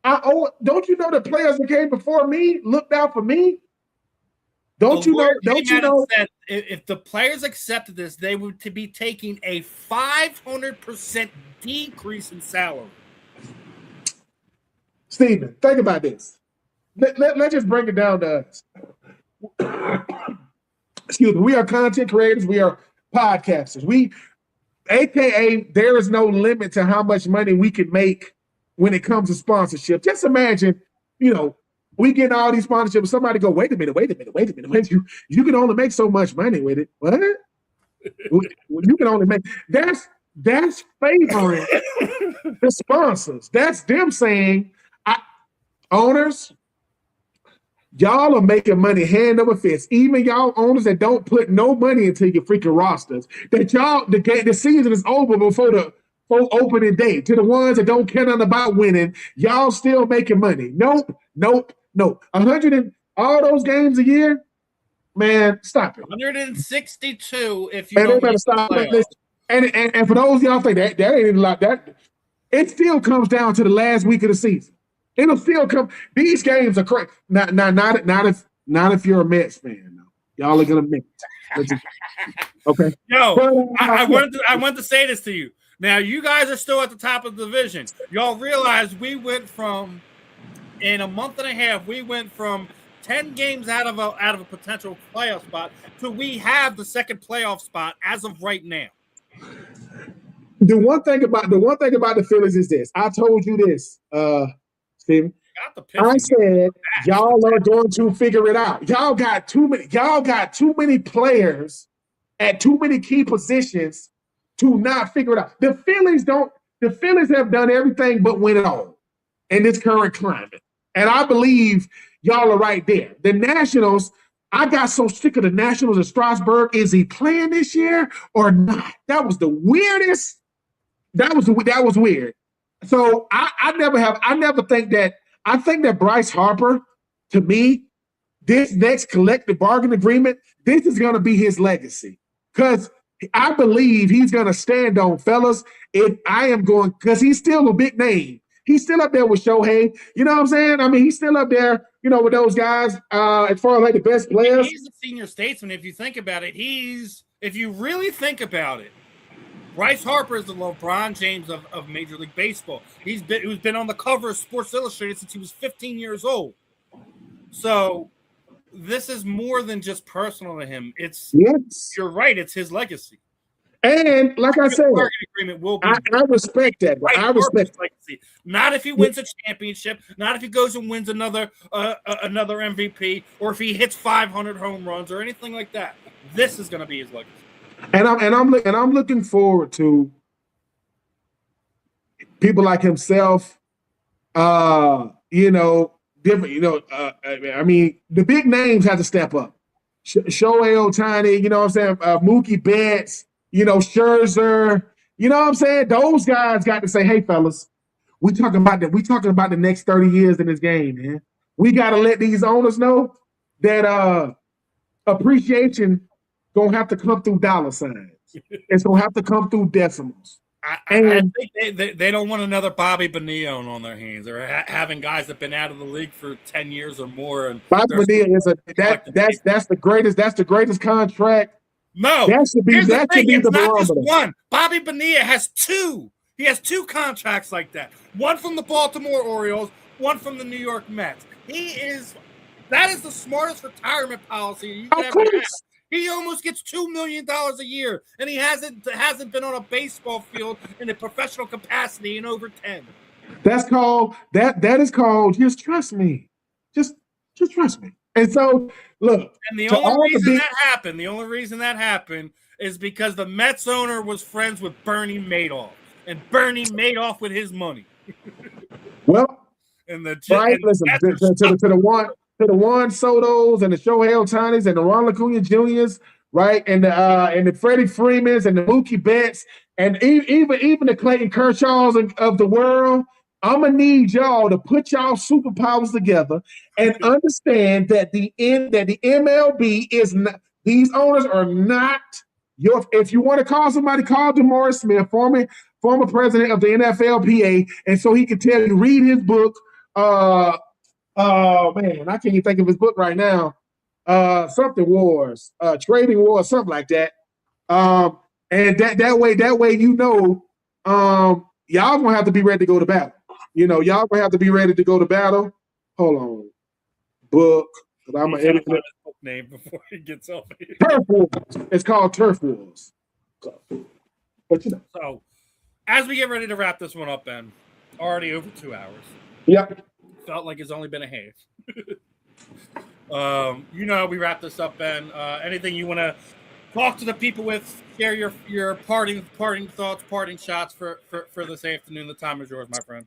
Don't you know the players that came before me looked out for me? Don't you know? Don't you know? Said if the players accepted this, they would to be taking a 500% decrease in salary. Steven, think about this. Let's just bring it down to us. Excuse me. We are content creators. We are podcasters. AKA, there is no limit to how much money we can make when it comes to sponsorship. Just imagine, we get all these sponsorships. Somebody go, wait a minute. You can only make so much money with it. What? You can only make that's favoring the sponsors. That's them saying, owners, y'all are making money hand over fist. Even y'all owners that don't put no money into your freaking rosters. That the season is over before opening day. To the ones that don't care nothing about winning, y'all still making money. Nope. 100 and all those games a year, man, stop it. 162 if you and don't they better stop it. And for those y'all think that ain't a lot, that it still comes down to the last week of the season. It'll still come. These games are crazy. Not if you're a Mets fan. No. Y'all are gonna miss it. Okay. No, I wanted to say this to you. Now you guys are still at the top of the division. Y'all realize we went from, in a month and a half, we went from 10 games out of a potential playoff spot to we have the second playoff spot as of right now. The one thing about the Phillies is this. I told you this, Steven. I said y'all are going to figure it out. Y'all got too many players at too many key positions to not figure it out. The Phillies have done everything but win it all in this current climate. And I believe y'all are right there. The Nationals, I got so sick of the Nationals in Strasburg. Is he playing this year or not? That was the weirdest. That was weird. So I think that Bryce Harper, to me, this next collective bargain agreement, this is going to be his legacy. Because I believe he's going to stand on, fellas, because he's still a big name. He's still up there with Shohei. You know what I'm saying? I mean, he's still up there, with those guys as far as like the best players. He's a senior statesman. If you think about it, if you really think about it, Bryce Harper is the LeBron James of Major League Baseball. He's been on the cover of Sports Illustrated since he was 15 years old. So this is more than just personal to him. You're right. It's his legacy. And like I said, agreement will be I respect that. Right, I respect legacy. Not if he wins a championship, not if he goes and wins another MVP, or if he hits 500 home runs or anything like that. This is going to be his legacy. And I'm looking forward to people like himself, different, I mean, the big names have to step up. Shohei Ohtani, you know what I'm saying? Mookie Betts, Scherzer, you know what I'm saying? Those guys got to say, hey, fellas, we talking about the next 30 years in this game, man. We got to let these owners know that appreciation gonna have to come through dollar signs. It's gonna have to come through decimals. I think they don't want another Bobby Bonilla on their hands, or having guys that've been out of the league for 10 years or more. And Bobby Bonilla is that's the greatest contract. No, that should be the barometer. One. Bobby Bonilla has two. He has two contracts like that. One from the Baltimore Orioles, one from the New York Mets. That is the smartest retirement policy you can ever have. He almost gets $2 million a year, and he hasn't been on a baseball field in a professional capacity in over 10. That is called just trust me. Just trust me. And so look, and the only reason that happened is because the Mets owner was friends with Bernie Madoff, and Bernie Madoff with his money. Well, and listen to the Juan Sotos and the Shohei Ohtanis and the Ronald Acuna Jr.'s, right? And the Freddie Freemans and the Mookie Betts and even the Clayton Kershaws of the world. I'm gonna need y'all to put y'all superpowers together and understand that the MLB is not. These owners are not your. If you want to call somebody, call DeMaurice Smith, former president of the NFLPA, and so he can tell you, read his book. Oh man, I can't even think of his book right now. Something Wars, Trading Wars, something like that. And that way, y'all gonna have to be ready to go to battle. Y'all gonna have to be ready to go to battle. Hold on, book. I'm gonna edit his book name before he gets off here. Turf Wars. It's called Turf Wars. But So, as we get ready to wrap this one up, Ben, already over 2 hours. Yep. Felt like it's only been a half. We wrap this up, Ben. Anything you want to talk to the people with? Share your parting thoughts, parting shots for this afternoon. The time is yours, my friend.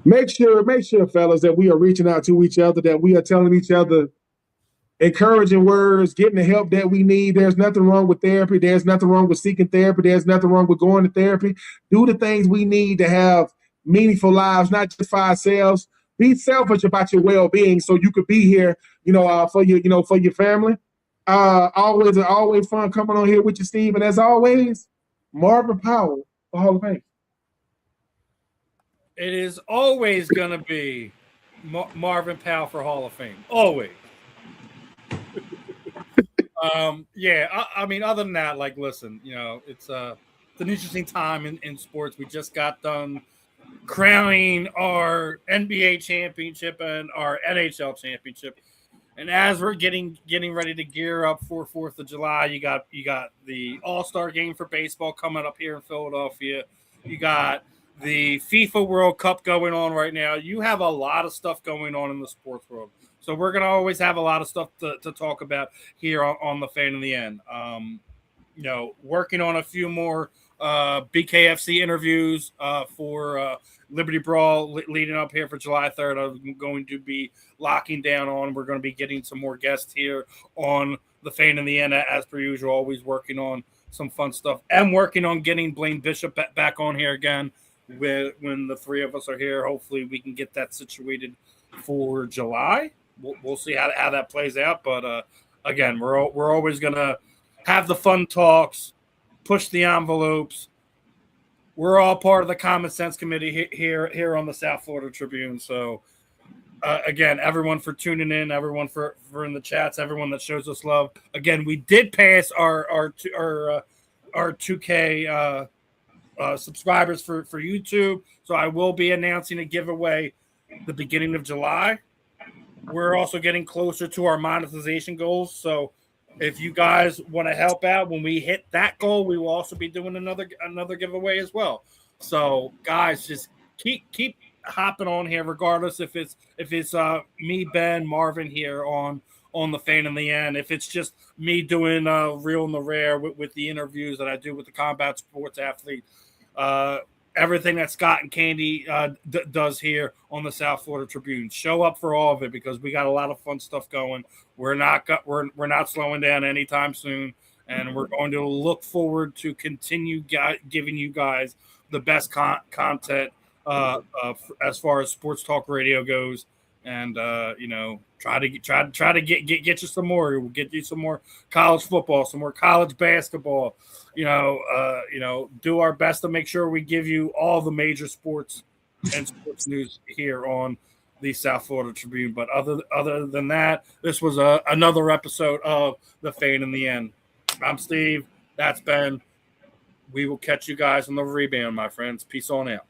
Make sure, fellas, that we are reaching out to each other, that we are telling each other encouraging words, getting the help that we need. There's nothing wrong with therapy. There's nothing wrong with seeking therapy. There's nothing wrong with going to therapy. Do the things we need to have meaningful lives, not just for ourselves. Be selfish about your well-being so you could be here, for your family. Always fun coming on here with you, Steve. And as always, Marvin Powell for Hall of Fame. It is always going to be Marvin Powell for Hall of Fame. Always. I mean, other than that, listen, it's an interesting time in sports. We just got done crowning our NBA championship and our NHL championship. And as we're getting ready to gear up for 4th of July, you got the All-Star game for baseball coming up here in Philadelphia. You got the FIFA World Cup going on right now. You have a lot of stuff going on in the sports world. So we're going to always have a lot of stuff to talk about here on the Fan in the End. Working on a few more BKFC interviews for Liberty Brawl leading up here for July 3rd. I'm going to be locking down on. We're going to be getting some more guests here on the Fan in the End, as per usual, always working on some fun stuff. And working on getting Blaine Bishop back on here again when the three of us are here. Hopefully we can get that situated for July. We'll see how that plays out. But again, we're always going to have the fun talks, push the envelopes. We're all part of the Common Sense Committee here on the South Florida Tribune. So, again, everyone for tuning in, everyone for in the chats, everyone that shows us love. Again, we did pass our 2K subscribers for YouTube. So I will be announcing a giveaway the beginning of July. We're also getting closer to our monetization goals. So if you guys want to help out when we hit that goal, we will also be doing another giveaway as well. So guys, just keep hopping on here, regardless if it's me, Ben, Marvin here on the Fan in the End. If it's just me doing Real and the Rare with the interviews that I do with the combat sports athlete. Everything that Scott and Candy does here on the South Florida Tribune. Show up for all of it because we got a lot of fun stuff going. We're not slowing down anytime soon, and we're going to look forward to continue giving you guys the best content as far as sports talk radio goes. And try to get you some more. We'll get you some more college football, some more college basketball. Do our best to make sure we give you all the major sports and sports news here on the South Florida Tribune. But other than that, this was another episode of the Fan in the End. I'm Steve. That's Ben. We will catch you guys on the rebound, my friends. Peace on out.